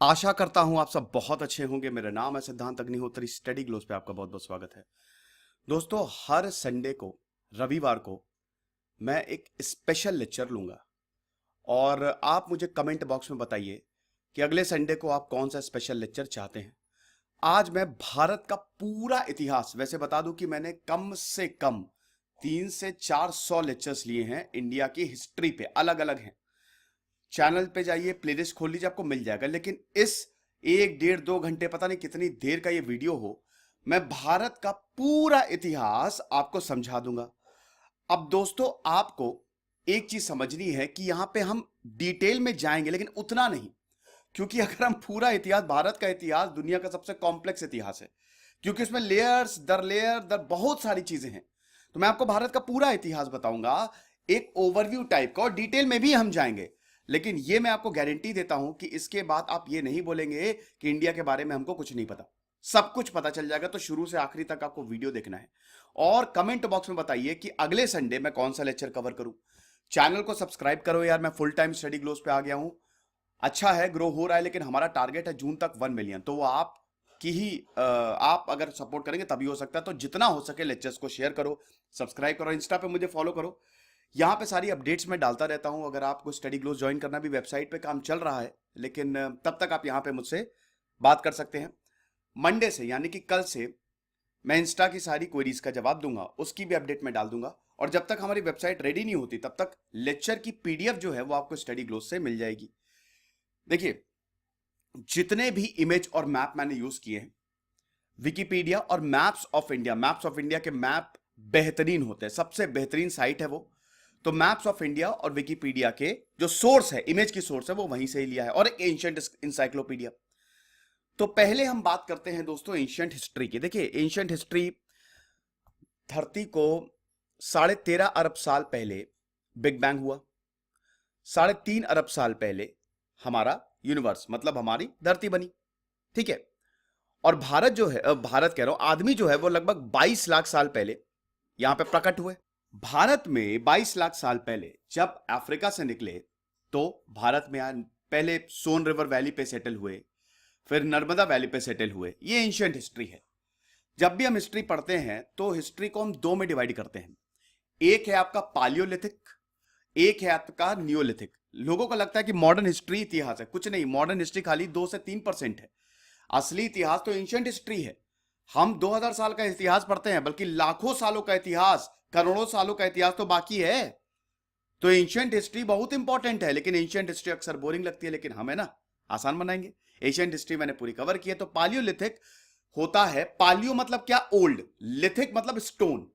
आशा करता हूं आप सब बहुत अच्छे होंगे। मेरा नाम है सिद्धांत अग्निहोत्री। स्टडी ग्लोस पे आपका बहुत बहुत स्वागत है। दोस्तों, हर संडे को, रविवार को मैं एक स्पेशल लेक्चर लूंगा और आप मुझे कमेंट बॉक्स में बताइए कि अगले संडे को आप कौन सा स्पेशल लेक्चर चाहते हैं। आज मैं भारत का पूरा इतिहास, वैसे बता दूं कि मैंने कम से कम 300 से 400 लेक्चर्स लिए हैं इंडिया की हिस्ट्री पे, अलग अलग हैं। चैनल पे जाइए, प्लेलिस्ट खोल लीजिए, आपको मिल जाएगा। लेकिन इस 1 1 2 घंटे, पता नहीं कितनी देर का ये वीडियो हो, मैं भारत का पूरा इतिहास आपको समझा दूंगा। अब दोस्तों, आपको एक चीज समझनी है कि यहां पे हम डिटेल में जाएंगे, लेकिन उतना नहीं, क्योंकि अगर हम पूरा इतिहास, भारत का इतिहास दुनिया का सबसे कॉम्प्लेक्स इतिहास है, क्योंकि उसमें लेयर दर बहुत सारी चीजें हैं। तो मैं आपको भारत का पूरा इतिहास बताऊंगा, एक ओवरव्यू टाइप का, और डिटेल में भी हम जाएंगे। लेकिन यह मैं आपको गारंटी देता हूं कि इसके बाद आप ये नहीं बोलेंगे कि इंडिया के बारे में हमको कुछ नहीं पता। सब कुछ पता चल जाएगा। तो शुरू से आखिरी तक आपको वीडियो देखना है और कमेंट बॉक्स में बताइए कि अगले संडे मैं कौन सा लेक्चर कवर करूं। चैनल को सब्सक्राइब करो यार, मैं फुल टाइम स्टडी ग्लोस पे आ गया हूं। अच्छा है, ग्रो हो रहा है, लेकिन हमारा टारगेट है जून तक 1 मिलियन। तो वो आप की ही आप अगर सपोर्ट करेंगे तभी हो सकता है। तो जितना हो सके लेक्चर्स को शेयर करो, सब्सक्राइब करो, इंस्टा पे मुझे फॉलो करो। यहाँ पे सारी अपडेट्स मैं डालता रहता हूँ। अगर आपको स्टडी ग्लोस ज्वाइन करना, भी वेबसाइट पे काम चल रहा है, लेकिन तब तक आप यहाँ पे मुझसे बात कर सकते हैं। मंडे से, यानी कि कल से, मैं इंस्टा की सारी क्वेरीज का जवाब दूंगा, उसकी भी अपडेट मैं डाल दूंगा। और जब तक हमारी वेबसाइट रेडी नहीं होती, तब तक लेक्चर की पीडीएफ जो है वो आपको स्टडी ग्लोस से मिल जाएगी। देखिए, जितने भी इमेज और मैप मैंने यूज किए हैं, विकिपीडिया और मैप्स ऑफ इंडिया के मैप बेहतरीन होते हैं, सबसे बेहतरीन साइट है वो। तो मैप्स ऑफ इंडिया और विकिपीडिया के जो सोर्स है, इमेज की सोर्स है, वो वहीं से ही लिया है, और एक एंशिएंट इंसाइक्लोपीडिया। तो पहले हम बात करते हैं दोस्तों एंशिएंट हिस्ट्री की। देखिए, एंशिएंट हिस्ट्री, धरती को 13.5 अरब साल पहले बिग बैंग हुआ। 3.5 अरब साल पहले हमारा यूनिवर्स, मतलब हमारी धरती बनी। ठीक है। और भारत जो है, भारत कह रहा हूं, आदमी जो है वो लगभग 22 लाख साल पहले यहां पे प्रकट हुए। भारत में 22 लाख साल पहले जब अफ्रीका से निकले, तो भारत में पहले सोन रिवर वैली पे सेटल हुए, फिर नर्मदा वैली पे सेटल हुए। ये एंशिएंट हिस्ट्री है। जब भी हम हिस्ट्री पढ़ते हैं तो हिस्ट्री को हम दो में डिवाइड करते हैं। एक है आपका पालियोलिथिक, एक है आपका नियोलिथिक। लोगों को लगता है कि मॉडर्न हिस्ट्री इतिहास है, कुछ नहीं। मॉडर्न हिस्ट्री खाली 2 से 3% है। असली इतिहास तो एंशिएंट हिस्ट्री है। हम 2000 साल का इतिहास पढ़ते हैं, बल्कि लाखों सालों का इतिहास, करोड़ों सालों का इतिहास तो बाकी है। तो एंशिएंट हिस्ट्री बहुत इंपॉर्टेंट है। लेकिन एंशिएंट हिस्ट्री अक्सर बोरिंग लगती है, लेकिन हमें ना आसान बनाएंगे। एंशिएंट हिस्ट्री मैंने पूरी कवर की है। तो पालियोलिथिक होता है, पालियो मतलब क्या? ओल्ड, लिथिक मतलब स्टोन।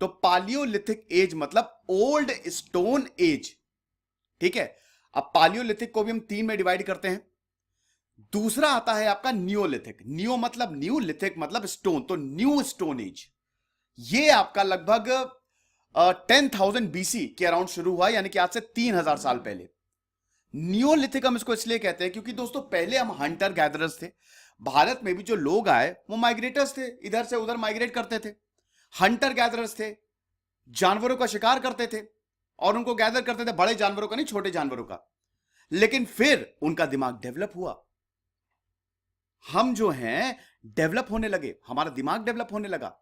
तो पालियोलिथिक एज मतलब ओल्ड स्टोन एज। ठीक है। अब पालियोलिथिक को भी हम 3 में डिवाइड करते हैं। दूसरा आता है आपका नियोलिथिक। नियो मतलब न्यू, लिथिक मतलब स्टोन, तो न्यू स्टोन एज। ये आपका लगभग 10,000 बीसी के अराउंड शुरू हुआ, यानी कि आज से 3,000 साल पहले। नियोलिथिक हम इसको इसलिए कहते हैं क्योंकि दोस्तों पहले हम हंटर गैदरर्स थे। भारत में भी जो लोग आए वो माइग्रेटर्स थे, इधर से उधर माइग्रेट करते थे। हंटर गैदरर्स थे, जानवरों का शिकार करते थे और उनको गैदर करते थे, बड़े जानवरों का नहीं, छोटे जानवरों का। लेकिन फिर उनका दिमाग डेवलप हुआ। हम जो हैं डेवलप होने लगे, हमारा दिमाग डेवलप होने लगा।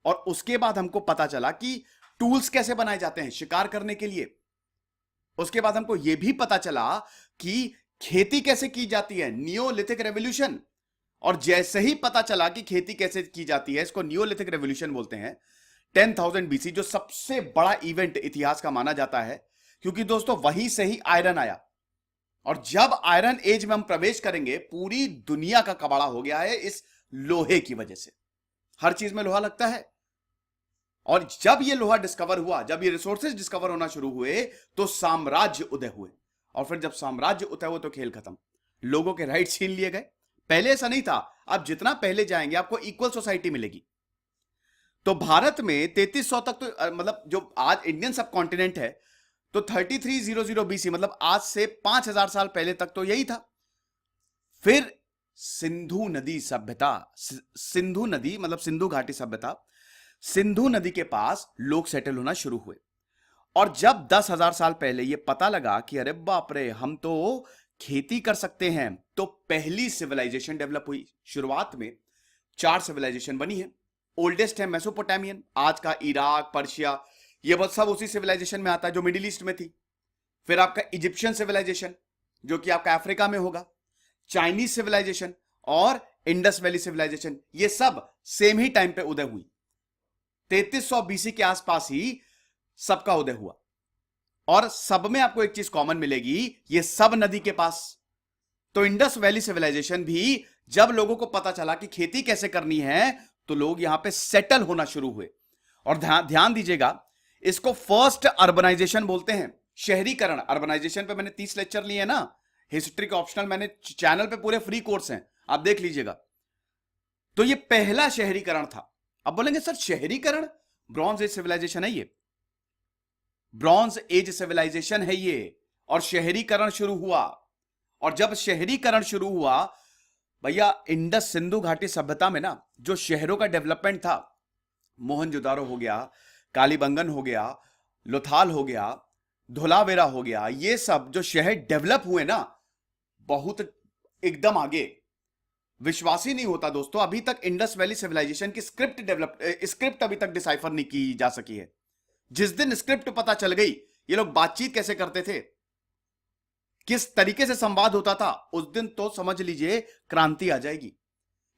और उसके बाद हमको पता चला कि टूल्स कैसे बनाए जाते हैं शिकार करने के लिए। उसके बाद हमको यह भी पता चला कि खेती कैसे की जाती है, नियोलिथिक रेवोल्यूशन। और जैसे ही पता चला कि खेती कैसे की जाती है, इसको नियोलिथिक रेवोल्यूशन बोलते हैं। 10,000 बीसी जो सबसे बड़ा इवेंट इतिहास का माना जाता है, क्योंकि दोस्तों वहीं से ही आयरन आया। और जब आयरन एज में हम प्रवेश करेंगे, पूरी दुनिया का कबाड़ा हो गया है इस लोहे की वजह से। हर चीज में लोहा लगता है। और जब ये लोहा डिस्कवर हुआ, जब ये रिसोर्सेज डिस्कवर होना शुरू हुए, तो साम्राज्य उदय हुए। और फिर जब साम्राज्य उदय हुए तो खेल खत्म, लोगों के राइट छीन लिए गए। पहले ऐसा नहीं था। अब जितना पहले जाएंगे आपको इक्वल सोसाइटी मिलेगी। तो भारत में 3300 तक, तो मतलब जो आज इंडियन सब कॉन्टिनेंट है, तो 3300 बीसी मतलब आज से 5,000 साल पहले तक तो यही था। फिर सिंधु नदी सभ्यता, सिंधु नदी मतलब सिंधु घाटी सभ्यता, सिंधु नदी के पास लोग सेटल होना शुरू हुए। और जब 10,000 साल पहले यह पता लगा कि अरे बाप रे, हम तो खेती कर सकते हैं, तो पहली सिविलाइजेशन डेवलप हुई। शुरुआत में 4 सिविलाइजेशन बनी है। ओल्डेस्ट है मेसोपोटामियन, आज का इराक, पर्शिया, ये बस सब उसी सिविलाइजेशन में आता है जो मिडिल ईस्ट में थी। फिर आपका इजिप्शियन सिविलाइजेशन जो कि आपका अफ्रीका में होगा, चाइनीज सिविलाइजेशन और इंडस वैली सिविलाइजेशन, ये सब सेम ही टाइम पे उदय हुई। 3300 बीसी के आसपास ही सबका उदय हुआ। और सब में आपको एक चीज कॉमन मिलेगी, ये सब नदी के पास। तो इंडस वैली सिविलाइजेशन भी जब लोगों को पता चला कि खेती कैसे करनी है, तो लोग यहां पे सेटल होना शुरू हुए। और ध्यान दीजिएगा, इसको फर्स्ट अर्बनाइजेशन बोलते हैं, शहरीकरण। अर्बनाइजेशन पे मैंने 30 लेक्चर लिए ना, हिस्ट्री के ऑप्शनल मैंने चैनल पे पूरे फ्री कोर्स हैं, आप देख लीजिएगा। तो ये पहला शहरीकरण था। अब बोलेंगे सर शहरीकरण, ब्रॉन्ज एज सिविलाइजेशन है ये, ब्रॉन्ज एज सिविलाइजेशन है ये, और शहरीकरण शुरू हुआ। और जब शहरीकरण शुरू हुआ भैया, इंडस सिंधु घाटी सभ्यता में ना जो शहरों का डेवलपमेंट था, मोहनजोदारो हो गया, कालीबंगन हो गया, लोथाल हो गया, धोलावेरा हो गया, ये सब जो शहर डेवलप हुए ना, बहुत एकदम आगे। विश्वास ही नहीं होता दोस्तों, अभी तक इंडस वैली सिविलाइजेशन की स्क्रिप्ट अभी तक डिसाइफर नहीं की जा सकी है। जिस दिन स्क्रिप्ट पता चल गई, ये लोग बातचीत कैसे करते थे, किस तरीके से संवाद होता था, उस दिन तो समझ लीजिए क्रांति आ जाएगी।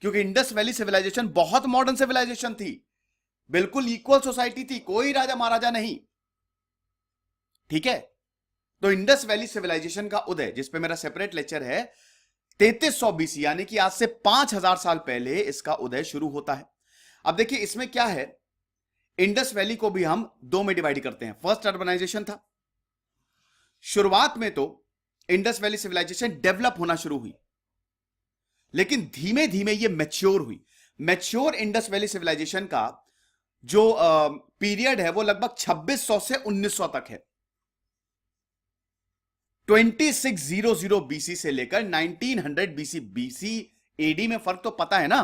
क्योंकि इंडस वैली सिविलाइजेशन बहुत मॉडर्न सिविलाइजेशन थी, बिल्कुल इक्वल सोसाइटी थी, कोई राजा महाराजा नहीं। ठीक है, तो इंडस वैली सिविलाइजेशन का उदय, जिसपे मेरा सेपरेट लेक्चर है, 3300 बीसी यानी कि आज से 5000 साल पहले इसका उदय शुरू होता है। अब देखिए इसमें क्या है, इंडस वैली को भी हम 2 में डिवाइड करते हैं। फर्स्ट अर्बनाइजेशन था। शुरुआत में तो इंडस वैली सिविलाइजेशन डेवलप होना शुरू हुई, लेकिन धीमे धीमे ये मैच्योर हुई। मैच्योर इंडस वैली सिविलाइजेशन का जो पीरियड है वो लगभग 2600 से 1900 तक है। 2600 बीसी से लेकर 1900 बीसी। बीसी एडी में फर्क तो पता है ना,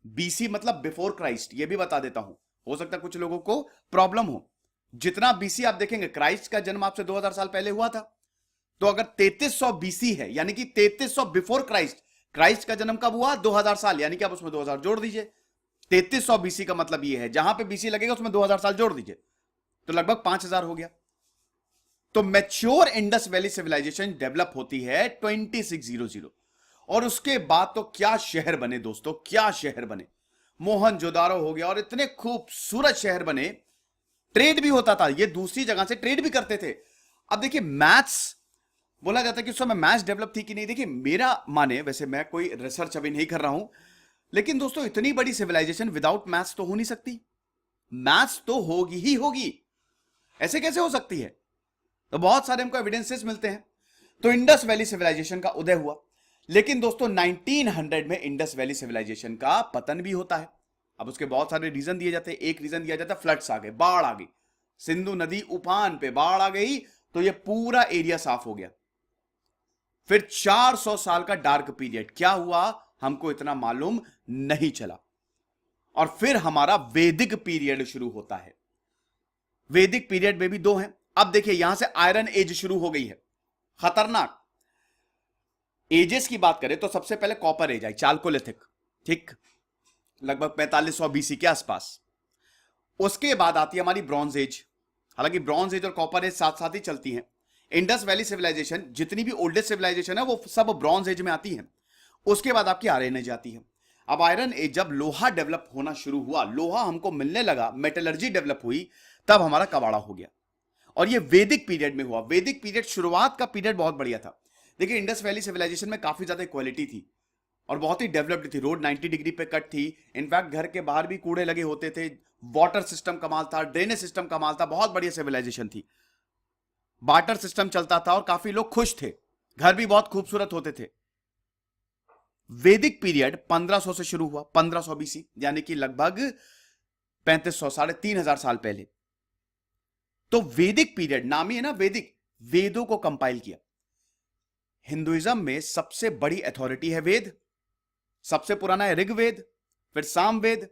बीसी मतलब बिफोर क्राइस्ट, ये भी बता देता हूं, हो सकता है कुछ लोगों को प्रॉब्लम हो। जितना बीसी आप देखेंगे, क्राइस्ट का जन्म आपसे 2000 साल पहले हुआ था, तो अगर 3300 बीसी है यानी कि 3300 बिफोर क्राइस्ट, क्राइस्ट का जन्म कब हुआ, 2000 साल, यानी कि आप उसमें 2000 जोड़ दीजिए। 3300 बीसी का मतलब ये है, जहां पे बीसी लगेगा उसमें 2000 साल जोड़ दीजिए, तो लगभग 5000 हो गया। तो mature Indus valley civilisation develop होती है 2600, और उसके बाद तो क्या शहर बने दोस्तों, क्या शहर बने। मोहनजोदारो हो गया, और इतने खूबसूरत शहर बने। ट्रेड भी होता था, ये दूसरी जगह से ट्रेड भी करते थे। अब देखिए मैथ्स बोला जाता है कि उस समय मैथ्स डेवलप थी कि नहीं। देखिए मेरा माने, वैसे मैं कोई रिसर्च अभी नहीं कर रहा हूं, लेकिन दोस्तों इतनी बड़ी सिविलाइजेशन विदाउट मैथ्स तो हो नहीं सकती। मैथ्स तो होगी ही होगी, ऐसे कैसे हो सकती है। तो बहुत सारे हमको एविडेंसेस मिलते हैं। तो इंडस वैली सिविलाइजेशन का उदय हुआ, लेकिन दोस्तों 1900 में इंडस वैली सिविलाइजेशन का पतन भी होता है। अब उसके बहुत सारे रीजन दिए जाते हैं। एक रीजन दिया जाता है फ्लड्स आ गए, बाढ़ आ गई, सिंधु नदी उफान पे, बाढ़ आ गई तो ये पूरा एरिया साफ हो गया। फिर 400 साल का डार्क पीरियड, क्या हुआ हमको इतना मालूम नहीं चला। और फिर हमारा वैदिक पीरियड शुरू होता है। वैदिक पीरियड में भी 2 हैं। अब देखिए यहां से आयरन एज शुरू हो गई है, खतरनाक। एजेस की बात करें तो सबसे पहले कॉपर एज आई, चाल्कोलिथिक, ठीक, लगभग 4500 बीसी के आसपास। उसके बाद आती है हमारी ब्रॉन्ज एज। हालांकि ब्रॉन्ज एज और कॉपर एज साथ साथ ही चलती हैं। इंडस वैली सिविलाइजेशन, जितनी भी ओल्डेस्ट सिविलाइजेशन है, वो सब ब्रॉन्ज एज में आती है। उसके बाद आपकी आयरन एज आती है। अब आयरन एज, जब लोहा डेवलप होना शुरू हुआ, लोहा हमको मिलने लगा, मेटलर्जी डेवलप हुई, तब हमारा कबाड़ा हो गया। और ये वैदिक पीरियड में हुआ। वैदिक पीरियड, शुरुआत का पीरियड बहुत बढ़िया था। देखिए इंडस वैली सिविलाइजेशन में काफी ज्यादा इक्वालिटी थी और बहुत ही डेवलप्ड थी। रोड 90 डिग्री पे कट थी। इनफैक्ट घर के बाहर भी कूड़े लगे होते थे। वाटर सिस्टम कमाल था, ड्रेनेज सिस्टम कमाल था, बहुत बढ़िया सिविलाइजेशन थी। बार्टर सिस्टम चलता था और काफी लोग खुश थे। घर भी बहुत खूबसूरत होते थे। वैदिक पीरियड 1500 से शुरू हुआ, 1500 बीसी, यानी कि लगभग 3500, 3500 साल पहले। तो वैदिक पीरियड, नाम ही है ना वैदिक, वेदों को कंपाइल किया। हिंदुइज्म में सबसे बड़ी अथॉरिटी है वेद। सबसे पुराना है ऋग्वेद, फिर सामवेद,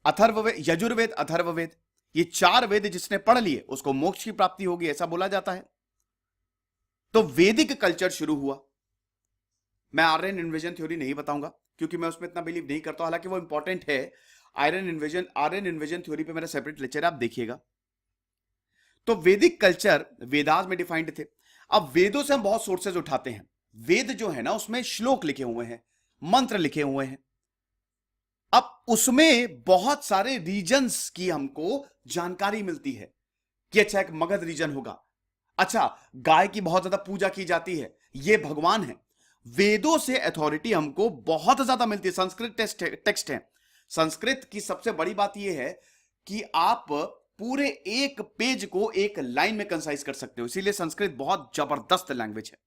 अथर्ववेद, यजुर्वेद, अथर्ववेद। ये 4 वेद जिसने पढ़ लिए उसको मोक्ष की प्राप्ति होगी, ऐसा बोला जाता है। तो वैदिक कल्चर शुरू हुआ। मैं आर्यन इन्वेजन थ्योरी नहीं बताऊंगा क्योंकि मैं उसमें इतना बिलीव नहीं करता, हालांकि वो इंपॉर्टेंट है। आर्यन इन्वेजन थ्योरी पे मेरा सेपरेट लेक्चर है, आप देखिएगा। तो वैदिक कल्चर वेदास में डिफाइंड थे। अब वेदों से हम बहुत सोर्सेज उठाते हैं। वेद जो है ना, उसमें श्लोक लिखे हुए हैं, मंत्र लिखे हुए हैं। अब उसमें बहुत सारे रीजन्स की हमको जानकारी मिलती है कि अच्छा एक मगध रीजन होगा, अच्छा गाय की बहुत ज्यादा पूजा की जाती है, ये भगवान है। वेदों से अथॉरिटी हमको बहुत ज्यादा मिलती है। संस्कृत टेक्स्ट है। संस्कृत की सबसे बड़ी बात यह है कि आप पूरे एक पेज को एक लाइन में कंसाइज कर सकते हो, इसीलिए संस्कृत बहुत जबरदस्त लैंग्वेज है।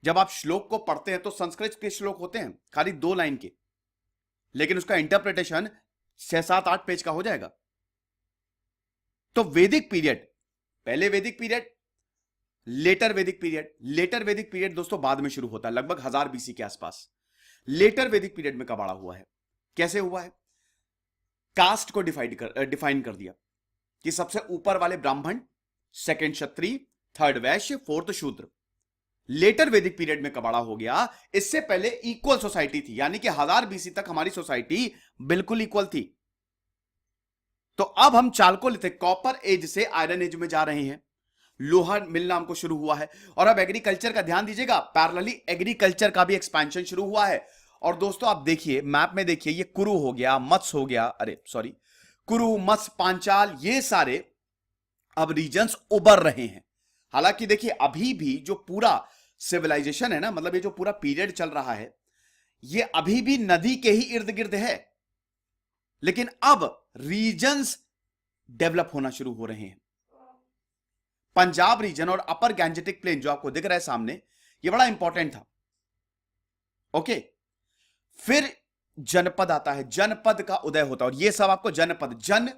जब आप श्लोक को पढ़ते हैं तो संस्कृत के श्लोक होते हैं खाली 2 लाइन के, लेकिन उसका इंटरप्रिटेशन 6, 7, 8 पेज का हो जाएगा। तो वैदिक पीरियड, पहले वैदिक पीरियड, लेटर वैदिक पीरियड। लेटर वैदिक पीरियड दोस्तों बाद में शुरू होता है, लगभग 1000 बीसी के आसपास। लेटर वैदिक पीरियड में कब आड़ा हुआ है, कैसे हुआ है? कास्ट को डिफाइन कर दिया कि सबसे ऊपर वाले ब्राह्मण, सेकंड क्षत्रिय, थर्ड वैश्य, फोर्थ शूद्र। लेटर वैदिक पीरियड में कबाड़ा हो गया। इससे पहले इक्वल सोसाइटी थी, यानी कि 1000 बीसी तक हमारी सोसाइटी बिल्कुल इक्वल थी। तो अब हम चाल को लेते, कॉपर एज से आयरन एज में जा रहे हैं, लोहा मिलना हमको शुरू हुआ है। और अब एग्रीकल्चर का ध्यान दीजिएगा, पैरेलली एग्रीकल्चर का भी एक्सपेंशन शुरू हुआ है। और दोस्तों आप देखिए मैप में, देखिए ये कुरु हो गया, मत्स्य हो गया, अरे सॉरी, कुरु, मत्स्य, पांचाल, ये सारे अब रीजन्स उभर रहे हैं। हालांकि देखिए अभी भी जो पूरा सिविलाइजेशन है ना, मतलब ये जो पूरा पीरियड चल रहा है, ये अभी भी नदी के ही इर्द गिर्द है, लेकिन अब रीजन्स डेवलप होना शुरू हो रहे हैं। पंजाब रीजन और अपर गैंजेटिक प्लेन जो आपको दिख रहा है सामने, ये बड़ा इंपॉर्टेंट था। ओके, फिर जनपद आता है, जनपद का उदय होता है। और ये सब आपको जनपद, जन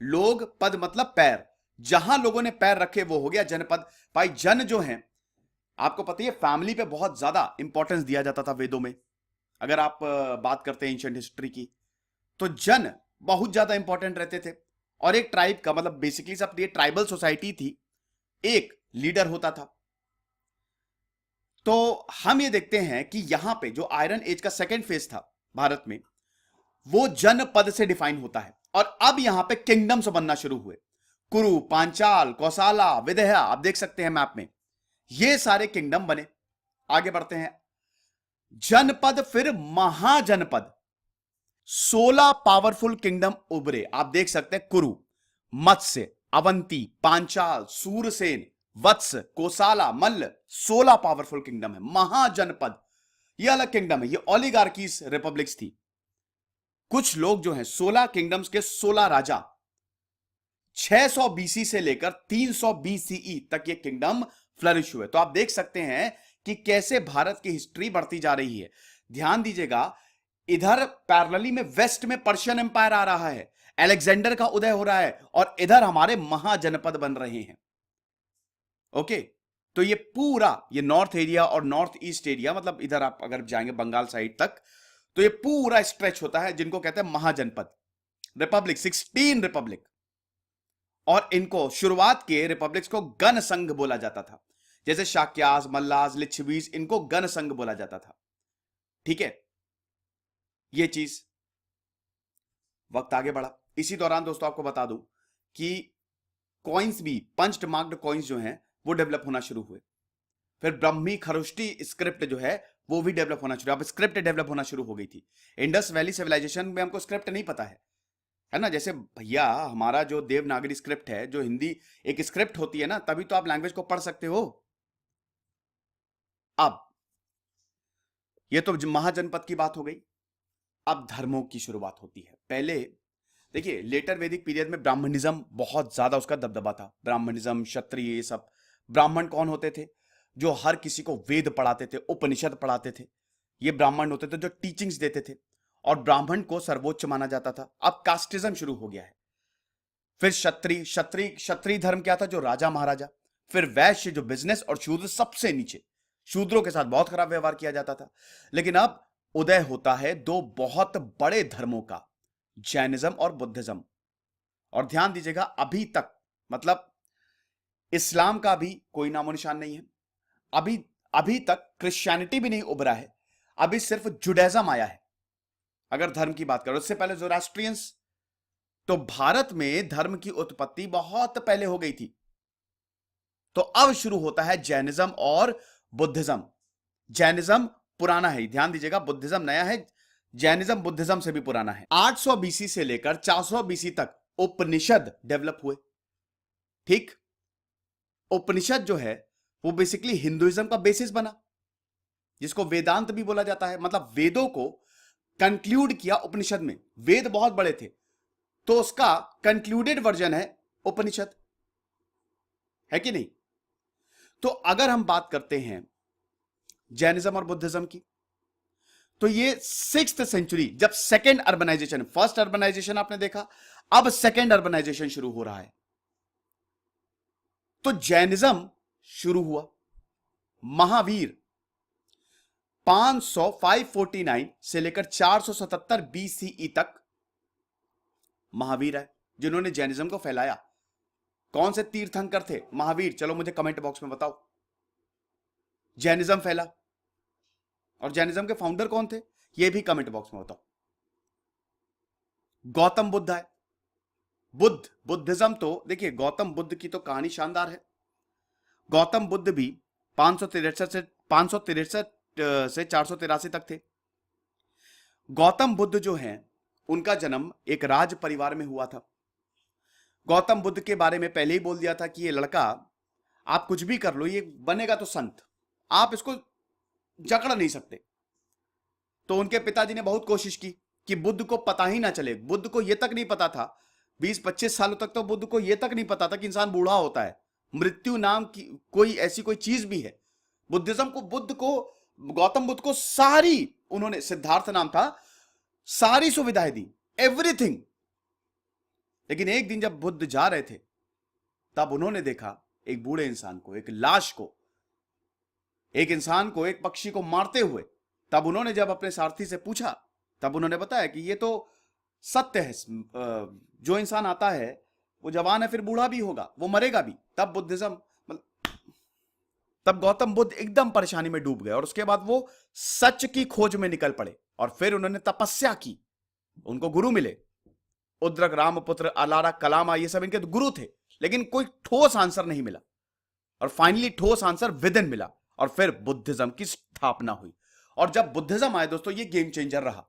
लोग, पद मतलब पैर, जहां लोगों ने पैर रखे वो हो गया जनपद। भाई जन जो है, आपको पता है फैमिली पे बहुत ज्यादा इंपॉर्टेंस दिया जाता था वेदों में। अगर आप बात करते हैं एंशिएंट हिस्ट्री की, तो जन बहुत ज्यादा इंपॉर्टेंट रहते थे। और एक ट्राइब का मतलब बेसिकली सब ये ट्राइबल सोसाइटी थी, एक लीडर होता था। तो हम ये देखते हैं कि यहां पे जो आयरन एज का सेकेंड फेज था भारत में, वो जनपद से डिफाइन होता है। और अब यहां पे किंगडम्स बनना शुरू हुए, कुरु, पांचाल, कौसाला, विदेहा, आप देख सकते हैं मैप में, ये सारे किंगडम बने। आगे बढ़ते हैं, जनपद, फिर महाजनपद, 16 पावरफुल किंगडम उभरे। आप देख सकते हैं कुरु, मत्स्य, अवंती, पांचाल, सूरसेन, वत्स, कोसाला, मल्ल, 16 पावरफुल किंगडम है। महाजनपद ये अलग किंगडम है, ये ओलिगार्कीज रिपब्लिक्स थी। कुछ लोग जो हैं 16 किंगडम्स के 16 राजा, 600 बीसी से लेकर 300 बीसीई तक ये किंगडम फ्लरिश हुए। तो आप देख सकते हैं कि कैसे भारत की हिस्ट्री बढ़ती जा रही है। ध्यान दीजिएगा, इधर पैरेलली में वेस्ट में पर्शियन एम्पायर आ रहा है, अलेक्जेंडर का उदय हो रहा है, और इधर हमारे महाजनपद बन रहे हैं। ओके, तो ये पूरा ये नॉर्थ एरिया और नॉर्थ ईस्ट एरिया, मतलब इधर आप अगर जाएंगे बंगाल साइड तक, तो ये पूरा स्ट्रेच होता है, जिनको कहते हैं महाजनपद रिपब्लिक, 16 रिपब्लिक। और इनको शुरुआत के रिपब्लिक्स को गण संघ बोला जाता था, जैसे शाक्यास, मल्लास, लिच्छवीस, इनको गण संघ बोला जाता था। ठीक है, ये चीज वक्त आगे बढ़ा। इसी दौरान दोस्तों आपको बता दूं कि कॉइन्स भी, पंच्ड मार्क्ड कॉइन्स जो हैं वो डेवलप होना शुरू हुए। फिर ब्रह्मी खरोष्टी स्क्रिप्ट जो है वो भी डेवलप होना शुरू, अब स्क्रिप्ट डेवलप होना शुरू हो गई थी। इंडस वैली सिविलाइजेशन में हमको स्क्रिप्ट नहीं पता है ना। जैसे भैया हमारा जो देवनागरी स्क्रिप्ट है, जो हिंदी एक स्क्रिप्ट होती है ना, तभी तो आप लैंग्वेज को पढ़ सकते हो। अब ये तो महाजनपद की बात हो गई। अब धर्मों की शुरुआत होती है। पहले देखिए लेटर वैदिक पीरियड में ब्राह्मणिज्म बहुत ज्यादा उसका दबदबा था। ब्राह्मणिज्म, क्षत्रिय, ये सब। ब्राह्मण कौन होते थे? जो हर किसी को वेद पढ़ाते थे, उपनिषद पढ़ाते थे। ये ब्राह्मण होते थे जो टीचिंग्स देते थे, और ब्राह्मण को सर्वोच्च माना जाता था। अब कास्टिज्म शुरू हो गया है। फिर क्षत्रिय, क्षत्रिय धर्म क्या था? जो राजा महाराजा। फिर वैश्य जो बिजनेस, और शूद्र सबसे नीचे। शूद्रों के साथ बहुत खराब व्यवहार किया जाता था। लेकिन अब उदय होता है दो बहुत बड़े धर्मों का, जैनिज्म और बुद्धिज्म। और ध्यान दीजिएगा, अभी तक मतलब इस्लाम का भी कोई नामो निशान नहीं है। अभी अभी तक क्रिश्चियनिटी भी नहीं उभरा है, अभी सिर्फ जुडाइज्म आया है अगर धर्म की बात करो। उससे पहले ज़ोरास्ट्रियंस, तो भारत में धर्म की उत्पत्ति बहुत पहले हो गई थी। तो अब शुरू होता है जैनिज्म और बुद्धिज्म। जैनिज्म पुराना है, ध्यान दीजिएगा, बुद्धिज्म नया है। जैनिज्म बुद्धिज्म से भी पुराना है। 800 बीसी से लेकर 400 बीसी तक उपनिषद डेवलप हुए। ठीक, उपनिषद जो है वो बेसिकली हिंदुइज्म का बेसिस बना, जिसको वेदांत भी बोला जाता है। मतलब वेदों को कंक्लूड किया उपनिषद में। वेद बहुत बड़े थे, तो उसका कंक्लूडेड वर्जन है उपनिषद, है कि नहीं? तो अगर हम बात करते हैं जैनिज्म और बुद्धिज्म की, तो ये 6th सेंचुरी, जब सेकेंड अर्बनाइजेशन, फर्स्ट अर्बनाइजेशन आपने देखा, अब सेकेंड अर्बनाइजेशन शुरू हो रहा है, तो जैनिज्म शुरू हुआ। महावीर 549 से लेकर 477 बीसीई तक महावीर है जिन्होंने जैनिज्म को फैलाया। कौन से तीर्थंकर थे? महावीर। चलो मुझे कमेंट बॉक्स में बताओ। जैनिज्म फैला, और जैनिज्म के फाउंडर कौन थे ये भी कमेंट बॉक्स में बताओ। गौतम बुद्ध है। बुद्धिज्म, तो देखिए गौतम बुद्ध की तो कहानी शानदार है। गौतम बुद्ध भी 563 से 483 तक थे। गौतम बुद्ध जो हैं उनका जन्म एक राज परिवार में हुआ था। गौतम बुद्ध के बारे में पहले ही बोल दिया था कि ये लड़का, आप कुछ भी कर लो, ये बनेगा तो संत, आप इसको जकड़ नहीं सकते। तो उनके पिताजी ने बहुत कोशिश की कि बुद्ध को पता ही ना चले। बुद्ध को यह तक नहीं पता था, 20-25 सालों तक तो बुद्ध को यह तक नहीं पता था कि इंसान बूढ़ा होता है, मृत्यु नाम की कोई ऐसी कोई चीज भी है। गौतम बुद्ध को सारी, उन्होंने, सिद्धार्थ नाम था, सारी सुविधाएं दी, एवरीथिंग। लेकिन एक दिन जब बुद्ध जा रहे थे, तब उन्होंने देखा एक बूढ़े इंसान को, एक लाश को, एक इंसान को, एक पक्षी को मारते हुए। तब उन्होंने जब अपने सारथी से पूछा, तब उन्होंने बताया कि ये तो सत्य है, जो इंसान आता है वो जवान है, फिर बूढ़ा भी होगा, वो मरेगा भी। तब गौतम बुद्ध एकदम परेशानी में डूब गए, और उसके बाद वो सच की खोज में निकल पड़े, और फिर उन्होंने तपस्या की। उनको गुरु मिले, उद्रक, रामपुत्र, अलारा, कलामा, ये सब इनके गुरु थे, लेकिन कोई ठोस आंसर नहीं मिला। और फाइनली ठोस आंसर विदिन मिला, और फिर बुद्धिज्म की स्थापना हुई। और जब बुद्धिज्म आए दोस्तों, ये गेम चेंजर रहा,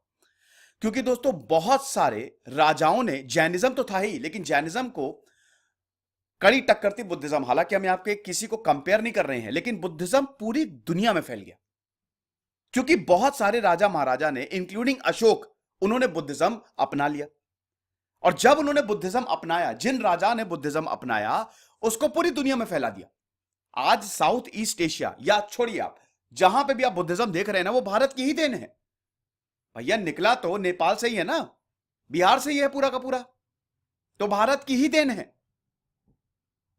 क्योंकि दोस्तों बहुत सारे राजाओं ने, जैनिज्म तो था ही, लेकिन जैनिज्म को कड़ी टक्कर थी बुद्धिज्म। हालांकि हम आपके किसी को कंपेयर नहीं कर रहे हैं, लेकिन बुद्धिज्म पूरी दुनिया में फैल गया, क्योंकि बहुत सारे राजा महाराजा ने, इंक्लूडिंग अशोक, उन्होंने बुद्धिज्म अपना लिया। और जब उन्होंने बुद्धिज्म अपनाया, जिन राजा ने बुद्धिज्म अपनाया, उसको पूरी दुनिया में फैला दिया। आज साउथ ईस्ट एशिया, या छोड़िए आप, जहां पे भी आप बुद्धिज्म देख रहे हैं ना, वो भारत की ही देन है भैया। निकला तो नेपाल से ही है ना, बिहार से ही है पूरा का पूरा, तो भारत की ही देन है।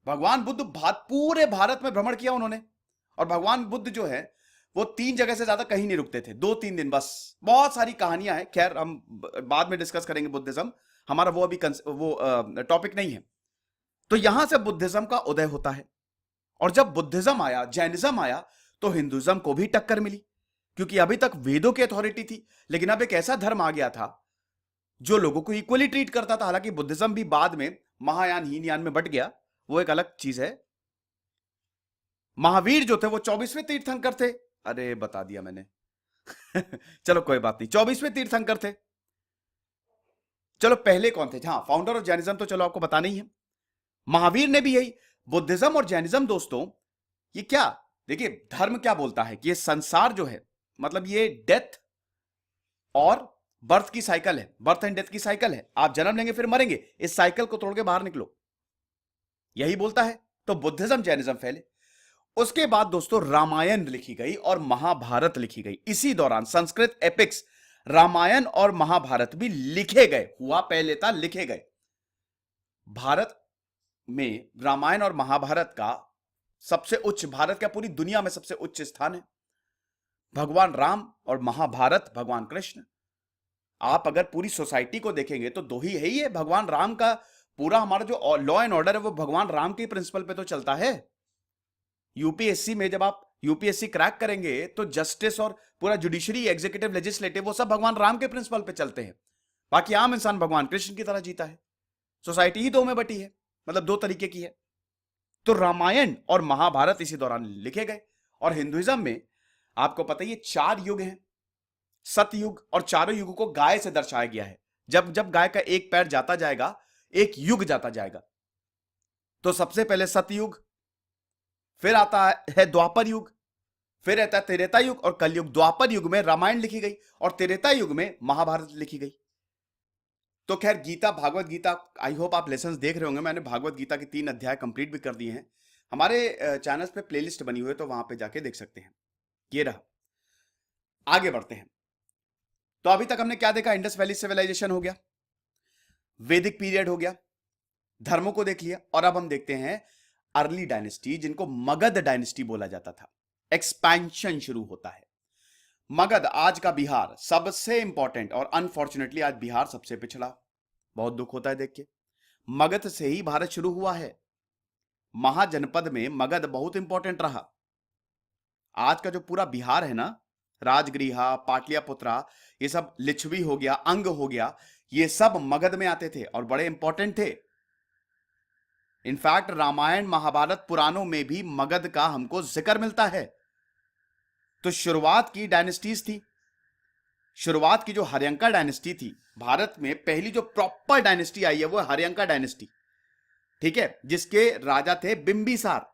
भगवान बुद्ध पूरे भारत में भ्रमण किया उन्होंने, और भगवान बुद्ध जो है वो 3 जगह से ज्यादा कहीं नहीं रुकते थे, 2-3 दिन बस। बहुत सारी कहानियां हैं, खैर हम बाद में डिस्कस करेंगे बुद्धिज्म, हमारा वो अभी टॉपिक नहीं है। तो यहां से बुद्धिज्म का उदय होता है। और जब बुद्धिज्म आया, जैनिज्म आया, तो हिंदुइज्म को भी टक्कर मिली, क्योंकि अभी तक वेदों की अथॉरिटी थी, लेकिन अब एक ऐसा धर्म आ गया था जो लोगों को इक्वली ट्रीट करता था। हालांकि बुद्धिज्म भी बाद में महायान, हीनयान में बट गया, वो एक अलग चीज है। महावीर जो थे वो 24वें तीर्थंकर थे। अरे बता दिया मैंने चलो कोई बात नहीं, 24वें तीर्थंकर थे। चलो पहले कौन थे? हाँ, फाउंडर ऑफ जैनिज्म तो चलो आपको बताना ही है, महावीर ने भी यही। बुद्धिज्म और जैनिज्म दोस्तों, ये क्या, देखिए धर्म क्या बोलता है कि ये संसार जो है, मतलब ये डेथ और बर्थ की साइकिल है, बर्थ एंड डेथ की साइकिल है। आप जन्म लेंगे फिर मरेंगे, इस साइकिल को तोड़ के बाहर निकलो, यही बोलता है। तो बुद्धिज्म जैनिज्म फैले। उसके बाद दोस्तों रामायण लिखी गई और महाभारत लिखी गई। इसी दौरान संस्कृत एपिक्स, रामायण और महाभारत भी लिखे गए। हुआ पहले था, लिखे गए। भारत में रामायण और महाभारत का सबसे उच्च, भारत का पूरी दुनिया में सबसे उच्च स्थान है। भगवान राम और महाभारत भगवान कृष्ण। आप अगर पूरी सोसाइटी को देखेंगे तो दो ही है ही है। भगवान राम का पूरा हमारा जो लॉ एंड ऑर्डर है वो भगवान राम के प्रिंसिपल पे तो चलता है। यूपीएससी में जब आप यूपीएससी क्रैक करेंगे तो जस्टिस और पूरा जुडिशरी, एग्जीक्यूटिव, लेजिस्लेटिव, वो सब भगवान राम के प्रिंसिपल पे चलते हैं। बाकी आम इंसान भगवान कृष्ण की तरह जीता है। सोसाइटी ही दो में बटी है, मतलब दो तरीके की है। तो रामायण और महाभारत इसी दौरान लिखे गए। और हिंदुइज्म में आपको पता है ये 4 युग हैं, सतयुग, और चारों युग को गाय से दर्शाया गया है। जब जब गाय का एक पैर जाता जाएगा, एक युग जाता जाएगा। तो सबसे पहले सतयुग, फिर आता है द्वापर युग, फिर आता है त्रेता युग और कलयुग। द्वापर युग में रामायण लिखी गई और त्रेता युग में महाभारत लिखी गई। तो खैर गीता, भागवत गीता, आई होप आप लेसन्स देख रहे होंगे। मैंने भागवत गीता के 3 अध्याय कंप्लीट भी कर दिए हैं। हमारे चैनल पे प्लेलिस्ट बनी हुई है, तो वहां पे जाके देख सकते हैं। ये रहा, आगे बढ़ते हैं। तो अभी तक हमने क्या देखा? इंडस वैली सिविलाइजेशन हो गया, वैदिक पीरियड हो गया, धर्मों को देख लिया, और अब हम देखते हैं अर्ली डायनेस्टी, जिनको मगध डायनेस्टी बोला जाता था। एक्सपेंशन शुरू होता है। मगध, आज का बिहार, सबसे इंपॉर्टेंट, और अनफॉर्चुनेटली आज बिहार सबसे पिछड़ा। बहुत दुख होता है देख के। मगध से ही भारत शुरू हुआ है। महाजनपद में मगध बहुत इंपॉर्टेंट रहा। आज का जो पूरा बिहार है ना, राजगृहा, पाटलियापुत्रा, ये सब, लिच्छवी हो गया, अंग हो गया, ये सब मगध में आते थे और बड़े इंपॉर्टेंट थे। इनफैक्ट रामायण, महाभारत, पुराणों में भी मगध का हमको जिक्र मिलता है। तो शुरुआत की डायनेस्टीज थी। शुरुआत की जो हर्यंका डायनेस्टी थी, भारत में पहली जो प्रॉपर डायनेस्टी आई है वो हर्यंका डायनेस्टी, ठीक है, जिसके राजा थे बिंबिसार।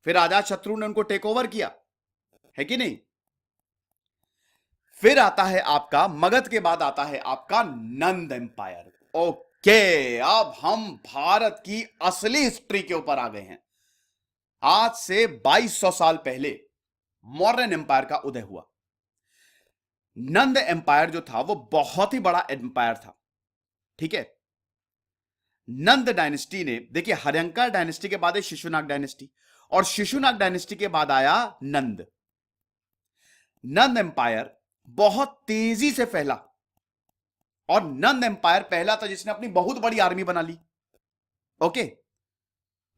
फिर अजातशत्रु ने उनको टेक ओवर किया, है कि नहीं। फिर आता है आपका, मगध के बाद आता है आपका नंद एम्पायर। ओके, अब हम भारत की असली हिस्ट्री के ऊपर आ गए हैं। आज से 2200 साल पहले मौर्यन एम्पायर का उदय हुआ। नंद एम्पायर जो था वो बहुत ही बड़ा एम्पायर था, ठीक है। नंद डायनेस्टी ने, देखिए, हर्यंका डायनेस्टी के बाद है शिशुनाग डायनेस्टी, और शिशुनाग डायनेस्टी के बाद आया नंद। नंद एम्पायर बहुत तेजी से फैला, और नंद एम्पायर पहला था जिसने अपनी बहुत बड़ी आर्मी बना ली। ओके,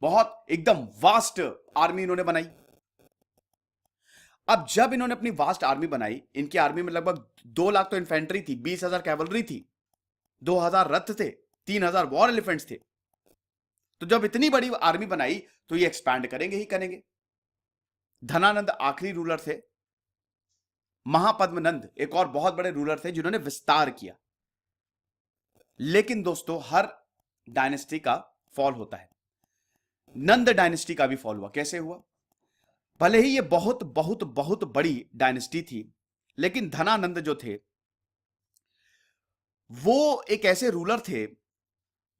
बहुत एकदम वास्ट आर्मी इन्होंने बनाई। अब जब इन्होंने अपनी वास्ट आर्मी बनाई, इनकी आर्मी में लगभग 2 लाख तो इन्फेंट्री थी, 20,000 कैवलरी थी, 2,000 रथ थे, 3,000 वॉर एलिफेंट्स थे। तो जब इतनी बड़ी आर्मी बनाई तो ये एक्सपैंड करेंगे ही करेंगे। धनानंद आखिरी रूलर थे। महापद्मनंद एक और बहुत बड़े रूलर थे जिन्होंने विस्तार किया। लेकिन दोस्तों, हर डायनेस्टी का फॉल होता है। नंद डायनेस्टी का भी फॉल हुआ। कैसे हुआ? भले ही ये बहुत बहुत बहुत बड़ी डायनेस्टी थी, लेकिन धनानंद जो थे वो एक ऐसे रूलर थे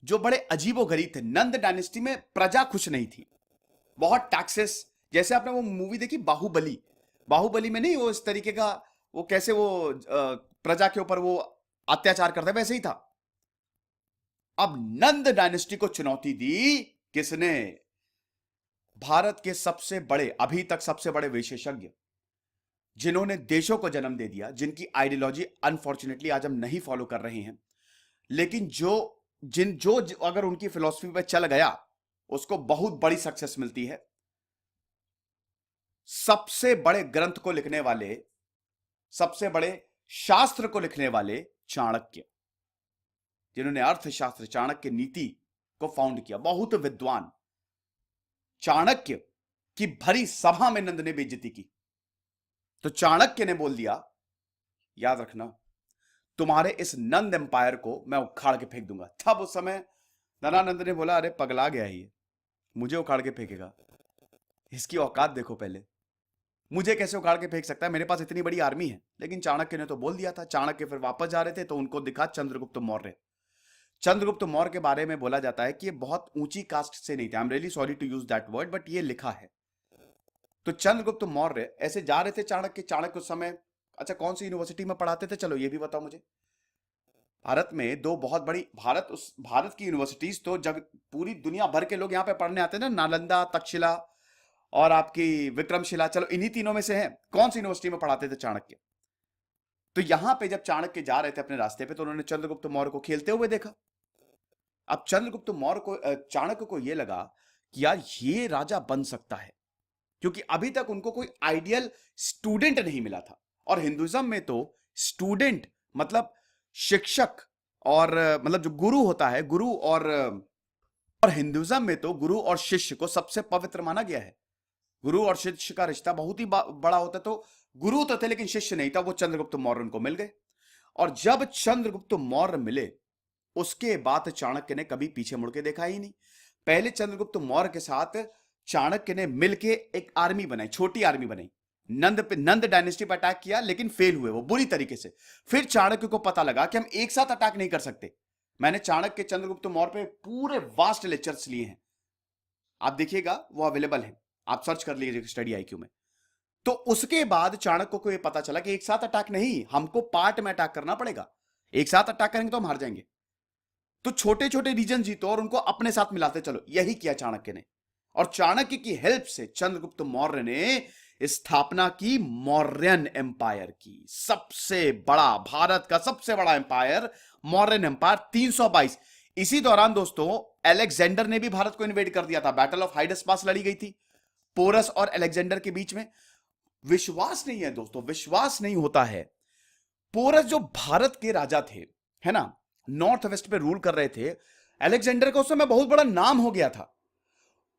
जो बड़े अजीबोगरीब थे। नंद डायनेस्टी में प्रजा खुश नहीं थी, बहुत टैक्सेस। जैसे आपने वो मूवी देखी बाहुबली, बाहुबली में नहीं वो इस तरीके का, वो कैसे वो प्रजा के ऊपर वो अत्याचार करता है, वैसे ही था। अब नंद डायनेस्टी को चुनौती दी किसने? भारत के सबसे बड़े, अभी तक सबसे बड़े विशेषज्ञ, जिन्होंने देशों को जन्म दे दिया, जिनकी आइडियोलॉजी अनफॉर्चुनेटली आज हम नहीं फॉलो कर रहे हैं, लेकिन जो अगर उनकी फिलॉसफी पे चल गया उसको बहुत बड़ी सक्सेस मिलती है। सबसे बड़े ग्रंथ को लिखने वाले, सबसे बड़े शास्त्र को लिखने वाले चाणक्य, जिन्होंने अर्थशास्त्र, चाणक्य नीति को फाउंड किया, बहुत विद्वान। चाणक्य की भरी सभा में नंद ने बेइज्जती की, तो चाणक्य ने बोल दिया, याद रखना, तुम्हारे इस नंद एम्पायर को मैं उखाड़ के फेंक दूंगा। तब उस समय धनानंद ने बोला, अरे पगला गया है ये, मुझे उखाड़ के फेंकेगा? इसकी औकात देखो पहले, मुझे कैसे उखाड़ के फेंक सकता है? मेरे पास इतनी बड़ी आर्मी है। लेकिन चाणक्य ने तो बोल दिया था। चाणक्य फिर वापस जा रहे थे तो उनको दिखा चंद्रगुप्त मौर्य। चंद्रगुप्त मौर्य के बारे में बोला जाता है कि ये बहुत ऊंची कास्ट से नहीं थे। I am really sorry to use that word, but ये लिखा है। तो चंद्रगुप्त मौर्य ऐसे जा रहे थे। चाणक्य उस समय, अच्छा, कौन सी यूनिवर्सिटी में पढ़ाते थे, चलो ये भी बताओ मुझे। भारत में 2 बहुत बड़ी, भारत की यूनिवर्सिटीज तो जग, पूरी दुनिया भर के लोग यहां पे पढ़ने आते हैं ना, नालंदा, तक्षशिला और आपकी विक्रमशिला, चलो इन्हीं तीनों में से है। कौन सी यूनिवर्सिटी में पढ़ाते थे चाणक्य? तो यहां पे जब चाणक्य जा रहे थे अपने रास्ते पे, तो उन्होंने चंद्रगुप्त मौर्य को खेलते हुए देखा। अब चंद्रगुप्त मौर्य को, चाणक्य को यह लगा कि यार ये राजा बन सकता है। क्योंकि अभी तक उनको कोई आइडियल स्टूडेंट नहीं मिला था। और हिंदुइज्म में तो स्टूडेंट मतलब शिक्षक और मतलब जो गुरु होता है, गुरु और हिंदुइज्म में तो गुरु और शिष्य को सबसे पवित्र माना गया है। गुरु और शिष्य का रिश्ता बहुत ही बड़ा होता है। तो गुरु तो थे लेकिन शिष्य नहीं था, वो चंद्रगुप्त मौर्य उनको मिल गए। और जब चंद्रगुप्त मौर्य मिले उसके बाद चाणक्य ने कभी पीछे मुड़ के देखा ही नहीं। पहले चंद्रगुप्त मौर्य के साथ चाणक्य ने मिलके एक आर्मी बनाई, छोटी आर्मी बनाई, नंद डायनेस्टी पर अटैक किया लेकिन फेल हुए वो बुरी तरीके से। फिर चाणक्य को पता लगा कि हम एक साथ अटैक नहीं कर सकते। मैंने चाणक्य चंद्रगुप्त मौर्य पे पूरे वास्ट लेक्चर्स लिए हैं, आप देखिएगा वो अवेलेबल है, आप सर्च कर लीजिए स्टडी आईक्यू में। तो उसके बाद चाणक्य को यह पता चला कि एक साथ अटैक नहीं, हमको पार्ट में अटैक करना पड़ेगा। एक साथ अटैक करेंगे तो हम हार जाएंगे, तो छोटे छोटे रीजन जीतो और उनको अपने साथ मिलाते चलो। यही किया चाणक्य ने, और चाणक्य की हेल्प से चंद्रगुप्त मौर्य ने स्थापना की मौर्यन एम्पायर की। सबसे बड़ा, भारत का सबसे बड़ा एम्पायर मौर्यन एम्पायर 322। इसी दौरान दोस्तों अलेक्जेंडर ने भी भारत को इन्वेड कर दिया था। बैटल ऑफ हाइडेस्पास लड़ी गई थी पोरस और अलेक्जेंडर के बीच में। विश्वास नहीं है दोस्तों, विश्वास नहीं होता है। पोरस जो भारत के राजा थे, है ना, नॉर्थ वेस्ट पे रूल कर रहे थे, अलेक्जेंडर का उस समय बहुत बड़ा नाम हो गया था।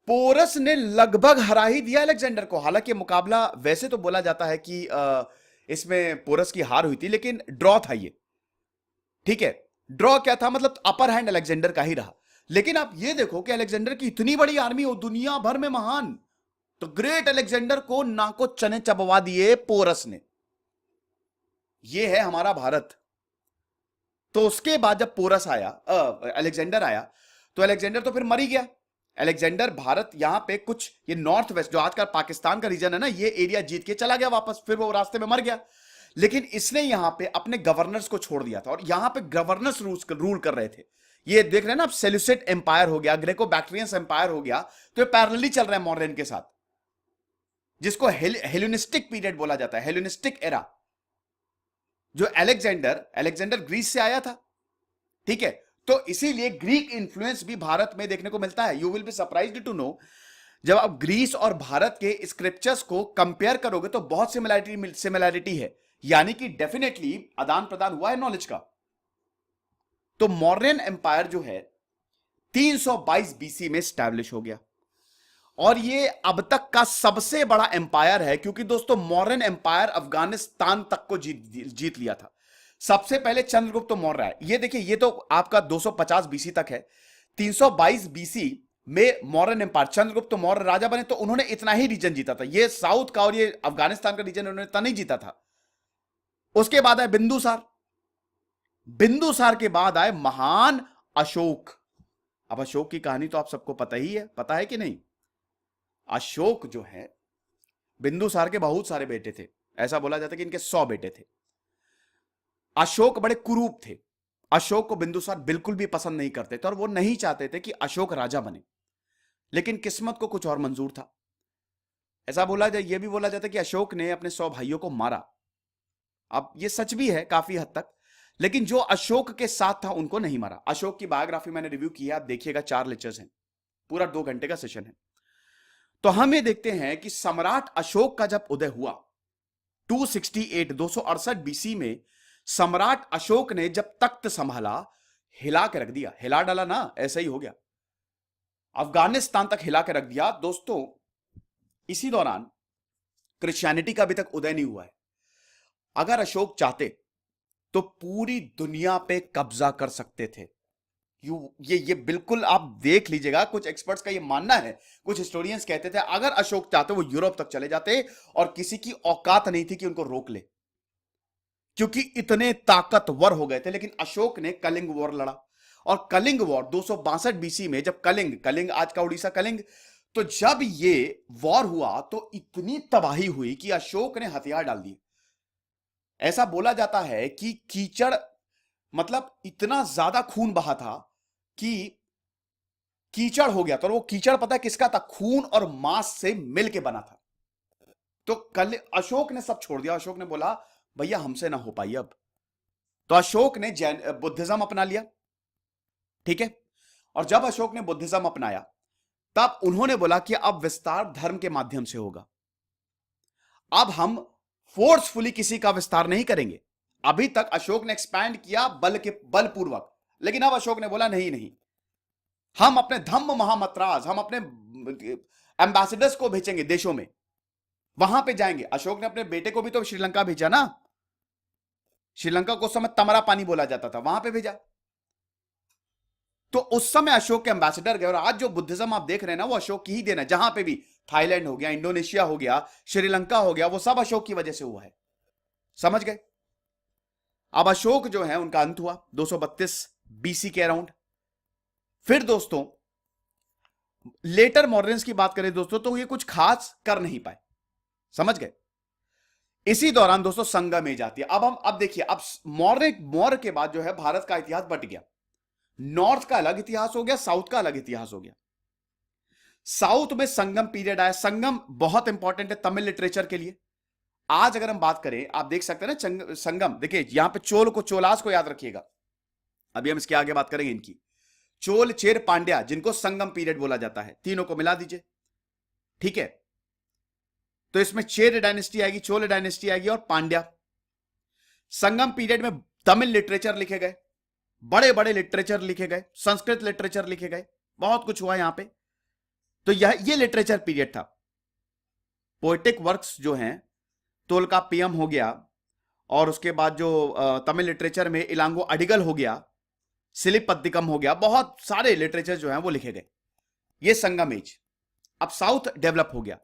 पोरस ने लगभग हरा ही दिया अलेक्जेंडर को। हालांकि मुकाबला वैसे तो बोला जाता है कि इसमें पोरस की हार हुई थी, लेकिन ड्रॉ था ये, ठीक है। ड्रॉ क्या था, मतलब अपर हैंड अलेक्जेंडर का ही रहा। लेकिन आप ये देखो कि अलेक्जेंडर की इतनी बड़ी आर्मी हो, दुनिया भर में महान, तो ग्रेट अलेक्जेंडर को नाको चने चबवा दिए पोरस ने। यह है हमारा भारत। तो उसके बाद जब पोरस आया, अलेक्जेंडर आया, तो अलेक्जेंडर तो फिर मर ही गया। अलेक्जेंडर भारत यहां पे कुछ, ये नॉर्थ वेस्ट जो आज का पाकिस्तान का रीजन है ना, ये एरिया जीत के चला गया वापस, फिर वो रास्ते में मर गया। लेकिन इसने यहां पे अपने गवर्नर्स को छोड़ दिया था, और यहां पे गवर्नर्स रूल कर रहे थे। ये देख रहे हैं ना आप, सेल्यूसिड एम्पायर हो गया, ग्रेको बैक्ट्रियंस एम्पायर हो गया, तो ये पैरेलली चल रहा है मौर्यन के साथ, जिसको हेलेनिस्टिक पीरियड बोला जाता है, हेलेनिस्टिक एरा। जो अलेक्जेंडर ग्रीस से आया था, ठीक है। तो इसीलिए ग्रीक इंफ्लुएंस भी भारत में देखने को मिलता है। You will be surprised to know, जब आप ग्रीस और भारत के स्क्रिप्चर्स को कंपेयर करोगे तो बहुत सिमिलैरिटी है, यानी कि डेफिनेटली आदान प्रदान हुआ है नॉलेज का। तो मौर्यन एम्पायर जो है 322 बीसी में स्टैब्लिश हो गया, और ये अब तक का सबसे बड़ा एम्पायर है, क्योंकि दोस्तों मौर्यन एम्पायर अफगानिस्तान तक को जीत लिया था। सबसे पहले चंद्रगुप्त मौर्य है, ये देखिए, ये तो आपका 250 बीसी तक है। 322 बीसी में मौर्यन एम्पायर, चंद्रगुप्त मौर्य राजा बने तो उन्होंने इतना ही रीजन जीता था, ये साउथ का और ये अफगानिस्तान का रीजन उन्होंने इतना नहीं जीता था। उसके बाद आए बिंदुसार, बिंदुसार के बाद आए महान अशोक। अब अशोक की कहानी तो आप सबको पता ही है, पता है कि नहीं। अशोक जो है, बिंदुसार के बहुत सारे बेटे थे, ऐसा बोला जाता है कि इनके 100 बेटे थे। अशोक बड़े कुरूप थे, अशोक को बिंदुसार बिल्कुल भी पसंद नहीं करते थे, और वो नहीं चाहते थे कि अशोक राजा बने। लेकिन किस्मत को कुछ और मंजूर था। ऐसा बोला जाए, यह भी बोला जाता है कि अशोक ने अपने 100 भाइयों को मारा। अब यह सच भी है काफी हद तक, लेकिन जो अशोक के साथ था उनको नहीं मारा। अशोक की बायोग्राफी मैंने रिव्यू किया, आप देखिएगा, 4 लेक्चर्स हैं, पूरा 2 घंटे का सेशन है। तो हम ये देखते हैं कि सम्राट अशोक का जब उदय हुआ 268 बीसी में, सम्राट अशोक ने जब तख्त संभाला, हिला के रख दिया, हिला डाला ना, ऐसा ही हो गया, अफगानिस्तान तक हिला के रख दिया। दोस्तों इसी दौरान क्रिश्चियनिटी का अभी तक उदय नहीं हुआ है। अगर अशोक चाहते तो पूरी दुनिया पे कब्जा कर सकते थे। ये बिल्कुल आप देख लीजिएगा, कुछ एक्सपर्ट्स का ये मानना है, कुछ हिस्टोरियंस कहते थे अगर अशोक चाहते वो यूरोप तक चले जाते, और किसी की औकात नहीं थी कि उनको रोक ले, क्योंकि इतने ताकतवर हो गए थे। लेकिन अशोक ने कलिंग वॉर लड़ा, और कलिंग वॉर 262 बीसी में, जब कलिंग आज का उड़ीसा कलिंग, तो जब ये वॉर हुआ तो इतनी तबाही हुई कि अशोक ने हथियार डाल दिए। ऐसा बोला जाता है कि कीचड़, मतलब इतना ज्यादा खून बहा था कि कीचड़ हो गया था, और वो कीचड़ पता है किसका था, खून और मांस से मिलके बना था। तो अशोक ने सब छोड़ दिया। अशोक ने बोला भैया हमसे ना हो पाई अब। तो अशोक ने बुद्धिज्म अपना लिया, ठीक है। और जब अशोक ने बुद्धिज्म अपनाया तब उन्होंने बोला कि अब विस्तार धर्म के माध्यम से होगा। अब हम फोर्सफुली किसी का विस्तार नहीं करेंगे। अभी तक अशोक ने एक्सपैंड किया बलपूर्वक, लेकिन अब अशोक ने बोला नहीं नहीं, हम अपने धम्म महामत्राज, हम अपने एम्बेसडर्स को भेजेंगे देशों में, वहां पे जाएंगे। अशोक ने अपने बेटे को भी तो श्रीलंका भेजा ना, श्रीलंका को उस समय तमरा पानी बोला जाता था, वहां पे भेजा। तो उस समय अशोक के एम्बेसडर गए, और आज जो बुद्धिज्म आप देख रहे हैं ना, वो अशोक की ही देन है। जहां पे भी, थाईलैंड हो गया, इंडोनेशिया हो गया, श्रीलंका हो गया, वो सब अशोक की वजह से हुआ है। समझ गए? अब अशोक जो है उनका अंत हुआ 232 बीसी के अराउंड। फिर दोस्तों लेटर मॉडर्न्स की बात करें दोस्तों, तो ये कुछ खास कर नहीं पाए। समझ गए? इसी दौरान दोस्तों संगम एज आती है। अब देखिए, अब मौर्य के बाद जो है भारत का इतिहास बट गया। नॉर्थ का अलग इतिहास हो गया, साउथ का अलग इतिहास हो गया। साउथ में संगम पीरियड आया। संगम बहुत इंपॉर्टेंट है तमिल लिटरेचर के लिए। आज अगर हम बात करें, आप देख सकते हैं ना संगम, देखिए यहां पे चोल को, चोलास को याद रखिएगा, अभी हम इसके आगे बात करेंगे इनकी। चोल, चेर, पांड्या, जिनको संगम पीरियड बोला जाता है, तीनों को मिला दीजिए। ठीक है, तो इसमें चेर डायनेस्टी आएगी, चोल डायनेस्टी आएगी और पांड्या। संगम पीरियड में तमिल लिटरेचर लिखे गए, बड़े बड़े लिटरेचर लिखे गए, संस्कृत लिटरेचर लिखे गए, बहुत कुछ हुआ यहां पे। तो ये लिटरेचर पीरियड था। पोएटिक वर्क्स जो हैं, तोलकाप्पियम हो गया, और उसके बाद जो तमिल लिटरेचर में इलांगो अडिगल हो गया, सिलिपद्दिकम हो गया, बहुत सारे लिटरेचर जो हैं वो लिखे गए। ये संगम एज। अब साउथ डेवलप हो गया।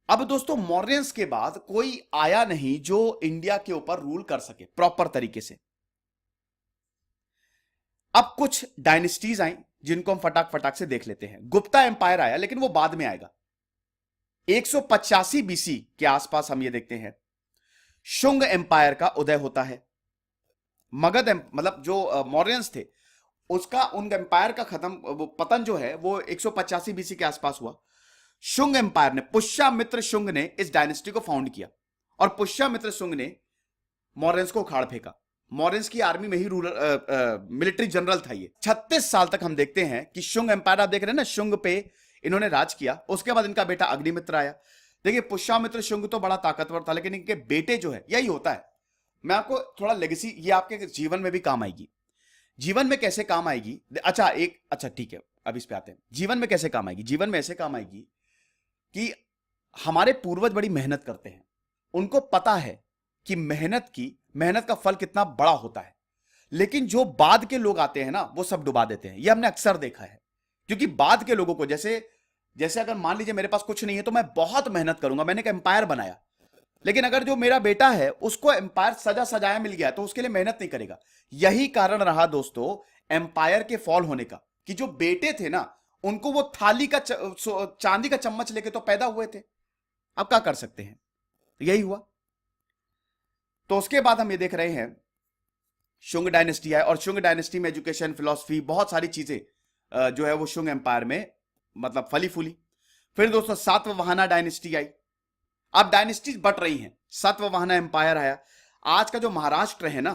अब दोस्तों मौर्यंस के बाद कोई आया नहीं जो इंडिया के ऊपर रूल कर सके प्रॉपर तरीके से। अब कुछ डायनेस्टीज आई जिनको हम फटाक फटाक से देख लेते हैं। गुप्ता एम्पायर आया, लेकिन वो बाद में आएगा। 185 बीसी के आसपास हम ये देखते हैं शुंग एम्पायर का उदय होता है। मगध मतलब जो मौर्यंस थे उसका, उन एम्पायर का पतन जो है वो 185 बीसी के आसपास हुआ। शुंग एम्पायर ने, पुष्यमित्र शुंग ने इस डायनेस्टी को फाउंड किया, और पुष्यमित्र शुंग ने मौर्यंस को उखाड़ फेंका। मौर्यंस की आर्मी में ही मिलिट्री जनरल था ये। 36 साल तक हम देखते हैं कि शुंग एम्पायर, आप देख रहे हैं ना, शुंग पे इन्होंने राज किया। उसके बाद इनका बेटा अग्निमित्र आया। देखिए पुष्यमित्र शुंग तो बड़ा ताकतवर था, लेकिन इनके बेटे जो है, यही होता है। मैं आपको थोड़ा लेगेसी, ये आपके जीवन में भी काम आएगी। जीवन में कैसे काम आएगी? अच्छा ठीक है, अब इस पे आते हैं। जीवन में कैसे काम आएगी? जीवन में ऐसे काम आएगी कि हमारे पूर्वज बड़ी मेहनत करते हैं, उनको पता है कि मेहनत का फल कितना बड़ा होता है, लेकिन जो बाद के लोग आते हैं ना, वो सब डुबा देते हैं। ये हमने अक्सर देखा है। क्योंकि बाद के लोगों को, जैसे अगर मान लीजिए मेरे पास कुछ नहीं है तो मैं बहुत मेहनत करूंगा, मैंने एक एम्पायर बनाया, लेकिन अगर जो मेरा बेटा है उसको एम्पायर सजा सजाया मिल गया तो उसके लिए मेहनत नहीं करेगा। यही कारण रहा दोस्तों एम्पायर के फॉल होने का, कि जो बेटे थे ना, उनको वो थाली का चांदी का चम्मच लेके तो पैदा हुए थे। अब क्या कर सकते हैं, यही हुआ। तो उसके बाद हम ये देख रहे हैं शुंग डायनेस्टी है, और शुंग डायनेस्टी में एजुकेशन, फिलॉसफी, बहुत सारी चीजें जो है वो शुंग एम्पायर में मतलब फली फूली। फिर दोस्तों सातवाहना डायनेस्टी आई। अब डायनेस्टीज बट रही हैं। सातवाहना एम्पायर आया। आज का जो महाराष्ट्र है ना,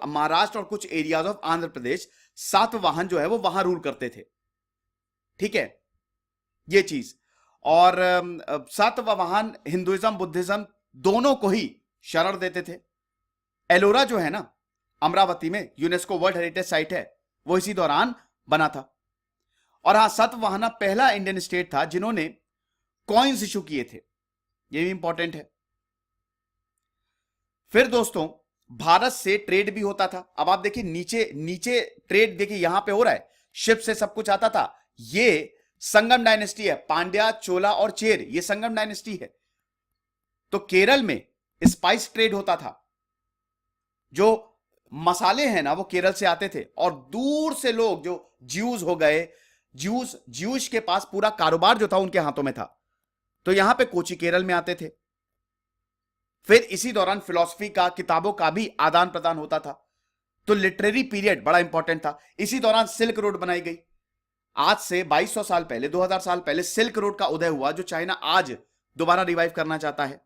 महाराष्ट्र और कुछ एरियाज ऑफ आंध्र प्रदेश, सातवाहन जो है वो वहां रूल करते थे। ठीक है, ये चीज। और सातवाहन हिंदुइज्म बुद्धिज्म दोनों को ही शरण देते थे। एलोरा जो है ना अमरावती में, यूनेस्को वर्ल्ड हेरिटेज साइट है, वो इसी दौरान बना था। और हाँ, सातवाहना पहला इंडियन स्टेट था जिन्होंने कॉइन्स इशू किए थे, ये भी इंपॉर्टेंट है। फिर दोस्तों भारत से ट्रेड भी होता था। अब आप देखिए नीचे ट्रेड देखिए यहां पे हो रहा है, शिप से सब कुछ आता था। ये संगम डायनेस्टी है, पांड्या, चोला और चेर, ये संगम डायनेस्टी है। तो केरल में स्पाइस ट्रेड होता था, जो मसाले हैं ना वो केरल से आते थे, और दूर से लोग जो ज्यूज हो गए, ज्यूज के पास पूरा कारोबार जो था उनके हाथों में था, तो यहां पे कोची केरल में आते थे। फिर इसी दौरान फिलॉसफी का, किताबों का भी आदान प्रदान होता था। तो लिटरेरी पीरियड बड़ा इंपॉर्टेंट था। इसी दौरान सिल्क रोड बनाई गई। आज से 2200 साल पहले, 2000 साल पहले सिल्क रोड का उदय हुआ, जो चाइना आज दोबारा रिवाइव करना चाहता है।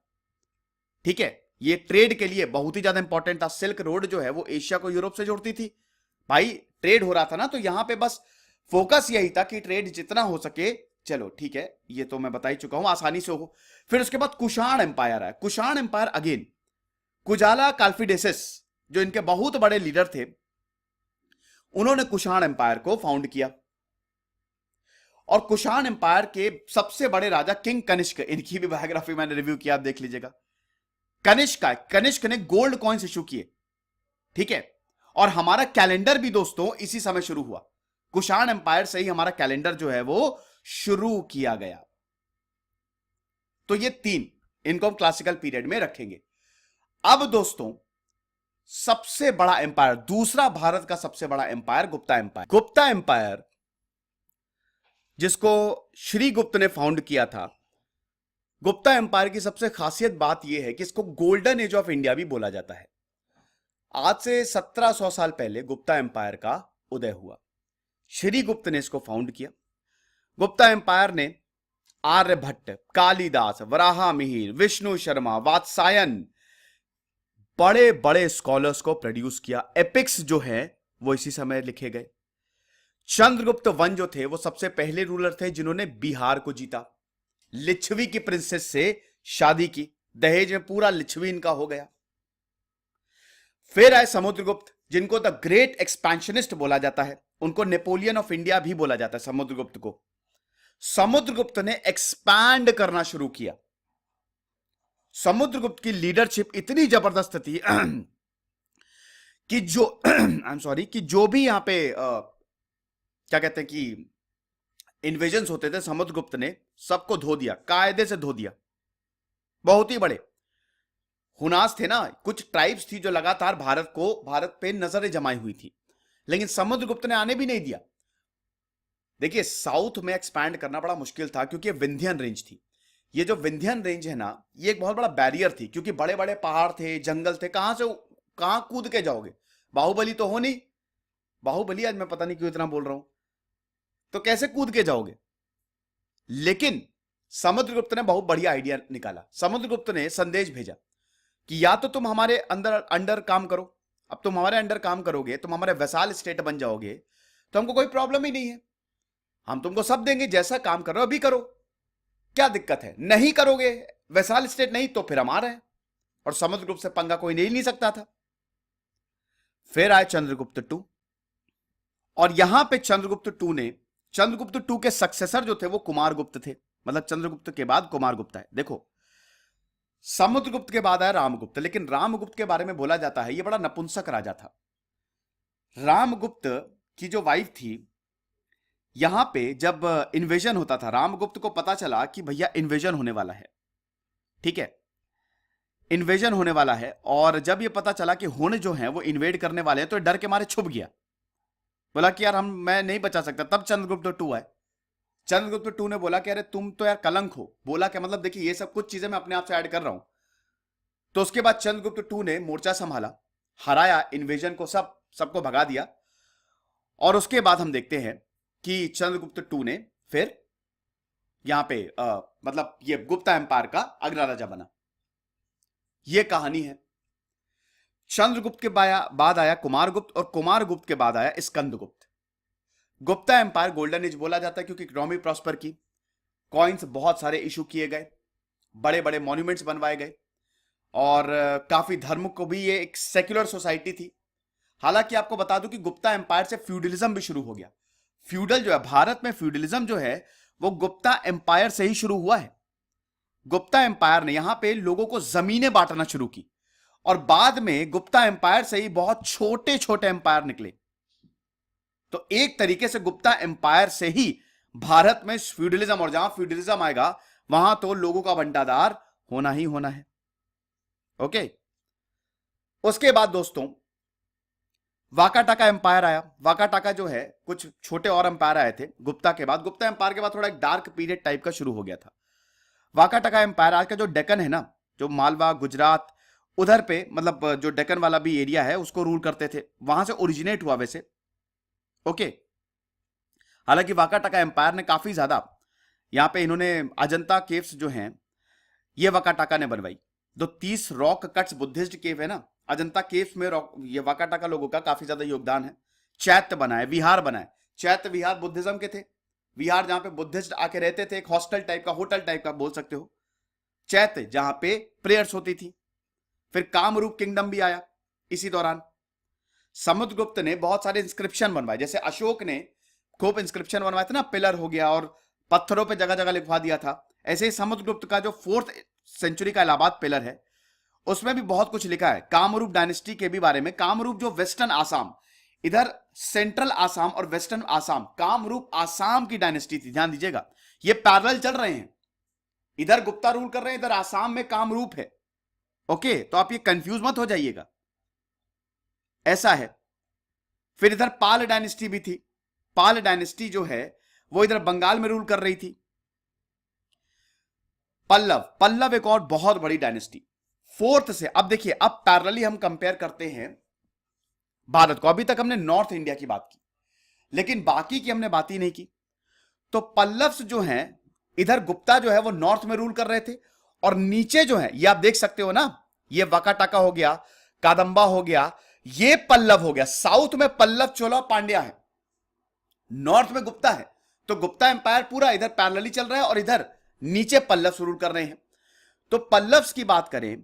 ठीक है, ये ट्रेड के लिए बहुत ही ज्यादा इंपॉर्टेंट था। सिल्क रोड जो है वो एशिया को यूरोप से जोड़ती थी। भाई ट्रेड हो रहा था ना, तो यहां पे बस फोकस यही था कि ट्रेड जितना हो सके, चलो ठीक है, ये तो मैं बता ही चुका हूं, आसानी से हो। फिर उसके बाद कुषाण एम्पायर आया। कुषाण एम्पायर अगेन, कुजाला काल्फिडेसिस जो इनके बहुत बड़े लीडर थे, उन्होंने कुषाण एम्पायर को फाउंड किया। और कुषाण एम्पायर के सबसे बड़े राजा किंग कनिष्क, इनकी भी बायोग्राफी मैंने रिव्यू किया, आप देख लीजिएगा। कनिष्क ने गोल्ड कॉइन्स इशू किए, ठीक है। और हमारा कैलेंडर भी दोस्तों इसी समय शुरू हुआ। कुषाण एम्पायर से ही हमारा कैलेंडर जो है वो शुरू किया गया। तो ये तीन, इनको हम क्लासिकल पीरियड में रखेंगे। अब दोस्तों सबसे बड़ा एम्पायर, दूसरा भारत का सबसे बड़ा empire, Gupta empire. Gupta empire जिसको श्रीगुप्त ने फाउंड किया था। गुप्ता एम्पायर की सबसे खासियत बात यह है कि इसको गोल्डन एज ऑफ इंडिया भी बोला जाता है। आज से 1700 साल पहले गुप्ता एम्पायर का उदय हुआ। श्रीगुप्त ने इसको फाउंड किया। गुप्ता एम्पायर ने आर्यभट्ट, कालिदास, वराहमिहिर, विष्णु शर्मा, वात्सायन, बड़े बड़े स्कॉलर्स को प्रोड्यूस किया। एपिक्स जो है वो इसी समय लिखे गए। चंद्रगुप्त वन जो थे वो सबसे पहले रूलर थे जिन्होंने बिहार को जीता। लिच्छवी की प्रिंसेस से शादी की, दहेज में पूरा लिच्छवी इनका हो गया। फिर आए समुद्रगुप्त, जिनको द ग्रेट एक्सपेंशनिस्ट बोला जाता है। उनको नेपोलियन ऑफ इंडिया भी बोला जाता है समुद्रगुप्त को। समुद्रगुप्त ने एक्सपैंड करना शुरू किया। समुद्रगुप्त की लीडरशिप इतनी जबरदस्त थी कि जो आई एम सॉरी, कि जो भी यहां पे क्या कहते हैं कि इन्वेजन्स होते थे, समुद्रगुप्त ने सबको धो दिया, कायदे से धो दिया। बहुत ही बड़े हुनास थे ना, कुछ ट्राइब्स थी जो लगातार भारत पे नजरें जमाई हुई थी, लेकिन समुद्रगुप्त ने आने भी नहीं दिया। देखिए साउथ में एक्सपैंड करना बड़ा मुश्किल था क्योंकि विंध्यन रेंज थी। ये जो विंध्यन रेंज है ना, ये एक बहुत बड़ा बैरियर थी क्योंकि बड़े बड़े पहाड़ थे, जंगल थे, कहां कूद के जाओगे। बाहुबली तो हो नहीं, बाहुबली आज मैं पता नहीं क्यों इतना बोल रहा हूं, तो कैसे कूद के जाओगे। लेकिन समुद्रगुप्त ने बहुत बढ़िया आइडिया निकाला। समुद्रगुप्त ने संदेश भेजा कि या तो तुम हमारे अंडर काम करो, अब तुम हमारे अंडर काम करोगे, तुम हमारे वैसाल स्टेट बन जाओगे, तो हमको कोई प्रॉब्लम ही नहीं है, हम तुमको सब देंगे, जैसा काम करो अभी करो, क्या दिक्कत है। नहीं करोगे, वैसाल स्टेट नहीं, तो फिर हम आ रहे हैं। और समुद्रगुप्त से पंगा कोई ले नहीं सकता था। फिर आए चंद्रगुप्त टू, और यहां पे चंद्रगुप्त टू के सक्सेसर जो थे वो कुमारगुप्त थे। मतलब चंद्रगुप्त के बाद कुमारगुप्त है। देखो समुद्रगुप्त के बाद आया रामगुप्त, लेकिन रामगुप्त के बारे में बोला जाता है ये बड़ा नपुंसक राजा था। रामगुप्त की जो वाइफ थी, यहां पे जब इन्वेजन होता था, रामगुप्त को पता चला कि भैया इन्वेजन होने वाला है, ठीक है, इन्वेजन होने वाला है। और जब ये पता चला कि हुन जो है वो इन्वेड करने वाले हैं, तो डर के मारे छुप गया, बोला कि यार मैं नहीं बचा सकता। तब चंद्रगुप्त टू आए। चंद्रगुप्त टू ने बोला कि अरे तुम तो यार कलंक हो। बोला क्या मतलब, देखिए ये सब कुछ चीजें मैं अपने आप से ऐड कर रहा हूं। तो उसके बाद चंद्रगुप्त टू ने मोर्चा संभाला, हराया इन्वेजन को, सबको भगा दिया। और उसके बाद हम देखते हैं कि चंद्रगुप्त टू ने फिर यहां पे मतलब ये गुप्ता एम्पायर का अगला राजा बना। यह कहानी है। चंद्रगुप्त के बाद आया कुमारगुप्त, और कुमारगुप्त के बाद आया Skandagupta. Gupta empire golden age बोला जाता है क्योंकि इकोनॉमी प्रॉस्पर की, कॉइन्स बहुत सारे इशू किए गए, बड़े बड़े मॉन्यूमेंट्स बनवाए गए, और काफी धर्म को भी, ये एक सेक्युलर सोसाइटी थी। हालांकि आपको बता दूं कि गुप्ता एम्पायर से फ्यूडलिज्म भी शुरू हो गया। फ्यूडल जो है, भारत में फ्यूडलिज्म जो है वो गुप्ता एम्पायर से ही शुरू हुआ है। गुप्ता एम्पायर ने यहां पे लोगों को जमीनें बांटना शुरू की, और बाद में गुप्ता एम्पायर से ही बहुत छोटे छोटे एम्पायर निकले। तो एक तरीके से गुप्ता एम्पायर से ही भारत में फ्यूडलिज्म, और जहां फ्यूडलिज्म आएगा वहां तो लोगों का बंटाधार होना ही होना है। ओके, उसके बाद दोस्तों वाकाटाका एम्पायर आया। वाकाटाका जो है, कुछ छोटे और एम्पायर आए थे गुप्ता के बाद। गुप्ता एम्पायर के बाद थोड़ा एक डार्क पीरियड टाइप का शुरू हो गया था। वाकाटाका एम्पायर, आज का जो डेक्कन है ना, जो मालवा गुजरात उधर पे, मतलब जो डेक्कन वाला भी एरिया है, उसको रूल करते थे, वहां से ओरिजिनेट हुआ वैसे। ओके, हालांकि वाकाटाका एम्पायर ने काफी ज्यादा, यहां पे इन्होंने अजंता केव्स जो हैं ये वाकाटाका ने बनवाई। जो 30 रॉक कट्स बुद्धिस्ट केव है ना, अजंता केव्स में ये वाकाटाका लोगों का काफी ज्यादा योगदान है। चैत्य बनाए, विहार बनाए। चैत्य विहार बुद्धिज्म के थे, विहार जहां पे बुद्धिस्ट आके रहते थे, एक हॉस्टल टाइप का, होटल टाइप का बोल सकते हो। चैत्य जहां पे प्रेयर्स होती थी। फिर कामरूप किंगडम भी आया इसी दौरान। समुद्रगुप्त ने बहुत सारे इंस्क्रिप्शन बनवाए, जैसे अशोक ने खूब इंस्क्रिप्शन बनवाए थे ना, पिलर हो गया और पत्थरों पे जगह जगह लिखवा दिया था। ऐसे ही समुद्रगुप्त का जो 4th सेंचुरी का इलाहाबाद पिलर है, उसमें भी बहुत कुछ लिखा है कामरूप डायनेस्टी के भी बारे में। कामरूप जो वेस्टर्न आसाम, इधर सेंट्रल आसाम और वेस्टर्न आसाम, कामरूप आसाम की डायनेस्टी थी, ध्यान दीजिएगा। ये पैरेलल चल रहे हैं, इधर गुप्ता रूल कर रहे हैं, इधर आसाम में कामरूप है। ओके, तो आप ये कंफ्यूज मत हो जाइएगा, ऐसा है। फिर इधर पाल डायनेस्टी भी थी। पाल डायनेस्टी जो है वो इधर बंगाल में रूल कर रही थी। पल्लव, पल्लव एक और बहुत बड़ी डायनेस्टी, 4th से। अब देखिए, अब पैरेलली हम कंपेयर करते हैं भारत को। अभी तक हमने नॉर्थ इंडिया की बात की, लेकिन बाकी की हमने बात ही नहीं की। तो पल्लव्स जो हैं, इधर गुप्ता जो है वो नॉर्थ में रूल कर रहे थे, और नीचे जो है ये आप देख सकते हो ना, ये वाकाटाका हो गया, कादंबा हो गया, ये पल्लव हो गया। साउथ में पल्लव, चोला, पांड्या है, नॉर्थ में गुप्ता है। तो गुप्ता एम्पायर पूरा इधर पैरेलली चल रहा है और इधर नीचे पल्लव्स रूल कर रहे हैं। तो पल्लव्स की बात करें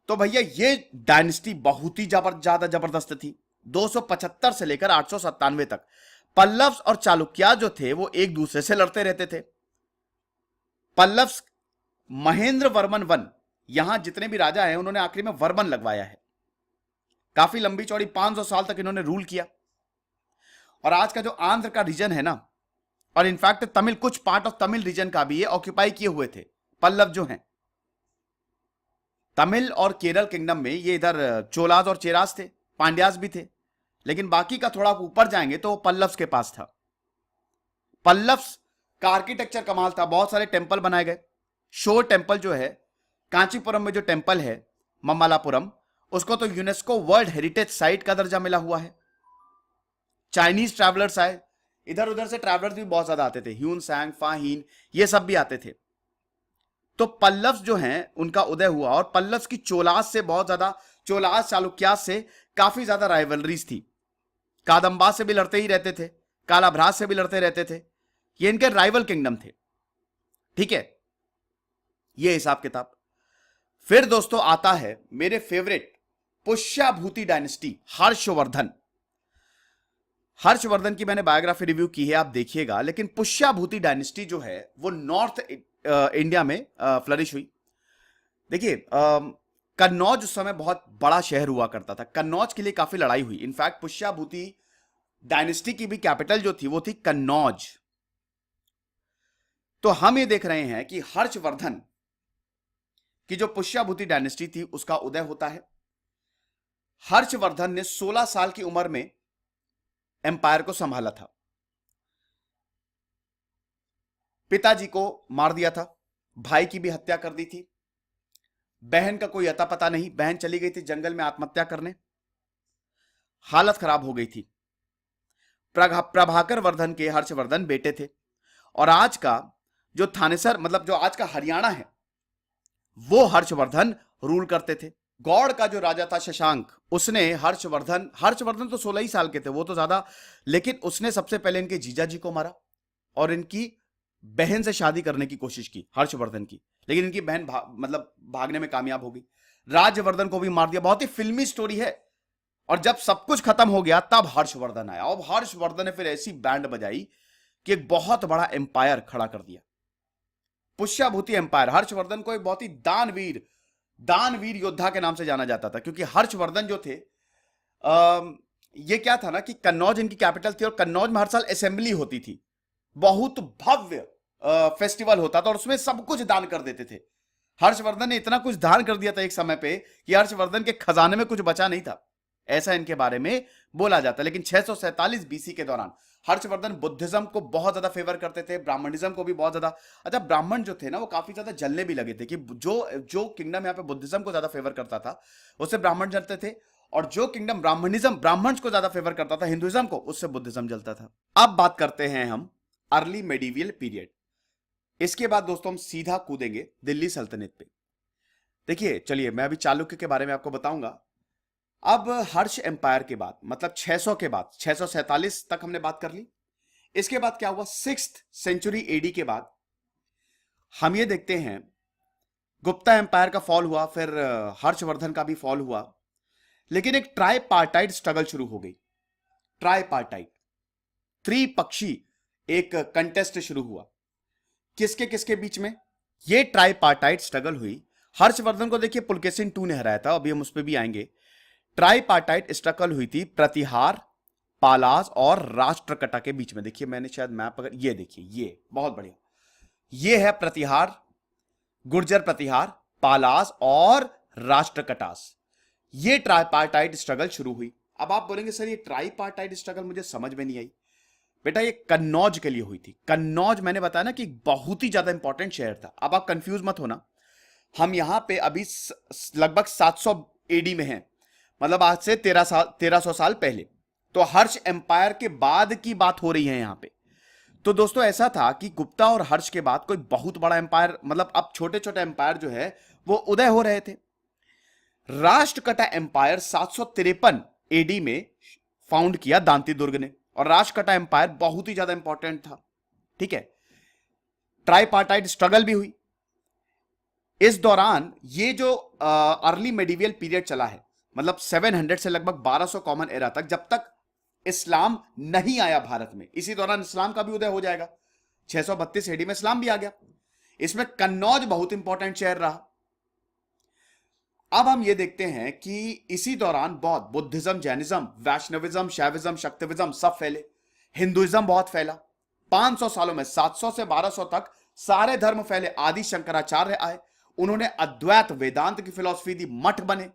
तो भैया ये डायनेस्टी बहुत ही ज्यादा जबरदस्त थी। 275 से लेकर 897 तक पल्लव्स और चालुक्य जो थे वो एक दूसरे से लड़ते रहते थे। पल्लव्स, महेंद्र वर्मन वन, यहां जितने भी राजा हैं उन्होंने आखिरी में वर्मन लगवाया है। काफी लंबी चौड़ी 500 साल तक इन्होंने रूल किया। और आज का जो आंध्र का रीजन है ना, और इनफैक्ट तमिल, कुछ पार्ट ऑफ तमिल रीजन का भी ये ऑक्यूपाई किए हुए थे पल्लव जो हैं। तमिल और केरल किंगडम में ये इधर चोलाज और चेराज थे, पांड्याज भी थे, लेकिन बाकी का थोड़ा ऊपर जाएंगे तो पल्लव्स के पास था। पल्लव्स का आर्किटेक्चर कमाल था, बहुत सारे टेंपल बनाए गए। शोर टेंपल जो है, कांचीपुरम में जो टेंपल है ममलापुरम, उसको तो यूनेस्को वर्ल्ड हेरिटेज साइट का दर्जा मिला हुआ है। चाइनीज ट्रैवलर्स आए, इधर उधर से ट्रैवलर्स भी बहुत ज्यादा आते थे, ह्यून सांग, फाहीन, ये सब भी आते थे। तो पल्लव्स जो हैं उनका उदय हुआ, और पल्लव्स की चोलास से बहुत ज्यादा, चोलास चालुक्यास से काफी ज्यादा राइवलरीज थी। कादंबा से भी लड़ते ही रहते थे, कालाभ्राज से भी लड़ते रहते थे, ये इनके राइवल किंगडम थे। ठीक है, ये हिसाब किताब। फिर दोस्तों आता है मेरे फेवरेट पुष्याभूति डायनेस्टी, हर्षवर्धन। हर्षवर्धन की मैंने बायोग्राफी रिव्यू की है, आप देखिएगा। लेकिन पुष्याभूति डायनेस्टी जो है वो नॉर्थ इंडिया में फ्लरिश हुई। देखिए, कन्नौज उस समय बहुत बड़ा शहर हुआ करता था, कन्नौज के लिए काफी लड़ाई हुई। इनफैक्ट पुष्याभूति डायनेस्टी की भी कैपिटल जो थी वो थी कन्नौज। तो हम ये देख रहे हैं कि हर्षवर्धन की जो पुष्याभूति डायनेस्टी थी उसका उदय होता है। हर्षवर्धन ने 16 साल की उम्र में एम्पायर को संभाला था। पिताजी को मार दिया था, भाई की भी हत्या कर दी थी, बहन का कोई अता पता नहीं, बहन चली गई थी जंगल में आत्महत्या करने, हालत खराब हो गई थी। प्रभाकर वर्धन के हर्षवर्धन बेटे थे, और आज का जो थानेसर, मतलब जो आज का हरियाणा है, वो हर्षवर्धन रूल करते थे। गौड़ का जो राजा था शशांक, उसने हर्षवर्धन तो 16 ही साल के थे, वो तो ज्यादा, लेकिन उसने सबसे पहले इनके जीजा जी को मारा और इनकी बहन से शादी करने की कोशिश की हर्षवर्धन की, लेकिन इनकी बहन मतलब भागने में कामयाब हो गई। राजवर्धन को भी मार दिया। बहुत ही फिल्मी स्टोरी है। और जब सब कुछ खत्म हो गया तब हर्षवर्धन आया, और हर्षवर्धन ने फिर ऐसी बैंड बजाई कि एक बहुत बड़ा एम्पायर खड़ा कर दिया, पुष्याभूति एम्पायर। हर्षवर्धन को एक बहुत ही दानवीर योद्धा के नाम से जाना जाता था, क्योंकि हर्षवर्धन जो थे, ये क्या था ना कि कन्नौज इनकी कैपिटल थी, और कन्नौज में हर साल असेंबली होती थी, बहुत भव्य फेस्टिवल होता था, और उसमें सब कुछ दान कर देते थे। हर्षवर्धन ने इतना कुछ दान कर दिया था एक समय पे कि हर्षवर्धन के खजाने में कुछ बचा नहीं था, ऐसा इनके बारे में बोला जाता है। लेकिन 647 बीसी के दौरान हर्षवर्धन बुद्धिज्म को बहुत ज्यादा फेवर करते थे, ब्राह्मणिज्म को भी बहुत ज्यादा। अच्छा, ब्राह्मण जो थे ना वो काफी ज्यादा जलने भी लगे थे कि जो किंगडम यहाँ पे बुद्धिज्म को ज्यादा फेवर करता था उससे ब्राह्मण जलते थे, और जो किंगडम ब्राह्मण्स को ज्यादा फेवर करता था, हिंदुइज्म को, उससे बुद्धिज्म जलता था। अब बात करते हैं हम अर्ली मेडिवियल पीरियड। इसके बाद दोस्तों हम सीधा कूदेंगे दिल्ली सल्तनत पे। देखिए, चलिए मैं अभी चालुक्य के बारे में आपको बताऊंगा। अब हर्ष एम्पायर के बाद, मतलब 600 के बाद, 647 तक हमने बात कर ली। इसके बाद क्या हुआ, 6th सेंचुरी एडी के बाद हम ये देखते हैं गुप्ता एम्पायर का फॉल हुआ, फिर हर्षवर्धन का भी फॉल हुआ, लेकिन एक ट्राईपार्टाइट स्ट्रगल शुरू हो गई। ट्राईपार्टाइट, त्रिपक्षी एक कंटेस्ट शुरू हुआ। किसके किसके बीच में ये ट्राईपार्टाइट स्ट्रगल हुई? हर्षवर्धन को देखिए पुलकेशिन II ने हराया था, अभी हम उस पर भी आएंगे। ट्राईपार्टाइट स्ट्रगल हुई थी प्रतिहार, पालाज और राष्ट्रकटा के बीच में। देखिए मैंने शायद मैप, अगर ये देखिए, ये बहुत बढ़िया, ये है प्रतिहार, गुर्जर प्रतिहार, पालास और राष्ट्रकटास। ये ट्राईपार्टाइट स्ट्रगल शुरू हुई। अब आप बोलेंगे सर ये ट्राईपार्टाइट स्ट्रगल मुझे समझ में नहीं आई। बेटा ये कन्नौज के लिए हुई थी। कन्नौज मैंने बताया ना कि बहुत ही ज्यादा इंपॉर्टेंट शहर था। अब आप कंफ्यूज मत होना, हम यहां पे अभी लगभग 700 एडी में हैं, मतलब आज से 1300 साल पहले। तो हर्ष एम्पायर के बाद की बात हो रही है यहां पे। तो दोस्तों ऐसा था कि गुप्ता और हर्ष के बाद कोई बहुत बड़ा एम्पायर, मतलब अब छोटे छोटे एम्पायर जो है वो उदय हो रहे थे। राष्ट्रकटा एम्पायर 753 एडी में फाउंड किया दांती दुर्ग ने, और राष्ट्रकटा एम्पायर बहुत ही ज्यादा इंपॉर्टेंट था। ठीक है, ट्राईपार्टाइट स्ट्रगल भी हुई। इस दौरान ये जो अर्ली मेडिवियल पीरियड चला है, मतलब 700 से लगभग 1200 कॉमन एरा तक, जब तक इस्लाम नहीं आया भारत में। इसी दौरान इस्लाम का भी उदय हो जाएगा। 632 एडी में इस्लाम भी आ गया। इसमें कन्नौज बहुत इंपॉर्टेंट शहर रहा। अब हम ये देखते हैं कि इसी दौरान बहुत बुद्धिज्म, जैनिज्म, वैष्णविज्म, शैविज्म, शक्तिविज्म सब फैले। हिंदुइज्म बहुत फैला। 500 सालों में 700 से 1200 तक सारे धर्म फैले। आदि शंकराचार्य आए, उन्होंने अद्वैत वेदांत की फिलॉसफी दी, मठ बने,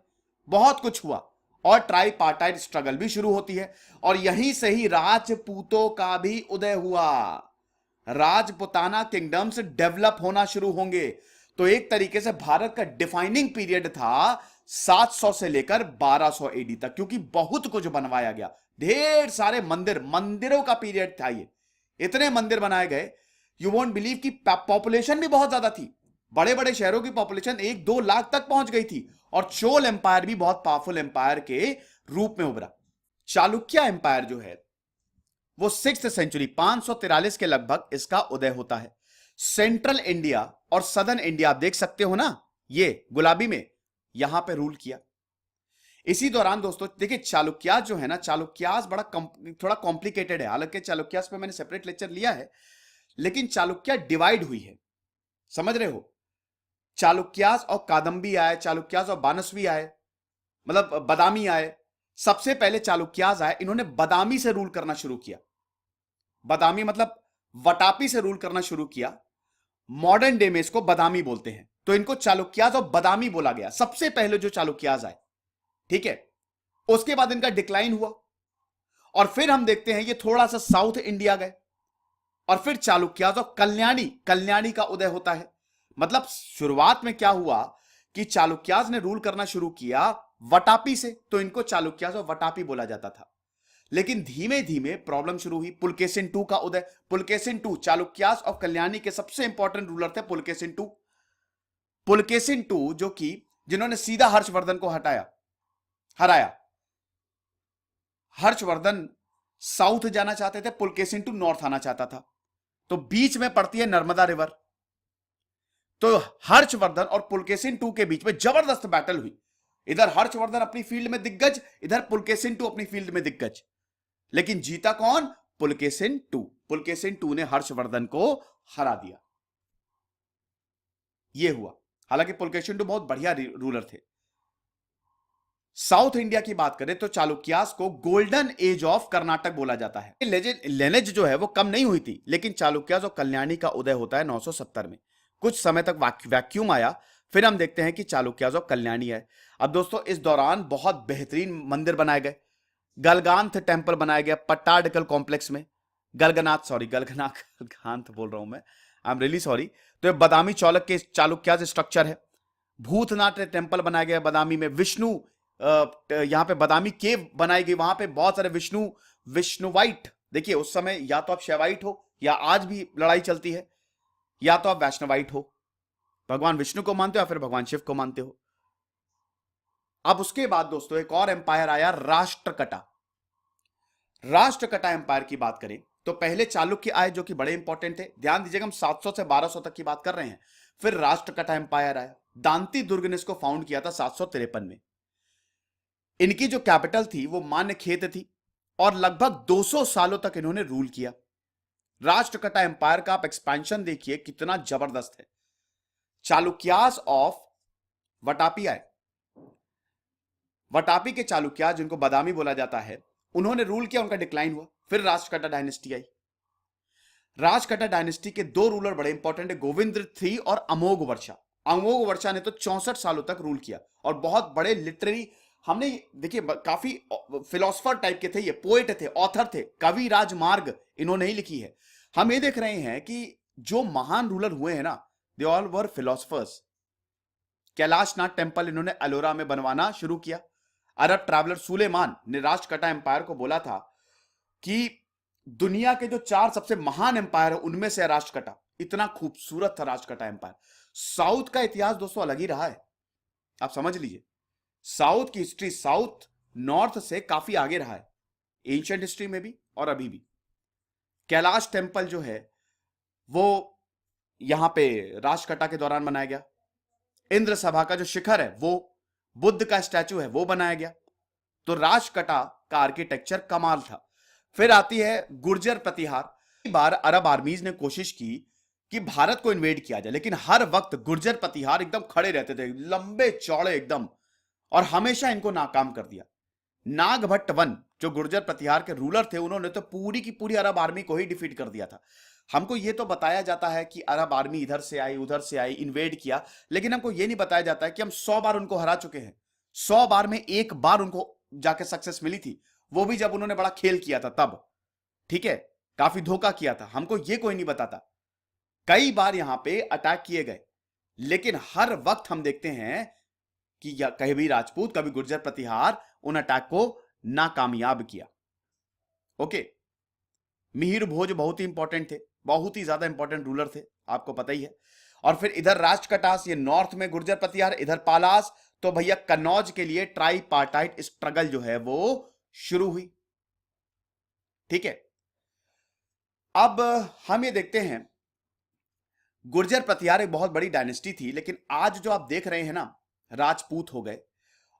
बहुत कुछ हुआ। और ट्राईपार्टाइट स्ट्रगल भी शुरू होती है, और यहीं से ही राजपूतों का भी उदय हुआ। राजपुताना किंगडम्स डेवलप होना शुरू होंगे। तो एक तरीके से भारत का डिफाइनिंग पीरियड था 700 से लेकर 1200 एडी तक, क्योंकि बहुत कुछ बनवाया गया। ढेर सारे मंदिरों का पीरियड था ये। इतने मंदिर बनाए गए, यू वोंट बिलीव कि पॉपुलेशन भी बहुत ज्यादा थी। बड़े बड़े शहरों की पॉपुलेशन 1-2 लाख तक पहुंच गई थी। और चोल एम्पायर भी बहुत पावरफुल एम्पायर के रूप में उभरा। चालुक्य एम्पायर जो है वो 6th सेंचुरी 543 के लगभग इसका उदय होता है। सेंट्रल इंडिया और सदर्न इंडिया आप देख सकते हो ना, ये गुलाबी में, यहां पे रूल किया। इसी दौरान दोस्तों देखिए चालुक्यास जो है ना, चालुक्यास थोड़ा कॉम्प्लिकेटेड है। हालांकि चालुक्यास पे मैंने सेपरेट लेक्चर लिया है, लेकिन चालुक्या डिवाइड हुई है, समझ रहे हो। चालुक्यास और कादम्बी आए, चालुक्यास और बानस्वी आए, मतलब बदामी आए। सबसे पहले चालुक्यास आए, इन्होंने बदामी से रूल करना शुरू किया। बदामी मतलब वटापी से रूल करना शुरू किया। मॉडर्न डे में इसको बदामी बोलते हैं, तो इनको चालुक्यास और बदामी बोला गया। सबसे पहले जो चालुक्यास आए, ठीक है। उसके बाद इनका डिक्लाइन हुआ, और फिर हम देखते हैं ये थोड़ा सा साउथ इंडिया गए, और फिर चालुक्यास और कल्याणी का उदय होता है। मतलब शुरुआत में क्या हुआ कि चालुक्यास ने रूल करना शुरू किया वटापी से, तो इनको चालुक्यास और वटापी बोला जाता था। लेकिन धीमे धीमे प्रॉब्लम शुरू हुई। पुलकेशिन II का उदय। पुलकेशिन II, चालुक्यास और कल्याणी के सबसे इंपॉर्टेंट रूलर थे पुलकेशिन II। पुलकेशिन II जो कि जिन्होंने सीधा हर्षवर्धन को हराया। हर्षवर्धन साउथ जाना चाहते थे, पुलकेशिन II नॉर्थ आना चाहता था। तो बीच में पड़ती है नर्मदा रिवर। तो हर्षवर्धन और पुलकेशिन II के बीच में जबरदस्त बैटल हुई। इधर हर्षवर्धन अपनी फील्ड में दिग्गज, इधर पुलकेशिन II अपनी फील्ड में दिग्गज। लेकिन जीता कौन? पुलकेशिन II। पुलकेशिन II ने हर्षवर्धन को हरा दिया। यह हुआ। हालांकि पुलकेशिन II बहुत बढ़िया रूलर थे। साउथ इंडिया की बात करें तो चालुक्यास को गोल्डन एज ऑफ कर्नाटक बोला जाता है। लेनेज जो है वो कम नहीं हुई थी, लेकिन चालुक्यास और कल्याणी का उदय होता है 970 में। कुछ समय तक वैक्यूम आया, फिर हम देखते हैं कि चालुक्यास और कल्याणी है। अब दोस्तों इस दौरान बहुत बेहतरीन मंदिर बनाए गए। गलगांथ टेंपल बनाया गया पट्टाडकल कॉम्प्लेक्स में। गलगांथ बोल रहा हूं मैं, आई एम रियली सॉरी। तो ये बदामी चौलक के चालुक्यास स्ट्रक्चर है। भूतनाथ टेंपल बनाया गया बदामी में। विष्णु, यहां पे बदामी केव बनाई गई, वहां पे बहुत सारे विष्णुवाइट। देखिए उस समय या तो आप शैवाइट हो, या आज भी लड़ाई चलती है, या तो आप वैष्णवाइट हो, भगवान विष्णु को मानते हो या फिर भगवान शिव को मानते हो। अब उसके बाद दोस्तों एक और एम्पायर आया, राष्ट्रकटा। राष्ट्रकटा एम्पायर की बात करें तो पहले चालुक्य आए जो कि बड़े इंपॉर्टेंट थे, ध्यान दीजिएगा हम 700 से 1200 तक की बात कर रहे हैं। फिर राष्ट्रकूटा एम्पायर आया, दांती दुर्ग ने इसको फाउंड किया था 753 में। इनकी जो कैपिटल थी वो मान्यखेत थी और लगभग 200 सालों तक इन्होंने रूल किया। राष्ट्रकूटा एम्पायर का आप एक्सपेंशन देखिए कितना जबरदस्त है। चालुक्यास ऑफ वटापी आए, वटापी के चालुक्या जिनको बादामी बोला जाता है, उन्होंने रूल किया, उनका डिक्लाइन हुआ। फिर राष्ट्रकूटा डायनेस्टी आई। राष्ट्रकूटा डायनेस्टी के दो रूलर बड़े इंपॉर्टेंट है, गोविंद थ्री और अमोघ वर्षा। अमोघ वर्षा ने तो 64 सालों तक रूल किया और बहुत बड़े लिटरेरी, हमने देखिए काफी फिलोसफर टाइप के थे, ये पोएट थे, ऑथर थे, कवि राजमार्ग इन्होंने ही लिखी है। हम ये देख रहे हैं कि जो महान रूलर हुए हैं ना, they all were philosophers. Kailashnath temple इन्होंने अलोरा में बनवाना शुरू किया। अरब ट्रैवलर सुलेमान ने राष्ट्रकूटा एम्पायर को बोला था कि दुनिया के जो 4 सबसे महान एम्पायर है उनमें से राष्ट्रकूटा। इतना खूबसूरत था राष्ट्रकूटा एम्पायर। साउथ का इतिहास दोस्तों अलग ही रहा है, आप समझ लीजिए। साउथ की हिस्ट्री साउथ नॉर्थ से काफी आगे रहा है, एंशिएंट हिस्ट्री में भी और अभी भी। कैलाश टेम्पल जो है वो यहां पे राष्ट्रकूटा के दौरान बनाया गया। इंद्र सभा का जो शिखर है वो, बुद्ध का स्टैचू है वो बनाया गया। तो राष्ट्रकूटा का आर्किटेक्चर कमाल था। फिर आती है गुर्जर प्रतिहार। कई बार अरब आर्मीज ने कोशिश की कि भारत को इन्वेड किया जाए, लेकिन हर वक्त गुर्जर प्रतिहार एकदम खड़े रहते थे, लंबे चौड़े एकदम, और हमेशा इनको नाकाम कर दिया। नागभट्ट वन जो गुर्जर प्रतिहार के रूलर थे, उन्होंने तो पूरी की पूरी अरब आर्मी को ही डिफीट कर दिया था। हमको यह तो बताया जाता है कि अरब आर्मी इधर से आई उधर से आई, इन्वेड किया, लेकिन हमको यह नहीं बताया जाता है कि हम 100 बार उनको हरा चुके हैं। 100 बार में एक बार उनको जाके सक्सेस मिली थी, वो भी जब उन्होंने बड़ा खेल किया था तब, ठीक है, काफी धोखा किया था, हमको यह कोई नहीं बताता। कई बार यहां पे अटैक किए गए, लेकिन हर वक्त हम देखते हैं कि कभी राजपूत कभी गुर्जर प्रतिहार उन अटैक को नाकामयाब किया। ओके, मिहिर भोज बहुत ही इंपॉर्टेंट थे, बहुत ही ज्यादा इंपॉर्टेंट रूलर थे, आपको पता ही है। और फिर इधर राजकटास, ये नॉर्थ में गुर्जर प्रतिहार, इधर पालास, तो भैया कन्नौज के लिए ट्राई पार्टाइट स्ट्रगल जो है वो शुरू हुई। ठीक है, अब हम ये देखते हैं गुर्जर प्रतिहार एक बहुत बड़ी डायनेस्टी थी, लेकिन आज जो आप देख रहे हैं ना, राजपूत हो गए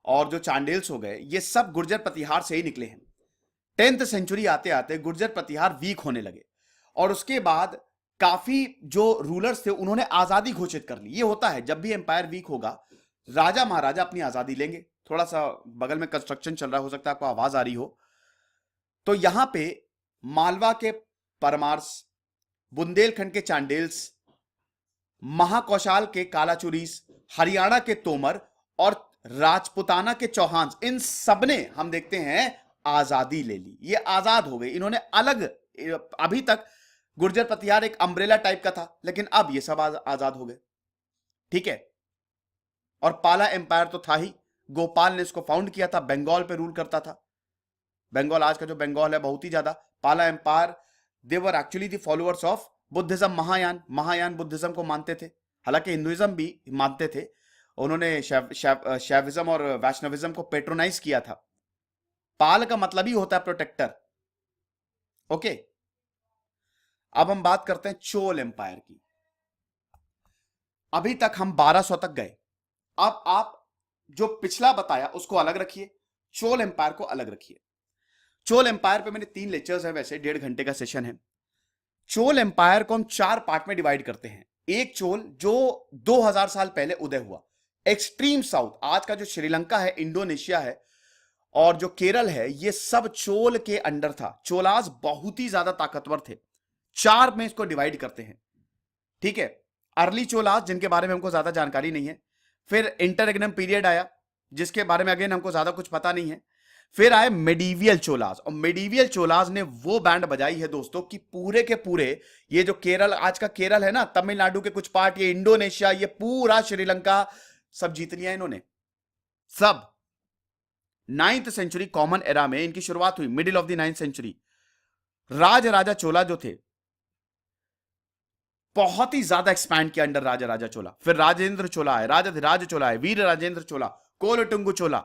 और जो चांडेल्स हो गए, ये सब गुर्जर प्रतिहार से ही निकले हैं। 10th सेंचुरी आते आते गुर्जर प्रतिहार वीक होने लगे और उसके बाद काफी जो रूलर्स थे उन्होंने आजादी घोषित कर ली। ये होता है जब भी एम्पायर वीक होगा, राजा महाराजा अपनी आजादी लेंगे। थोड़ा सा बगल में कंस्ट्रक्शन चल रहा हो सकता है आपको आवाज आ रही हो। तो यहां पे मालवा के परमार्स, बुंदेलखंड के चांडेल्स, महाकौशल के कालाचुरीस, हरियाणा के तोमर और राजपुताना के चौहान, इन सबने हम देखते हैं आजादी ले ली। ये आजाद हो गए, इन्होंने अलग, अभी तक गुर्जर प्रतिहार एक अम्ब्रेला टाइप का था, लेकिन अब ये सब आजाद हो गए। ठीक है, और पाला एम्पायर तो था ही, गोपाल ने इसको फाउंड किया था, बंगाल पे रूल करता था। बंगाल, आज का जो बंगाल है, बहुत ही ज्यादा। Pala empire, they were actually the followers of Buddhism, Mahayana Buddhism को मानते थे, हालांकि हिंदुइज्म भी मानते थे। उन्होंने शैविज्म और वैष्णविज्म को पेट्रोनाइज किया था। पाल का मतलब ही होता है प्रोटेक्टर। ओके, अब हम बात करते हैं चोल एम्पायर की। अभी तक हम 1200 तक गए। अब आप जो पिछला बताया उसको अलग रखिए, चोल एम्पायर को अलग रखिए। चोल एम्पायर पे मैंने 3 लेक्चर्स है, वैसे 1.5 घंटे का सेशन है। चोल एम्पायर को हम 4 पार्ट में डिवाइड करते हैं। एक चोल जो 2000 साल पहले उदय हुआ, एक्सट्रीम साउथ, आज का जो श्रीलंका है, इंडोनेशिया है और जो केरल है, ये सब चोल के अंडर था। चोलास बहुत ही ज्यादा ताकतवर थे। 4 में इसको डिवाइड करते हैं। ठीक है, अर्ली चोलास जिनके बारे में हमको ज्यादा जानकारी नहीं है। फिर इंटररेग्नम पीरियड आया जिसके बारे में अगेन हमको ज्यादा कुछ पता नहीं है। फिर आए मेडिवियल चोलास, और मेडिवियल चोलास ने वो बैंड बजाई है दोस्तों कि पूरे के पूरे ये जो केरल, आज का केरल है ना, तमिलनाडु के कुछ पार्ट, ये इंडोनेशिया, ये पूरा श्रीलंका, सब जीत लिया इन्होंने, सब। 9th सेंचुरी कॉमन एरा में इनकी शुरुआत हुई, middle of the 9th century. राजा चोला जो थे, बहुत ही ज्यादा एक्सपैंड किया अंडर राजा चोला। फिर राजेंद्र चोला है, राज चोला है, वीर राजेंद्र चोला, कोलटुंगु चोला,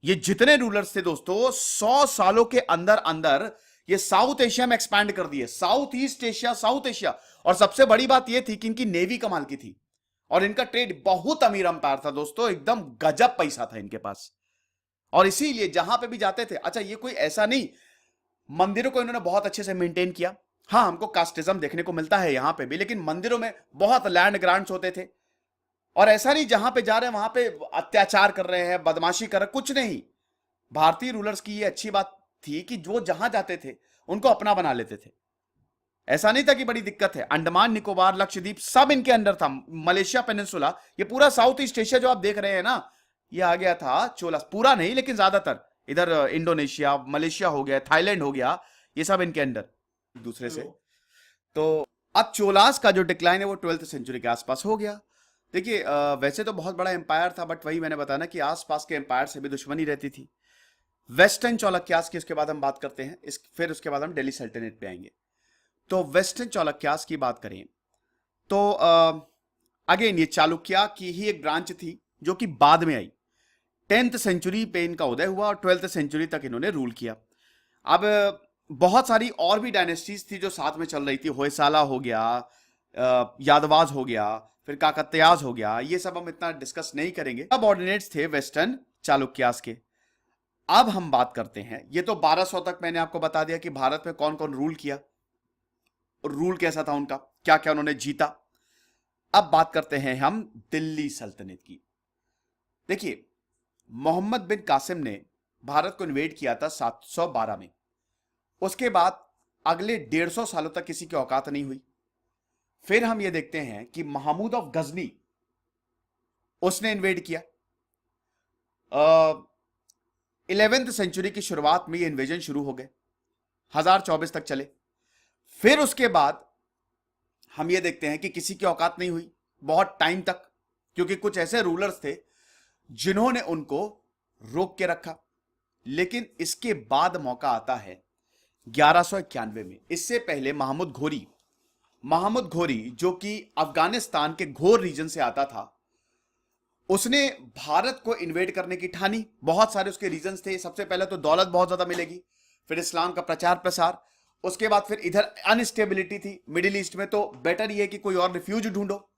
ये जितने रूलर्स थे दोस्तों, 100 सालों के अंदर अंदर ये साउथ एशिया में एक्सपैंड कर दिए, south east Asia, south Asia. और सबसे बड़ी बात ये थी कि इनकी नेवी कमाल की थी और इनका ट्रेड, बहुत अमीर अंपायर था दोस्तों, एकदम गजब पैसा था इनके पास। और इसीलिए जहां पे भी जाते थे, अच्छा ये कोई ऐसा नहीं, मंदिरों को इन्होंने बहुत अच्छे से मेंटेन किया। हाँ, हमको कास्टिज्म देखने को मिलता है यहां पे भी, लेकिन मंदिरों में बहुत लैंड ग्रांट्स होते थे। और ऐसा नहीं जहां पे जा रहे हैं वहां पे अत्याचार कर रहे हैं, बदमाशी कर रहे हैं, कुछ नहीं। भारतीय रूलर्स की ये अच्छी बात थी कि जो जहां जाते थे उनको अपना बना लेते थे। ऐसा नहीं था कि बड़ी दिक्कत है। अंडमान निकोबार, लक्षद्वीप सब इनके अंडर था। मलेशिया पेनिनसुला, ये पूरा साउथ ईस्ट एशिया जो आप देख रहे हैं ना, ये आ गया था चोलास, पूरा नहीं लेकिन ज्यादातर। इधर इंडोनेशिया, मलेशिया हो गया, थाईलैंड हो गया, ये सब इनके अंडर दूसरे से। तो अब चोलास का जो डिक्लाइन है वो 12th सेंचुरी के आसपास हो गया। देखिए वैसे तो बहुत बड़ा एम्पायर था, बट वही मैंने बताया ना कि आसपास के एम्पायर से भी दुश्मनी रहती थी। वेस्टर्न चालुक्यास की उसके बाद हम बात करते हैं, फिर उसके बाद हम दिल्ली सल्तनत पे आएंगे। तो वेस्टर्न चालुक्यास की बात करें तो अगेन ये चालुक्या की ही एक ब्रांच थी जो कि बाद में आई। 10th सेंचुरी पे इनका उदय हुआ और 12th सेंचुरी तक इन्होंने रूल किया। अब बहुत सारी और भी डायनेस्टीज थी जो साथ में चल रही थी। होयसाला हो गया, यादवाज हो गया, फिर काकत्याज हो गया, ये सब हम इतना डिस्कस नहीं करेंगे। सब ऑर्डिनेट्स थे वेस्टर्न चालुक्यास के। अब हम बात करते हैं, ये तो 1200 तक मैंने आपको बता दिया कि भारत में कौन कौन रूल किया, रूल कैसा था उनका, क्या क्या उन्होंने जीता। अब बात करते हैं हम दिल्ली सल्तनत की। देखिए मोहम्मद बिन कासिम ने भारत को इन्वेड किया था 712 में। उसके बाद अगले 150 सालों तक किसी की औकात नहीं हुई। फिर हम ये देखते हैं कि महमूद ऑफ गजनी, उसने इन्वेड किया। 11th सेंचुरी की शुरुआत में ये इन्वेजन शुरू हो गए, 1024 तक चले। फिर उसके बाद हम ये देखते हैं कि किसी की औकात नहीं हुई बहुत टाइम तक, क्योंकि कुछ ऐसे रूलर्स थे जिन्होंने उनको रोक के रखा। लेकिन इसके बाद मौका आता है 1191 में। इससे पहले महमूद घोरी जो कि अफगानिस्तान के घोर रीजन से आता था, उसने भारत को इन्वेड करने की ठानी। बहुत सारे उसके रीजंस थे। सबसे पहले तो दौलत बहुत ज्यादा मिलेगी, फिर इस्लाम का प्रचार प्रसार, उसके बाद फिर इधर अनस्टेबिलिटी थी मिडिल ईस्ट में, तो बेटर ये कि कोई और रिफ्यूज ढूंढो।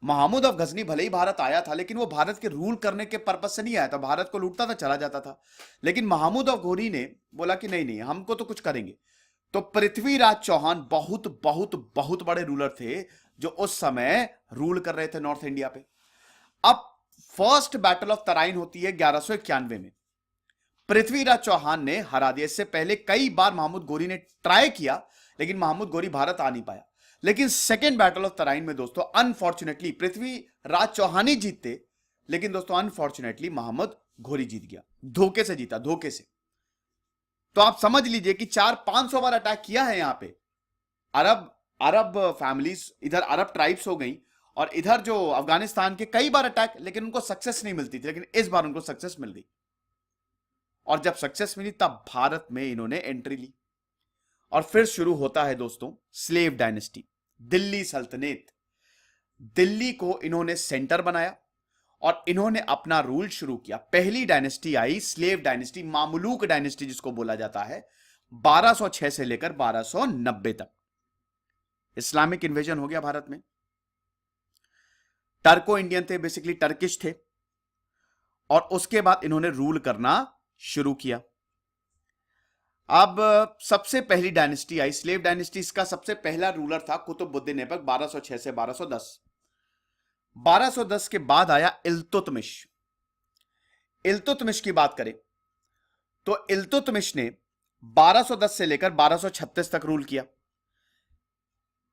महमूद ऑफ गजनी भले ही भारत आया था, लेकिन वो भारत के रूल करने के पर्पज से नहीं आया था। भारत को लूटता था, चला जाता था। लेकिन महमूद ऑफ घोरी ने बोला कि नहीं नहीं, हमको तो कुछ करेंगे। तो पृथ्वीराज चौहान बहुत बहुत बहुत बड़े रूलर थे जो उस समय रूल कर रहे थे नॉर्थ इंडिया पे। अब फर्स्ट बैटल ऑफ तराइन होती है 1191 में। पृथ्वीराज चौहान ने हरा दिया। इससे पहले कई बार महमूद घोरी ने ट्राई किया, लेकिन महमूद घोरी भारत आ नहीं पाया। लेकिन सेकेंड बैटल ऑफ तराइन में दोस्तों अनफॉर्चुनेटली पृथ्वीराज चौहान ही जीतते, लेकिन दोस्तों अनफॉर्चुनेटली महमूद घोरी जीत गया। धोखे से जीता, धोखे से। तो आप समझ लीजिए कि 400-500 बार अटैक किया है यहां पे। अरब फैमिलीज, इधर अरब ट्राइब्स हो गई, और इधर जो अफगानिस्तान के कई बार अटैक, लेकिन उनको सक्सेस नहीं मिलती थी। लेकिन इस बार उनको सक्सेस मिल गई, और जब सक्सेस मिली तब भारत में इन्होंने एंट्री ली। और फिर शुरू होता है दोस्तों स्लेव डायनेस्टी, दिल्ली सल्तनत। दिल्ली को इन्होंने सेंटर बनाया और इन्होंने अपना रूल शुरू किया। पहली डायनेस्टी आई स्लेव डायनेस्टी, मामलूक डायनेस्टी जिसको बोला जाता है, 1206 से लेकर 1290 तक। इस्लामिक इन्वेजन हो गया भारत में। टर्को इंडियन थे, बेसिकली टर्किश थे, और उसके बाद इन्होंने रूल करना शुरू किया। अब सबसे पहली डायनेस्टी आई स्लेव डायनेस्टी। इसका सबसे पहला रूलर था कुतुबुद्दीन ऐबक, 1206 से 1210। 1210 के बाद आया इल्तुतमिश। इल्तुतमिश की बात करें तो इल्तुतमिश ने 1210 से लेकर 1236 तक रूल किया।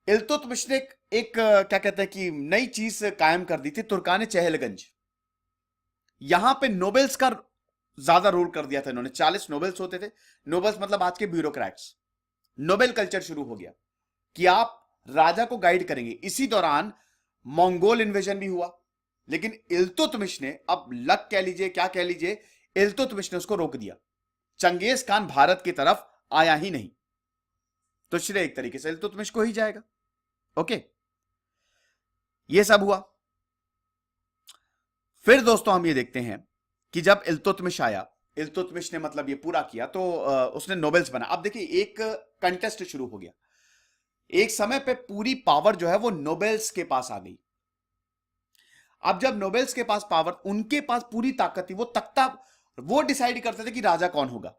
इल्तुतमिश ने एक क्या कहते हैं कि नई चीज कायम कर दी थी, तुर्कान चहलगंज। यहां पे नोबेल्स का ज्यादा रूल कर दिया था इन्होंने। 40 नोबेल्स होते थे। नोबेल्स मतलब आज के ब्यूरोक्रेट्स। नोबेल कल्चर शुरू हो गया कि आप राजा को गाइड करेंगे। इसी दौरान मंगोल इन्वेजन भी हुआ, लेकिन इल्तुतमिश ने, अब लक कह लीजिए क्या कह लीजिए, इल्तुतमिश ने उसको रोक दिया। चंगेज खान भारत की तरफ आया ही नहीं, तो श्रेय एक तरीके से इल्तुतमिश को ही जाएगा। ओके, ये सब हुआ। फिर दोस्तों हम ये देखते हैं कि जब इल्तुतमिश आया, इल्तुतमिश ने मतलब ये पूरा किया तो उसने नोबेल्स बना। अब देखिए एक कंटेस्ट शुरू हो गया, एक समय पे पूरी पावर जो है वो नोबेल्स के पास आ गई। अब जब नोबेल्स के पास पावर, उनके पास पूरी ताकत थी, वो तख्ता वो डिसाइड करते थे कि राजा कौन होगा।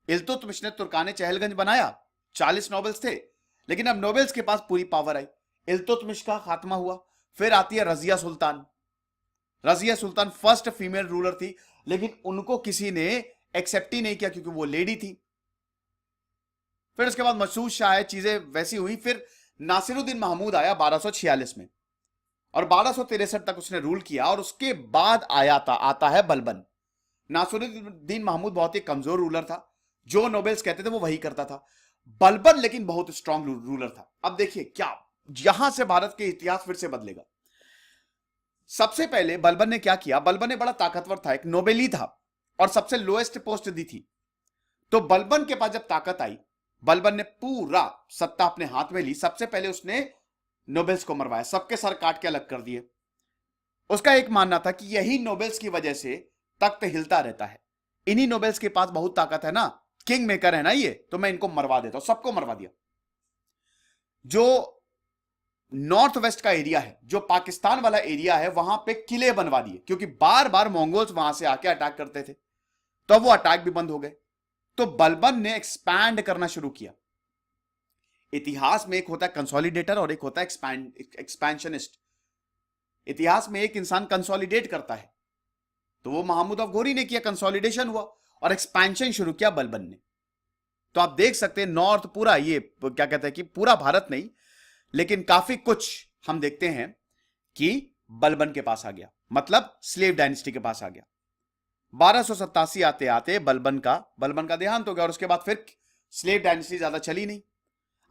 इल्तुतमिश ने तुर्काने चहलगंज बनाया, 40 नोबेल्स थे, लेकिन अब नोबेल्स के पास पूरी पावर आई। इल्तुतमिश का खात्मा हुआ। फिर आती है Razia Sultan. Razia Sultan first female ruler थी, लेकिन उनको किसी ने एक्सेप्ट ही नहीं किया क्योंकि वो लेडी थी। फिर उसके बाद मसूद शाह है, चीजें वैसी हुई। फिर नासिरुद्दीन महमूद आया 1246 में, और 1263 तक उसने रूल किया। और उसके बाद आता है बलबन। नासिरुद्दीन महमूद बहुत ही कमजोर रूलर था, जो नोबेल्स कहते थे वो वही करता था। बलबन लेकिन बहुत स्ट्रांग रूलर था। अब देखिए क्या यहां से भारत के इतिहास फिर से बदलेगा। सबसे पहले बलबन ने क्या किया, बलबन ने बड़ा ताकतवर था, एक नोबेली था और सबसे लोएस्ट पोस्ट दी थी। तो बलबन के पास जब ताकत आई, बलबन ने पूरा सत्ता अपने हाथ में ली। सबसे पहले उसने नोबेल्स को मरवाया, सबके सर काट के अलग कर दिए। उसका एक मानना था कि यही नोबेल्स की वजह से तख्त हिलता रहता है, इन्हीं नोबेल्स के पास बहुत ताकत है ना, किंग मेकर है ना ये, तो मैं इनको मरवा देता हूं। सबको मरवा दिया। जो नॉर्थ वेस्ट का एरिया है, जो पाकिस्तान वाला एरिया है, वहां पे किले बनवा दिए, क्योंकि बार बार मंगोल्स वहां से आके अटैक करते थे, तो वो अटैक भी बंद हो गए। तो बलबन ने एक्सपैंड करना शुरू किया। इतिहास में एक होता है कंसोलिडेटर और एक होता है एक्सपेंशनिस्ट। इतिहास में एक इंसान कंसोलिडेट करता है, तो वो महमूद ऑफ घोरी ने किया, कंसोलिडेशन हुआ, और एक्सपेंशन शुरू किया बलबन ने। तो आप देख सकते हैं नॉर्थ पूरा, ये क्या कहते हैं कि पूरा भारत नहीं, लेकिन काफी कुछ हम देखते हैं कि बलबन के पास आ गया, मतलब स्लेव डायनेस्टी के पास आ गया। 1287 आते आते बलबन का देहांत हो गया, और उसके बाद फिर स्लेव डायनेस्टी ज्यादा चली नहीं।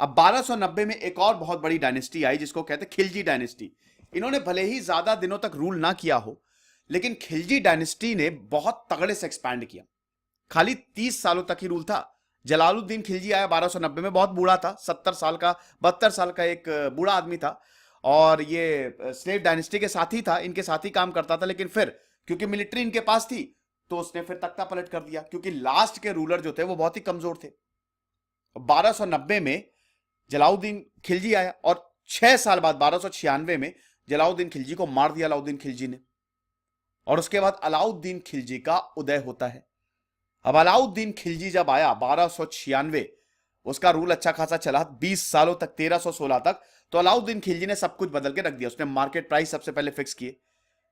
अब 1290 में एक और बहुत बड़ी डायनेस्टी आई जिसको कहते हैं खिलजी डायनेस्टी। इन्होंने भले ही ज्यादा दिनों तक रूल ना किया हो, लेकिन खिलजी डायनेस्टी ने बहुत तगड़े से एक्सपैंड किया। खाली 30 सालों तक ही रूल था। जलालुद्दीन खिलजी आया 1290 में, बहुत बूढ़ा था, 70 साल का 72 साल का एक बूढ़ा आदमी था, और ये स्लेव डायनेस्टी के साथ ही था, इनके साथ ही काम करता था। लेकिन फिर क्योंकि मिलिट्री इनके पास थी, तो उसने फिर तख्ता पलट कर दिया, क्योंकि लास्ट के रूलर जो थे वो बहुत ही कमजोर थे। 1290 में जलालुद्दीन खिलजी आया, और 6 साल बाद 1296 में जलालुद्दीन खिलजी को मार दिया अलाउद्दीन खिलजी ने, और उसके बाद अलाउद्दीन खिलजी का उदय होता है। अब अलाउद्दीन खिलजी जब आया 1296, उसका रूल अच्छा खासा चला 20 सालों तक, 1316 तक। तो अलाउद्दीन खिलजी ने सब कुछ बदल के रख दिया। उसने मार्केट प्राइस सबसे पहले फिक्स किए,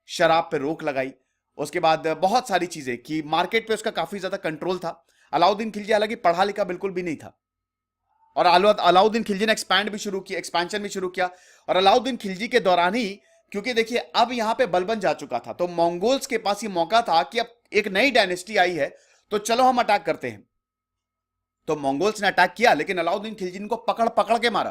शराब पे रोक लगाई, उसके बाद बहुत सारी चीजें की, मार्केट पे उसका काफी ज्यादा कंट्रोल था। अलाउद्दीन खिलजी हालांकि पढ़ा लिखा बिल्कुल भी नहीं था, और अलाउद्दीन खिलजी ने एक्सपेंशन भी शुरू किया। और अलाउद्दीन खिलजी के दौरान ही, क्योंकि देखिए अब यहां पे बलबन जा चुका था, तो मंगोल्स के पास ये मौका था कि अब एक नई डायनेस्टी आई है, तो चलो हम अटैक करते हैं। तो मंगोल्स ने अटैक किया, लेकिन अलाउद्दीन खिलजी को पकड़ पकड़ के मारा।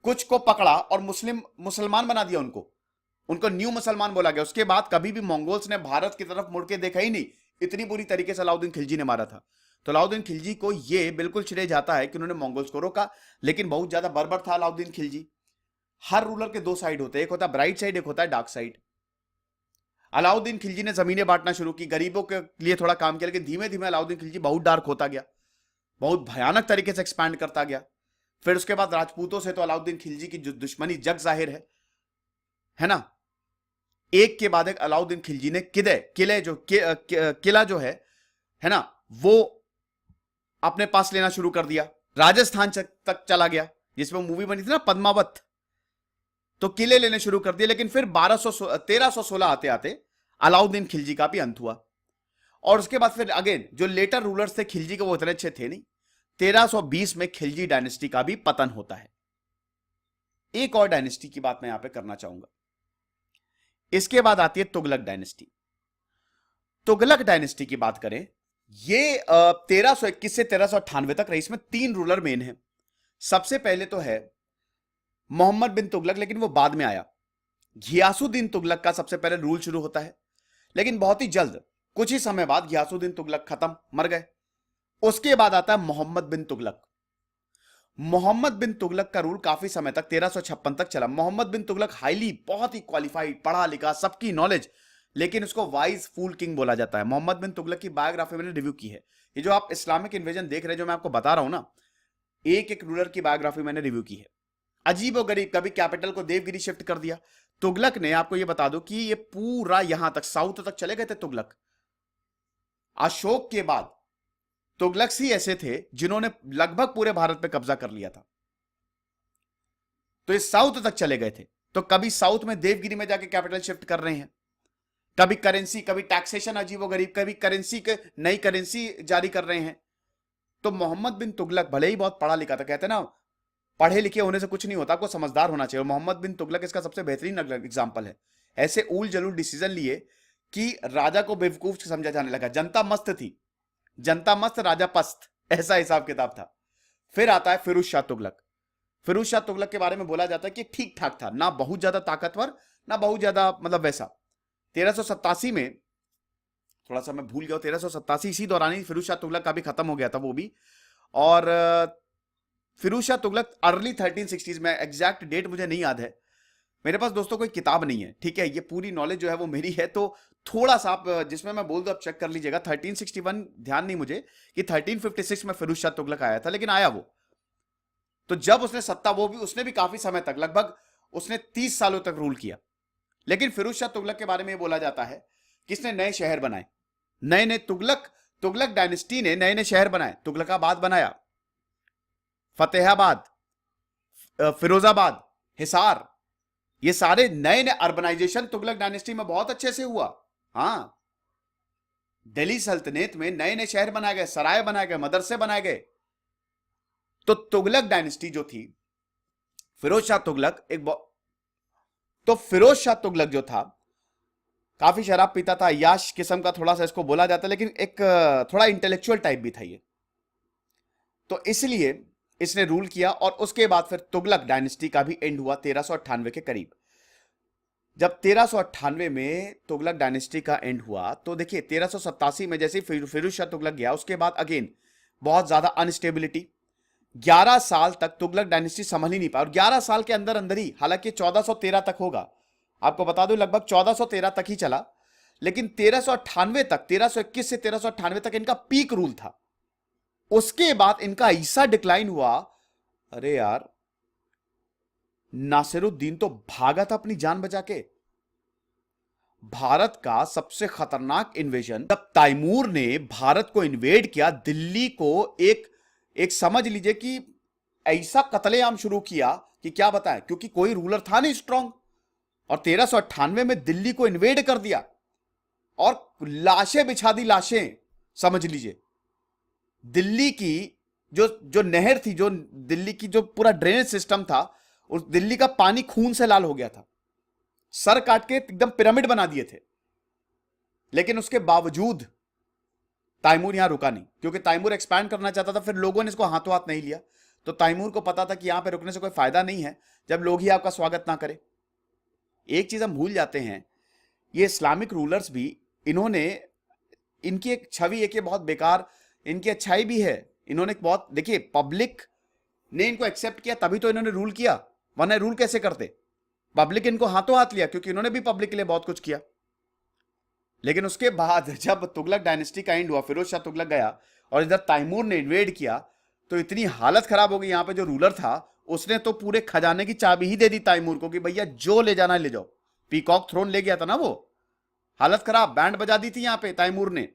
कुछ को पकड़ा और मुसलमान बना दिया, उनको न्यू मुसलमान बोला गया। उसके बाद कभी भी मंगोल्स ने भारत की तरफ मुड़ के देखा ही नहीं, इतनी बुरी तरीके से अलाउद्दीन खिलजी ने मारा था। तो अलाउद्दीन खिलजी को यह बिल्कुल श्रेय जाता है कि उन्होंने मंगोल्स को रोका, लेकिन बहुत ज्यादा बर्बर था अलाउद्दीन खिलजी। हर रूलर के दो साइड होते हैं, एक होता है ब्राइट साइड, एक होता है डार्क साइड। अलाउद्दीन खिलजी ने जमीनें बांटना शुरू की, गरीबों के लिए थोड़ा काम किया, लेकिन धीमे धीमे अलाउद्दीन खिलजी बहुत डार्क होता गया, बहुत भयानक तरीके से एक्सपैंड करता गया। फिर उसके बाद राजपूतों से तो अलाउद्दीन खिलजी की जो दुश्मनी जग जाहिर है ना। एक के बाद एक अलाउद्दीन खिलजी ने किला जो है ना, वो अपने पास लेना शुरू कर दिया। राजस्थान तक चला गया, जिसमें मूवी बनी थी ना पद्मावत, तो किले लेने शुरू कर दिए। लेकिन फिर 1316 आते आते अलाउद्दीन खिलजी का भी अंत हुआ। और उसके बाद फिर अगेन जो लेटर रूलर्स थे खिलजी के, वो इतने अच्छे थे नहीं। 1320 में खिलजी डायनेस्टी का भी पतन होता है। एक और डायनेस्टी की बात मैं यहां पे करना चाहूंगा। इसके बाद आती है तुगलक डायनेस्टी। तुगलक डायनेस्टी की बात करें, ये 1321 से 1398 तक रही। इसमें 3 रूलर मेन है। सबसे पहले तो है मोहम्मद बिन तुगलक, लेकिन वो बाद में आया। घियासुद्दीन तुगलक का सबसे पहले रूल शुरू होता है, लेकिन बहुत ही जल्द, कुछ ही समय बाद घियासुद्दीन तुगलक खत्म, मर गए। उसके बाद आता है मोहम्मद बिन तुगलक। मोहम्मद बिन तुगलक का रूल काफी समय तक 1356 तक चला। मोहम्मद बिन तुगलक हाईली, बहुत ही क्वालिफाइड, पढ़ा लिखा, सबकी नॉलेज, लेकिन उसको वाइज फूल किंग बोला जाता है। मोहम्मद बिन तुगलक की बायोग्राफी मैंने रिव्यू की है। ये जो आप इस्लामिक इन्वेजन देख रहे हैं, जो मैं आपको बता रहा हूं ना, एक एक रूलर की बायोग्राफी मैंने रिव्यू की है। अजीब और गरीब, कभी कैपिटल को देवगिरी शिफ्ट कर दिया। तुगलक ने, आपको ये बता दो कि ये पूरा यहां तक साउथ तक चले गए थे तुगलक। अशोक के बाद तुगलक ही ऐसे थे जिन्होंने लगभग पूरे भारत पे कब्जा कर लिया था। तो ये साउथ तक चले गए थे। तो कभी साउथ में देवगिरी में जाके कैपिटल शिफ्ट कर रहे हैं, कभी करेंसी, कभी टैक्सेशन अजीबो गरीब, कभी करेंसी के नई करेंसी जारी कर रहे हैं। तो मोहम्मद बिन तुगलक भले ही बहुत पढ़ा लिखा था, कहते ना पढ़े लिखे होने से कुछ नहीं होता, आपको समझदार होना चाहिए। मोहम्मद बिन तुगलक इसका सबसे बेहतरीन एग्जाम्पल है। ऐसे उल जलूल डिसीजन लिए कि राजा को बेवकूफ समझा जाने लगा। जनता मस्त थी, जनता मस्त राजा पस्त, ऐसा हिसाब किताब था। फिर आता है फिरोज शाह तुगलक। फिरोज शाह तुगलक के बारे में बोला जाता है कि ठीक ठाक था, ना बहुत ज्यादा ताकतवर, ना बहुत ज्यादा मतलब वैसा। 1387 में, थोड़ा सा मैं भूल गया, 1387 इसी दौरान ही फिरोज शाह तुगलक का भी खत्म हो गया था वो भी। और फिरोज शाह तुगलक अर्ली 1360s में, एग्जैक्ट डेट मुझे नहीं याद है, मेरे पास दोस्तों कोई किताब नहीं है, ठीक है, ये पूरी नॉलेज जो है वो मेरी है, तो थोड़ा सा आप जिसमें मैं बोल दूं आप चेक कर लीजिएगा। 1361 ध्यान नहीं मुझे कि 1356 में फिरोज शाह तुगलक आया था, लेकिन आया वो। तो जब उसने सत्ता, वो भी उसने भी काफी समय तक, लगभग उसने 30 सालों तक रूल किया। लेकिन फिरोज शाह तुगलक के बारे में बोला जाता है कि इसने नए शहर बनाए, नए नए तुगलक डायनेस्टी ने नए नए शहर बनाए। तुगलकाबाद बनाया, फतेहाबाद, फिरोजाबाद, हिसार, ये सारे नए नए अर्बनाइजेशन तुगलक डायनेस्टी में बहुत अच्छे से हुआ। हां, दिल्ली सल्तनत में नए नए शहर बनाए गए, सराय बनाए गए, मदरसे बनाए गए। तो तुगलक डायनेस्टी जो थी, फिरोज शाह तुगलक तो फिरोज शाह तुगलक जो था, काफी शराब पीता था, याश किस्म का थोड़ा सा इसको बोला जाता है, लेकिन एक थोड़ा इंटेलेक्चुअल टाइप भी था ये। तो इसलिए इसने रूल किया, और उसके बाद फिर तुगलक डायनेस्टी का भी एंड हुआ 1398 के करीब। जब 1398 में तुगलक डायनेस्टी का एंड हुआ, तो देखिए 1387 में जैसे फिरोज शाह तुगलक गया, उसके बाद अगेन बहुत ज्यादा अनस्टेबिलिटी। 11 साल तक तुगलक डायनेस्टी संभल ही नहीं पाया, और 11 साल के अंदर अंदर ही, हालांकि 1413 तक होगा, आपको बता दूं लगभग 1413 तक ही चला, लेकिन 1398 तक, 1321 से 1398 तक इनका पीक रूल था। उसके बाद इनका ऐसा डिक्लाइन हुआ, अरे यार, नासिरुद्दीन तो भागा था अपनी जान बचा के। भारत का सबसे खतरनाक इन्वेजन, जब तैमूर ने भारत को इन्वेड किया, दिल्ली को एक समझ लीजिए कि ऐसा कत्लेआम शुरू किया कि क्या बताएं, क्योंकि कोई रूलर था नहीं स्ट्रांग। और 1398 में दिल्ली को इन्वेड कर दिया और लाशें बिछा दी, लाशें, समझ लीजिए। दिल्ली की जो नहर थी, जो दिल्ली की जो पूरा ड्रेनेज सिस्टम था, उस दिल्ली का पानी खून से लाल हो गया था, सर काट के एकदम पिरामिड बना दिए थे। लेकिन उसके बावजूद तैमूर यहां रुका नहीं, क्योंकि तैमूर एक्सपैंड करना चाहता था। फिर लोगों ने इसको हाथों हाथ नहीं लिया, तो तैमूर को पता था कि यहां पे रुकने से कोई फायदा नहीं है जब लोग ही आपका स्वागत ना करें। एक चीज हम भूल जाते हैं, ये इस्लामिक रूलर्स भी, इन्होंने, इनकी एक छवि एक ये बहुत बेकार, इनकी अच्छाई भी है, इन्होंने बहुत, देखिए पब्लिक ने इनको एक्सेप्ट किया तभी तो इन्होंने रूल किया, वरना रूल कैसे करते। पब्लिक इनको हाथों हाथ लिया क्योंकि इन्होंने भी पब्लिक के लिए बहुत कुछ किया। लेकिन उसके बाद जब तुगलक डायनेस्टी का एंड हुआ, फिरोज शाह तुगलक गया और इधर तैमूर ने इन्वेड किया, तो इतनी हालत खराब हो गई। यहां पे जो रूलर था उसने तो पूरे खजाने की चाबी ही दे दी तैमूर को कि भैया जो ले जाना ले जाओ। पीकॉक थ्रोन ले गया था ना वो, हालत खराब, बैंड बजा दी थी यहां पे तैमूर ने।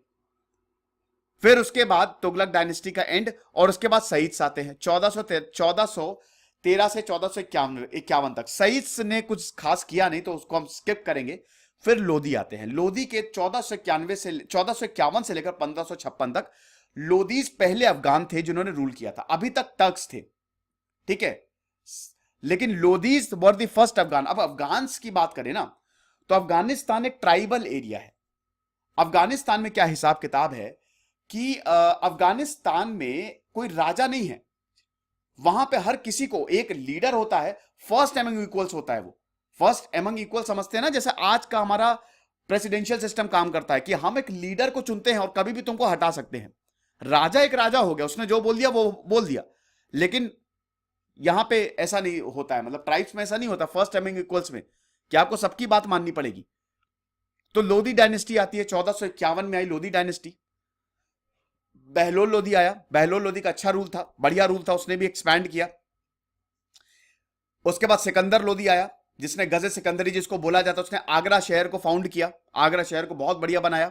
फिर उसके बाद तुगलक डायनेस्टी का एंड, और उसके बाद सईद्स आते हैं 1413 से 1451 तक। सईद्स ने कुछ खास किया नहीं तो उसको हम स्किप करेंगे। फिर लोधी आते हैं। लोधी के 1451 से लेकर 1556 तक लोधीज पहले अफगान थे जिन्होंने रूल किया था, अभी तक टर्क्स थे, ठीक है, लेकिन Lodhi's were the first Afghan. अब अफगान की बात करें ना, तो अफगानिस्तान एक ट्राइबल एरिया है। अफगानिस्तान में क्या हिसाब किताब है कि अफगानिस्तान में कोई राजा नहीं है, वहां पे हर किसी को एक लीडर होता है, फर्स्ट एमंग इक्वल्स होता है। वो फर्स्ट एमंग इक्वल समझते हैं ना, जैसे आज का हमारा प्रेसिडेंशियल सिस्टम काम करता है कि हम एक लीडर को चुनते हैं और कभी भी तुमको हटा सकते हैं। राजा एक राजा हो गया, उसने जो बोल दिया वो बोल दिया। लेकिन यहां पे ऐसा नहीं होता है, मतलब ट्राइब्स में ऐसा नहीं होता फर्स्ट एमंग इक्वल्स में कि आपको सबकी बात माननी पड़ेगी। तो लोधी डायनेस्टी आती है, 1451 में आई लोधी डायनेस्टी। बहलोल लोधी आया, बहलोल लोधी का अच्छा रूल था, बढ़िया रूल था, उसने भी एक्सपैंड किया। उसके बाद सिकंदर लोधी आया, जिसने गजे सिकंदरी जिसको बोला जाता है, उसने आगरा शहर को फाउंड किया, आगरा शहर को बहुत बढ़िया बनाया।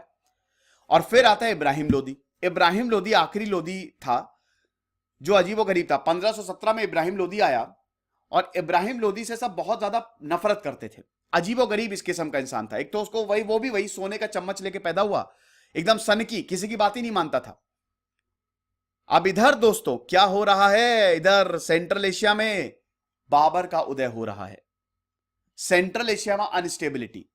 और फिर आता है इब्राहिम लोधी। इब्राहिम लोधी आखिरी लोधी था जो अजीबोगरीब था। 1517 में इब्राहिम लोधी आया और इब्राहिम लोधी से सब बहुत ज्यादा नफरत करते थे। अजीबोगरीब इस किस्म का इंसान था। एक तो उसको वो भी वही सोने का चम्मच लेके पैदा हुआ, एकदम सन की, किसी की बात ही नहीं मानता था। अब इधर दोस्तों क्या हो रहा है, इधर सेंट्रल एशिया में बाबर का उदय हो रहा है। सेंट्रल एशिया में अनस्टेबिलिटी,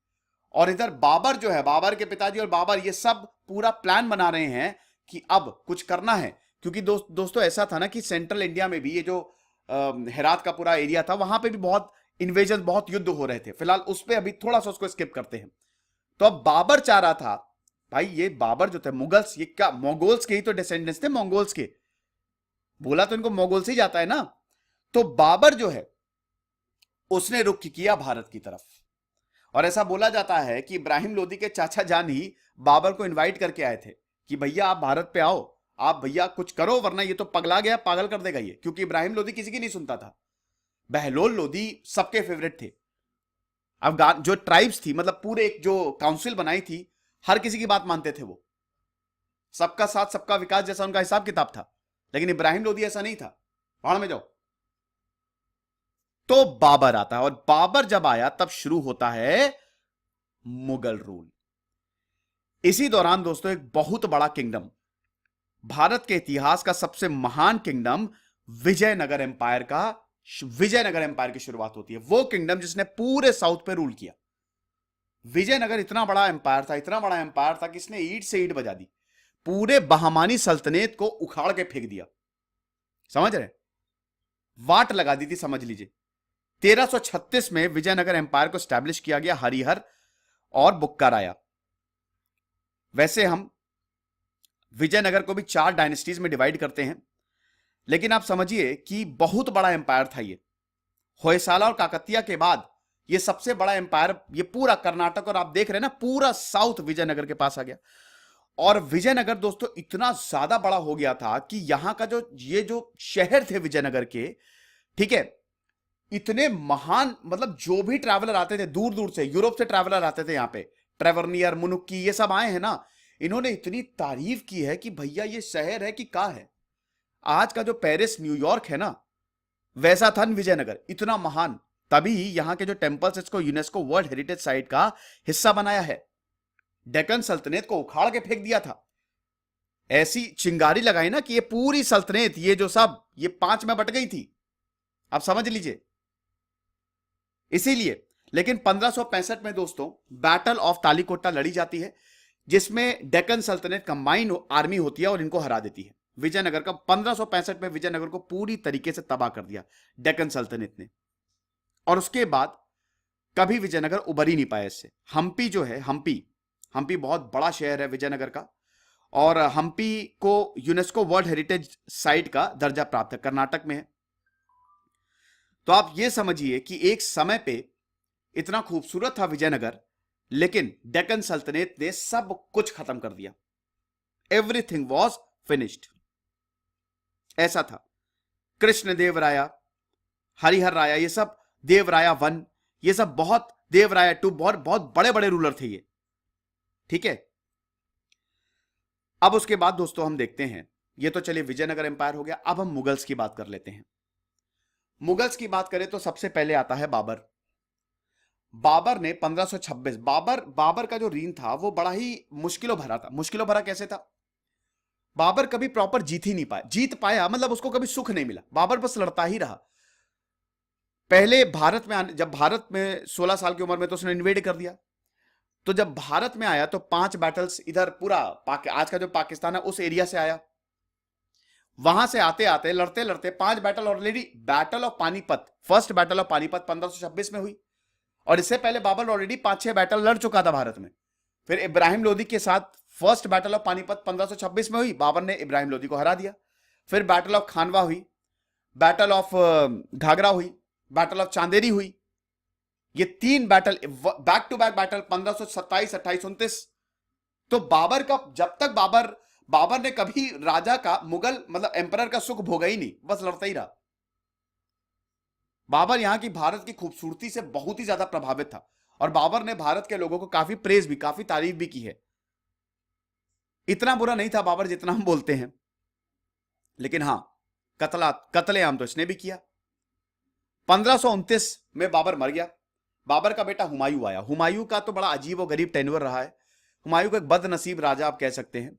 और इधर बाबर जो है, बाबर के पिताजी और बाबर, ये सब पूरा प्लान बना रहे हैं कि अब कुछ करना है। क्योंकि दोस्तों ऐसा था ना कि सेंट्रल इंडिया में भी ये जो हेरात का पूरा एरिया था, वहां पे भी बहुत इन्वेजन, बहुत युद्ध हो रहे थे। फिलहाल उस पर अभी थोड़ा सा उसको स्किप करते हैं। तो अब बाबर चाह रहा था, भाई ये बाबर जो थे मुगल्स, ये क्या मंगोल्स के ही तो डिसेंडेंट्स थे, मंगोल्स के, बोला तो इनको मंगोल से ही जाता है ना। तो बाबर जो है उसने रुख किया भारत की तरफ। और ऐसा बोला जाता है कि इब्राहिम लोदी के चाचा जान ही बाबर को इनवाइट करके आए थे कि भैया आप भारत पे आओ, आप भैया कुछ करो, वरना ये तो पगला गया, पागल कर देगा ये। क्योंकि इब्राहिम लोदी किसी की नहीं सुनता था। बहलोल लोदी सबके फेवरेट थे। अब जो ट्राइब्स थी, मतलब पूरे एक जो काउंसिल बनाई थी, हर किसी की बात मानते थे वो। सबका साथ सबका विकास जैसा उनका हिसाब किताब था। लेकिन इब्राहिम लोदी ऐसा नहीं था, भाड़ में जाओ। तो बाबर आता है, और बाबर जब आया तब शुरू होता है मुगल रूल। इसी दौरान दोस्तों एक बहुत बड़ा किंगडम, भारत के इतिहास का सबसे महान किंगडम विजयनगर एम्पायर का, विजयनगर एम्पायर की शुरुआत होती है। वो किंगडम जिसने पूरे साउथ पे रूल किया। विजयनगर इतना बड़ा एम्पायर था, इतना बड़ा एम्पायर था कि इसने ईंट से ईंट बजा दी, पूरे बहमानी सल्तनत को उखाड़ के फेंक दिया। समझ रहे, वाट लगा दी थी, समझ लीजिए। 1336 में विजयनगर एम्पायर को स्टैब्लिश किया गया, हरिहर और बुक्काराया। वैसे हम विजयनगर को भी 4 डायनेस्टीज में डिवाइड करते हैं, लेकिन आप समझिए कि बहुत बड़ा एम्पायर था ये। होयसाला और काकतिया के बाद ये सबसे बड़ा एम्पायर, ये पूरा कर्नाटक और आप देख रहे हैं ना पूरा साउथ विजयनगर के पास आ गया। और विजयनगर दोस्तों इतना ज्यादा बड़ा हो गया था कि यहां का जो ये जो शहर थे विजयनगर के, ठीक है, इतने महान, मतलब जो भी ट्रैवलर आते थे दूर दूर से, यूरोप से ट्रैवलर आते थे यहां पे, ट्रेवर्नियर, मुनुक्की, ये सब आए हैं ना, इन्होंने इतनी तारीफ की है कि भैया ये शहर है कि क्या है। आज का जो पेरिस, न्यूयॉर्क है ना, वैसा था विजयनगर, इतना महान। तभी यहां के जो टेम्पल्स, इसको यूनेस्को वर्ल्ड हेरिटेज साइट का हिस्सा बनाया है। डेक्कन सल्तनत को उखाड़ के फेंक दिया था। ऐसी चिंगारी लगाई ना कि ये पूरी सल्तनत, ये जो सब, ये 5 में बट गई थी, आप समझ लीजिए। इसीलिए, लेकिन 1565 में दोस्तों बैटल ऑफ तालीकोटा लड़ी जाती है, जिसमें डेक्कन सल्तनत कंबाइंड आर्मी होती है और इनको हरा देती है। विजयनगर का 1565 में विजयनगर को पूरी तरीके से तबाह कर दिया डेक्कन सल्तनत ने। और उसके बाद कभी विजयनगर उबर ही नहीं पाया इससे। हम्पी जो है, हम्पी बहुत बड़ा शहर है विजयनगर का, और हम्पी को यूनेस्को वर्ल्ड हेरिटेज साइट का दर्जा प्राप्त है, कर्नाटक में है। तो आप ये समझिए कि एक समय पे इतना खूबसूरत था विजयनगर, लेकिन डेक्कन सल्तनत ने सब कुछ खत्म कर दिया। Everything was finished. ऐसा था। कृष्णदेवराया, हरिहर राया, ये सब, देवराया 1, ये सब बहुत, देवराया 2, बहुत बहुत बड़े बड़े रूलर थे ये, ठीक है। अब उसके बाद दोस्तों हम देखते हैं, ये तो चलिए विजयनगर एम्पायर हो गया। अब हम मुगल्स की बात कर लेते हैं। मुगल्स की बात करें तो सबसे पहले आता है बाबर। बाबर ने 1526, बाबर का जो रीन था वो बड़ा ही मुश्किलों भरा था। मुश्किलों भरा कैसे था? बाबर कभी प्रॉपर जीत ही नहीं पाया, जीत पाया मतलब उसको कभी सुख नहीं मिला, बाबर बस लड़ता ही रहा। पहले भारत में जब भारत में 16 साल की उम्र में तो उसने इन्वेड कर दिया। तो जब भारत में आया तो 5 बैटल्स, इधर पूरा आज का जो पाकिस्तान है उस एरिया से आया। वहां से आते आते लड़ते लड़ते 5 battle already, battle of Panipat, first battle of Panipat 1526 में हुई, और इससे पहले बाबर ऑलरेडी 5-6 बैटल लड़ चुका था भारत में। फिर इब्राहिम लोदी के साथ फर्स्ट बैटल ऑफ पानीपत 1526 में हुई, बाबर ने इब्राहिम लोदी को हरा दिया। फिर बैटल ऑफ खानवा हुई, बैटल ऑफ घाघरा हुई, बैटल ऑफ चांदेरी हुई, ये 3 battle back to back battle, 1527, 28, 29। तो बाबर का, जब तक बाबर ने कभी राजा का, मुगल मतलब एम्परर का सुख भोगा ही नहीं, बस लड़ता ही रहा। बाबर यहां की भारत की खूबसूरती से बहुत ही ज्यादा प्रभावित था, और बाबर ने भारत के लोगों को काफी प्रेज भी, काफी तारीफ भी की है। इतना बुरा नहीं था बाबर जितना हम बोलते हैं, लेकिन हां, कत्लेआम तो इसने भी किया। 1529 में बाबर मर गया। बाबर का बेटा हुमायूं आया। हुमायूं का तो बड़ा अजीब और गरीब टेन्योर रहा है। हुमायूं को एक बदनसीब राजा आप कह सकते हैं।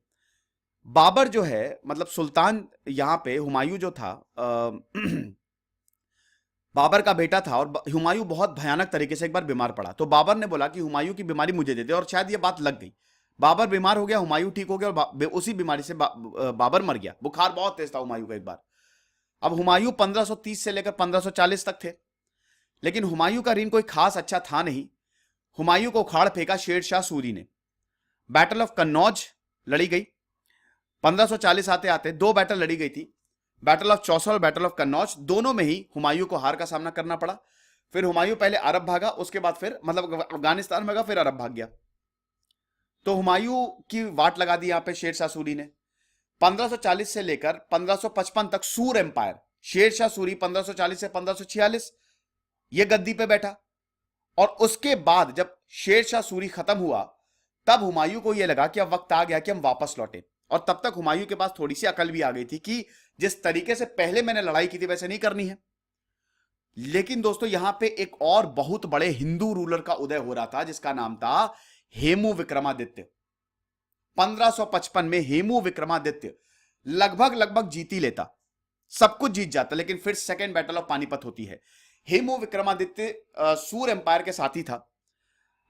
बाबर जो है, मतलब सुल्तान, यहां पे हुमायूं जो था बाबर का बेटा था, और हुमायूं बहुत भयानक तरीके से एक बार बीमार पड़ा। तो बाबर ने बोला कि हुमायूं की बीमारी मुझे दे दे, और शायद ये बात लग गई। बाबर बीमार हो गया, हुमायूं ठीक हो गया, और उसी बीमारी से बाबर मर गया। बुखार बहुत तेज था हुमायूं का एक बार। अब हुमायूं 1530 से लेकर 1540 तक थे, लेकिन हुमायूं का रीन कोई खास अच्छा था नहीं। हुमायूं को उखाड़ फेंका शेर शाह सूरी ने। बैटल ऑफ कन्नौज लड़ी गई। 1540 आते आते 2 बैटल लड़ी गई थी, बैटल ऑफ चौसा और बैटल ऑफ कन्नौज। दोनों में ही हुमायूं को हार का सामना करना पड़ा। फिर हुमायूं पहले अरब भागा, उसके बाद फिर मतलब अफगानिस्तान भागा, फिर अरब भाग गया। तो हुमायूं की वाट लगा दी यहां पे शेर शाह सूरी ने। 1540 से लेकर 1555 तक सूर एम्पायर, शेर शाह सूरी 1540 से 1546 ये गद्दी पे बैठा। और उसके बाद जब शेर शाह सूरी खत्म हुआ, तब हुमायूं को यह लगा कि अब वक्त आ गया कि हम वापस लौटे। और तब तक हुमायूं के पास थोड़ी सी अकल भी आ गई थी कि जिस तरीके से पहले मैंने लड़ाई की थी वैसे नहीं करनी है। लेकिन दोस्तों, यहां पे एक और बहुत बड़े हिंदू रूलर का उदय हो रहा था, जिसका नाम था हेमू विक्रमादित्य। 1555 में हेमू विक्रमादित्य लगभग लगभग जीत ही लेता, सब कुछ जीत जाता, लेकिन फिर सेकेंड बैटल ऑफ पानीपत होती है। हेमू विक्रमादित्य सूर एम्पायर के साथी था।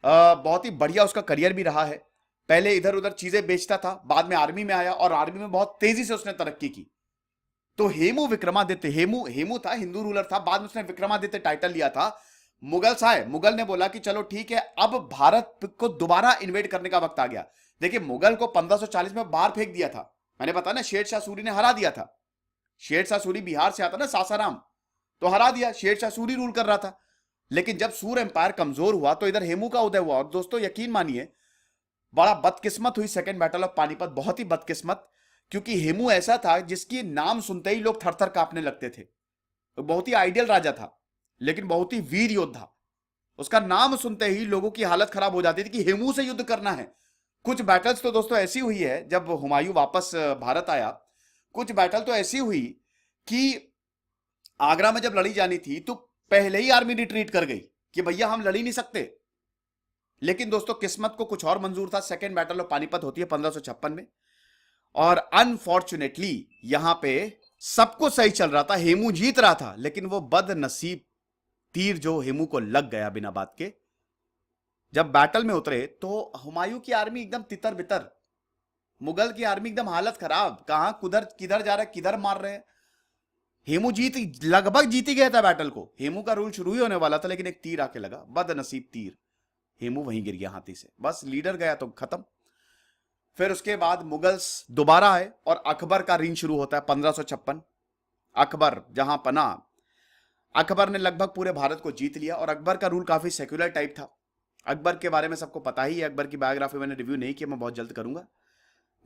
बहुत ही बढ़िया उसका करियर भी रहा है। पहले इधर उधर चीजें बेचता था, बाद में आर्मी में आया, और आर्मी में बहुत तेजी से उसने तरक्की की। तो हेमू विक्रमादित्य, हेमू हेमू था, हिंदू रूलर था, बाद में उसने विक्रमादित्य टाइटल लिया था। मुगल आए, मुगल ने बोला कि चलो ठीक है, अब भारत को दोबारा इन्वेड करने का वक्त आ गया। देखिए, मुगल को 1540 में बाहर फेंक दिया था, मैंने बताया ना, शेर शाह सूरी ने हरा दिया था। शेर शाह सूरी बिहार से आता ना, सासाराम, तो हरा दिया, शेर शाह सूरी रूल कर रहा था। लेकिन जब सूर एम्पायर कमजोर हुआ तो इधर हेमू का उदय हुआ। और दोस्तों यकीन मानिए, बड़ा बदकिस्मत हुई सेकेंड बैटल ऑफ पानीपत, बहुत ही बदकिस्मत, क्योंकि हेमू ऐसा था जिसकी नाम सुनते ही लोग थर थर कांपने लगते थे। तो बहुत ही आइडियल राजा था, लेकिन बहुत ही वीर योद्धा। उसका नाम सुनते ही लोगों की हालत खराब हो जाती थी कि हेमू से युद्ध करना है। कुछ बैटल्स तो दोस्तों ऐसी हुई है, जब हुमायूं वापस भारत आया, कुछ बैटल तो ऐसी हुई कि आगरा में जब लड़ी जानी थी तो पहले ही आर्मी रिट्रीट कर गई कि भैया हम लड़ ही नहीं सकते। लेकिन दोस्तों, किस्मत को कुछ और मंजूर था। सेकेंड बैटल ऑफ पानीपत होती है 1556 में, और अनफॉर्चुनेटली यहां पे सब कुछ सही चल रहा था, हेमू जीत रहा था, लेकिन वो बदनसीब तीर जो हेमू को लग गया बिना बात के। जब बैटल में उतरे तो हुमायूं की आर्मी एकदम तितर बितर, मुगल की आर्मी एकदम हालत खराब, कहां कुधर किधर जा रहा है, किधर मार रहे हैं। हेमू लगभग जीत ही गया था बैटल को, हेमू का रूल शुरू ही होने वाला था, लेकिन एक तीर आके लगा, बदनसीब तीर, हेमू वहीं गिर गया हाथी से, बस लीडर गया तो खत्म। फिर उसके बाद मुगल्स दोबारा आए और अकबर का रीन शुरू होता है 1556। अकबर जहां पना, अकबर ने लगभग पूरे भारत को जीत लिया, और अकबर का रूल काफी सेक्युलर टाइप था। अकबर के बारे में सबको पता ही है, अकबर की बायोग्राफी मैंने रिव्यू नहीं किया, मैं बहुत जल्द करूंगा।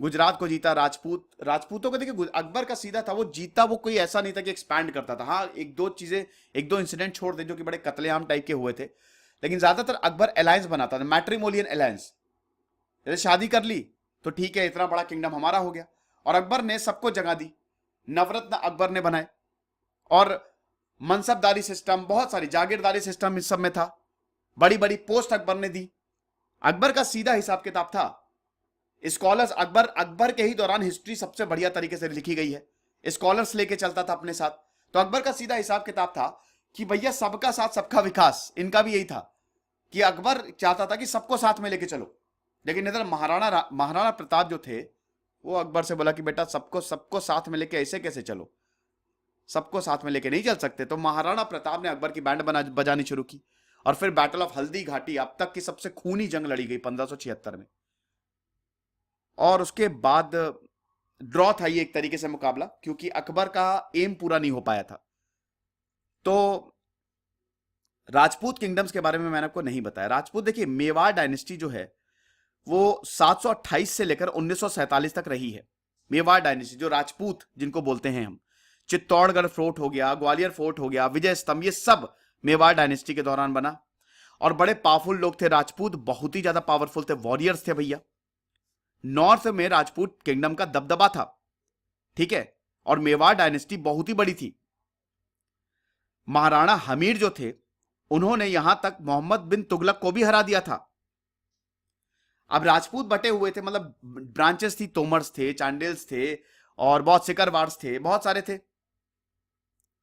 गुजरात को जीता, राजपूतों को देखिए, अकबर का सीधा था, वो जीता, वो कोई ऐसा नहीं था कि एक्सपैंड करता था। हाँ, एक दो चीजें, एक दो इंसिडेंट छोड़ दे जो कि बड़े कत्लेआम टाइप के हुए थे, लेकिन ज्यादातर अकबर अलायंस बनाता था, मैट्रिमोनियल अलायंस। जैसे शादी कर ली तो ठीक है, इतना बड़ा किंगडम हमारा हो गया। और अकबर ने सबको जगह दी, नवरत्न अकबर ने बनाए, और मनसबदारी सिस्टम, बहुत सारी जागीरदारी सिस्टम इस सब में था, बड़ी बड़ी पोस्ट अकबर ने दी। अकबर का सीधा हिसाब किताब था। स्कॉलर्स, अकबर के ही दौरान हिस्ट्री सबसे बढ़िया तरीके से लिखी गई है, स्कॉलर्स लेके चलता था अपने साथ। तो अकबर का सीधा हिसाब किताब था कि भैया सबका साथ सबका विकास, इनका भी यही था कि अकबर चाहता था कि सबको साथ में लेके चलो। लेकिन इधर महाराणा प्रताप जो थे, वो अकबर से बोला कि बेटा सबको सबको साथ में लेके ऐसे कैसे चलो, सबको साथ में लेके नहीं चल सकते। तो महाराणा प्रताप ने अकबर की बैंड बजानी शुरू की, और फिर बैटल ऑफ हल्दी घाटी, अब तक की सबसे खूनी जंग लड़ी गई 1576 में। और उसके बाद ड्रॉ था ये एक तरीके से मुकाबला, क्योंकि अकबर का एम पूरा नहीं हो पाया था। तो राजपूत किंगडम्स के बारे में मैंने आपको नहीं बताया। राजपूत देखिए, मेवाड़ डायनेस्टी जो है वो 728 से लेकर 1947 तक रही है। मेवाड़ डायनेस्टी जो राजपूत जिनको बोलते हैं हम, चित्तौड़गढ़ फोर्ट हो गया, ग्वालियर फोर्ट हो गया, विजय स्तंभ, ये सब मेवाड़ डायनेस्टी के दौरान बना। और बड़े पावरफुल लोग थे राजपूत, बहुत ही ज्यादा पावरफुल थे, वॉरियर्स थे भैया। नॉर्थ में राजपूत किंगडम का दबदबा था, ठीक है। और मेवाड़ डायनेस्टी बहुत ही बड़ी थी। महाराणा हमीर जो थे, उन्होंने यहां तक मोहम्मद बिन तुगलक को भी हरा दिया था। अब राजपूत बटे हुए थे, मतलब ब्रांचेस थी, तोमर्स थे, चांडेल्स थे, और बहुत सिकरवार्स थे, बहुत सारे थे।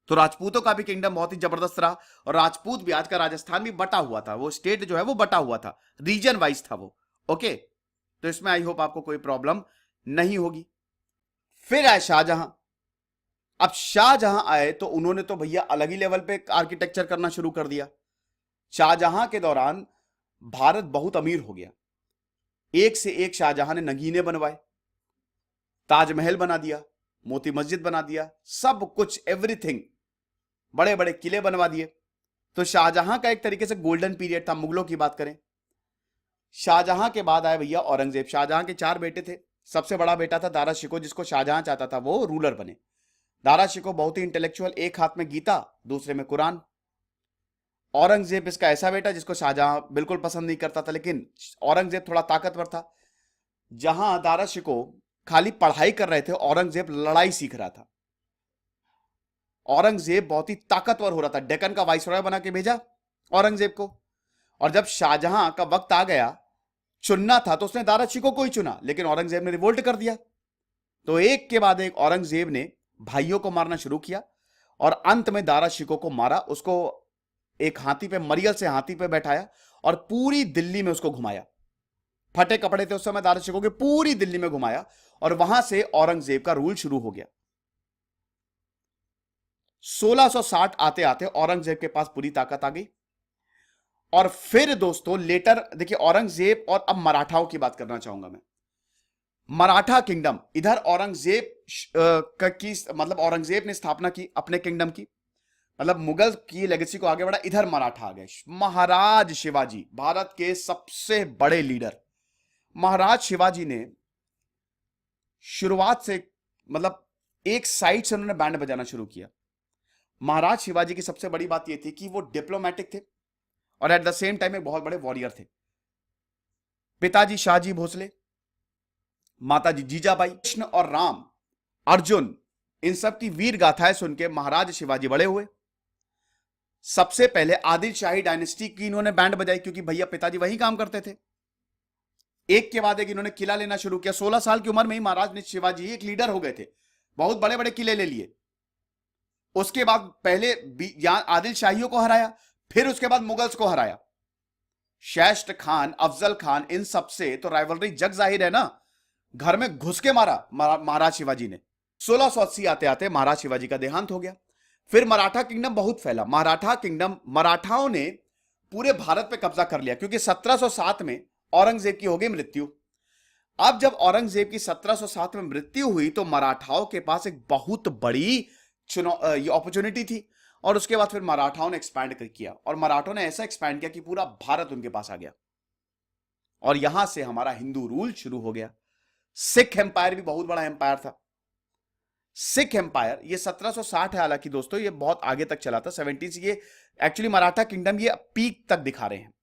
तो राजपूतों का भी किंगडम बहुत ही जबरदस्त रहा। और राजपूत भी, आज का राजस्थान भी बटा हुआ था, वो स्टेट जो है वो बटा हुआ था, रीजन वाइज था वो। ओके, तो इसमें आई होप आपको कोई प्रॉब्लम नहीं होगी। फिर आए शाहजहां। अब शाहजहां आए तो उन्होंने तो भैया अलग ही लेवल पे आर्किटेक्चर करना शुरू कर दिया। शाहजहां के दौरान भारत बहुत अमीर हो गया। एक से एक शाहजहां ने नगीने बनवाए, ताजमहल बना दिया, मोती मस्जिद बना दिया, सब कुछ, एवरीथिंग, बड़े बड़े किले बनवा दिए। तो शाहजहां का एक तरीके से गोल्डन पीरियड था, मुगलों की बात करें। शाहजहां के बाद आए भैया औरंगजेब। शाहजहां के 4 बेटे थे। सबसे बड़ा बेटा था दारा शिकोह, जिसको शाहजहां चाहता था वो रूलर बने। दारा शिकोह बहुत ही इंटेलेक्चुअल, एक हाथ में गीता, दूसरे में कुरान। औरंगजेब इसका ऐसा बेटा जिसको शाहजहां बिल्कुल पसंद नहीं करता था, लेकिन औरंगजेब थोड़ा ताकतवर था। जहां दारा शिकोह खाली पढ़ाई कर रहे थे, औरंगजेब लड़ाई सीख रहा था। औरंगजेब बहुत ही ताकतवर हो रहा था, डेक्कन का वाइसरॉय बना के भेजा औरंगजेब को। और जब शाहजहां का वक्त आ गया चुनना था, तो उसने दारा शिकोह को ही चुना, लेकिन औरंगजेब ने रिवोल्ट कर दिया। तो एक के बाद एक औरंगजेब ने भाइयों को मारना शुरू किया, और अंत में दारा शिकोह को मारा। उसको एक हाथी पे, मरियल से हाथी पे बैठाया, और पूरी दिल्ली में उसको घुमाया। फटे कपड़े थे उस समय दारा शिकोह के, पूरी दिल्ली में घुमाया, और वहां से औरंगजेब का रूल शुरू हो गया। 1660 आते आते औरंगजेब के पास पूरी ताकत आ गई। और फिर दोस्तों लेटर देखिए, औरंगजेब, और अब मराठाओं की बात करना चाहूंगा मैं। मराठा किंगडम, इधर औरंगजेब की, मतलब औरंगजेब ने स्थापना की अपने किंगडम की, मतलब मुगल की लेगेसी को आगे बढ़ा। इधर मराठा आ गए। महाराज शिवाजी, भारत के सबसे बड़े लीडर महाराज शिवाजी ने शुरुआत से, मतलब एक साइड से उन्होंने बैंड बजाना शुरू किया। महाराज शिवाजी की सबसे बड़ी बात यह थी कि वो डिप्लोमेटिक थे, और एट द सेम टाइम एक बहुत बड़े वॉरियर थे। पिताजी शाहजी भोसले, माताजी जीजाबाई, कृष्ण और राम, अर्जुन, इन सब की वीर गाथाएं सुन के महाराज शिवाजी बड़े हुए। सबसे पहले आदिल शाही डायनेस्टी की इन्होंने बैंड बजाई, क्योंकि भैया पिताजी वही काम करते थे। एक के बाद एक इन्होंने किला लेना शुरू किया। 16 साल की उम्र में ही महाराज ने शिवाजी एक लीडर हो गए थे, बहुत बड़े बड़े किले ले लिए। उसके बाद पहले आदिल शाहियों को हराया, फिर उसके बाद मुगल्स को हराया। शैस्ट खान, अफजल खान, इन सब से तो राइवलरी जग जाहिर है ना। घर में घुस के मारा महाराज शिवाजी ने। 1680 आते आते महाराज शिवाजी का देहांत हो गया। फिर मराठा किंगडम बहुत फैला। मराठा किंगडम, मराठाओं ने पूरे भारत पे कब्जा कर लिया, क्योंकि 1707 में औरंगजेब की हो गई मृत्यु। अब जब औरंगजेब की 1707 में मृत्यु हुई, तो मराठाओं के पास एक बहुत बड़ी अपॉर्चुनिटी थी। और उसके बाद फिर मराठाओं ने एक्सपैंड किया, और मराठों ने ऐसा एक्सपैंड किया कि पूरा भारत उनके पास आ गया, और यहां से हमारा हिंदू रूल शुरू हो गया। सिख एम्पायर भी बहुत बड़ा एम्पायर था। सिख एम्पायर ये 1760 है, हालांकि दोस्तों ये बहुत आगे तक चला था, 70 ये एक्चुअली मराठा किंगडम ये पीक तक दिखा रहे हैं,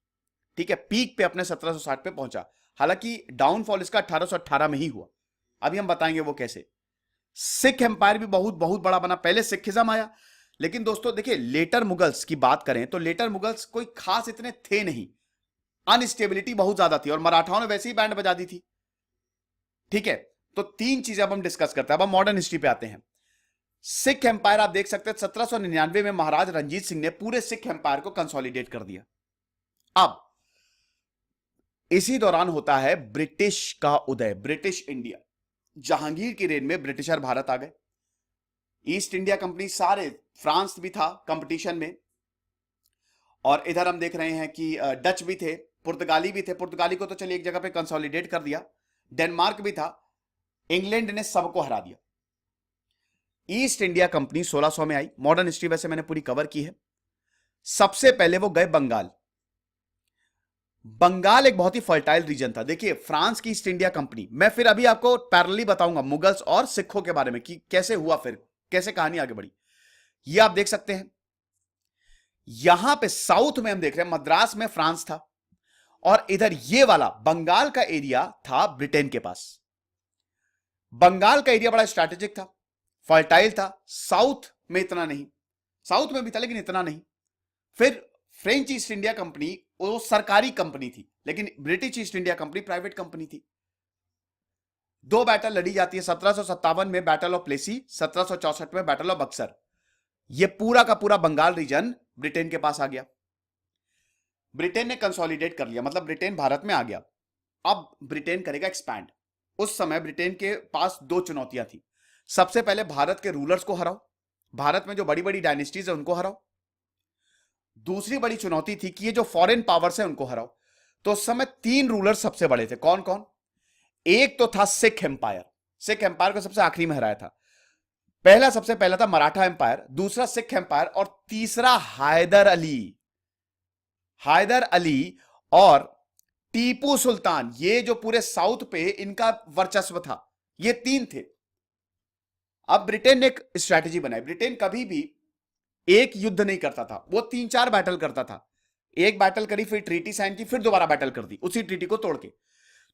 ठीक है, पीक पे अपने 1760 पे पहुंचा। हालांकि डाउनफॉल इसका 1818 में ही हुआ। अभी हम बताएंगे वो कैसे। सिख एम्पायर भी बहुत बहुत बड़ा बना। पहले सिखिज्म आया, लेकिन दोस्तों देखिए, लेटर मुगल्स की बात करें तो लेटर मुगल्स कोई खास इतने थे नहीं, अनस्टेबिलिटी बहुत ज्यादा थी, और मराठाओं ने वैसे ही बैंड बजा दी थी, ठीक है। तो 3 चीजें अब हम डिस्कस करते हैं। अब हम मॉडर्न हिस्ट्री पे आते हैं। सिख एम्पायर आप देख सकते हैं, 1799 में महाराज रंजीत सिंह ने पूरे सिख एम्पायर को कंसोलिडेट कर दिया। अब इसी दौरान होता है ब्रिटिश का उदय, ब्रिटिश इंडिया। जहांगीर की रेन में ब्रिटिशर भारत आ गए। ईस्ट इंडिया कंपनी, सारे, फ्रांस भी था कंपटीशन में, और इधर हम देख रहे हैं कि डच भी थे, पुर्तगाली भी थे। पुर्तगाली को तो चलिए एक जगह पे कंसोलिडेट कर दिया, डेनमार्क भी था, इंग्लैंड ने सबको हरा दिया। ईस्ट इंडिया कंपनी 1600 में आई। मॉडर्न हिस्ट्री वैसे मैंने पूरी कवर की है। सबसे पहले वो गए बंगाल। बंगाल एक बहुत ही फर्टाइल रीजन था। देखिए, फ्रांस की ईस्ट इंडिया कंपनी, मैं फिर अभी आपको पैरेलली बताऊंगा मुगल्स और सिखों के बारे में कि कैसे हुआ, फिर कैसे कहानी आगे बढ़ी। ये आप देख सकते हैं। यहां पे साउथ में हम देख रहे हैं मद्रास में फ्रांस था, और इधर ये वाला बंगाल का एरिया था ब्रिटेन के पास। बंगाल का एरिया बड़ा स्ट्रैटेजिक था, फर्टाइल था। साउथ में इतना नहीं, साउथ में भी था लेकिन इतना नहीं। फिर फ्रेंच ईस्ट इंडिया कंपनी वो सरकारी कंपनी थी, लेकिन British east India company private company थी। दो बैटल लड़ी जाती है, 1757 में बैटल ऑफ प्लेसी, 1764 में बैटल ऑफ बक्सर। यह पूरा का पूरा बंगाल रीजन ब्रिटेन के पास आ गया। ब्रिटेन ने कंसोलिडेट कर लिया, मतलब ब्रिटेन भारत में आ गया। अब ब्रिटेन करेगा एक्सपैंड। उस समय ब्रिटेन के पास दो चुनौतियां थी। सबसे पहले भारत के रूलर्स को हराओ, भारत में जो बड़ी बड़ी डायनेस्टीज है उनको हराओ। दूसरी बड़ी चुनौती थी कि ये जो फॉरेन पावर्स है उनको हराओ। तो उस समय तीन रूलर सबसे बड़े थे। कौन कौन? एक तो था सिख एम्पायर, सिख एम्पायर को सबसे आखिरी में हराया था। पहला, सबसे पहला था मराठा एम्पायर, दूसरा सिख एम्पायर, और तीसरा हैदर अली। हैदर अली और टीपू सुल्तान, ये जो पूरे साउथ पे इनका वर्चस्व था, ये तीन थे। अब ब्रिटेन ने एक स्ट्रैटेजी बनाई। ब्रिटेन कभी भी एक युद्ध नहीं करता था, वो तीन चार बैटल करता था। एक बैटल करी, फिर ट्रीटी साइन की, फिर दोबारा बैटल कर दी उसी ट्रीटी को तोड़ के।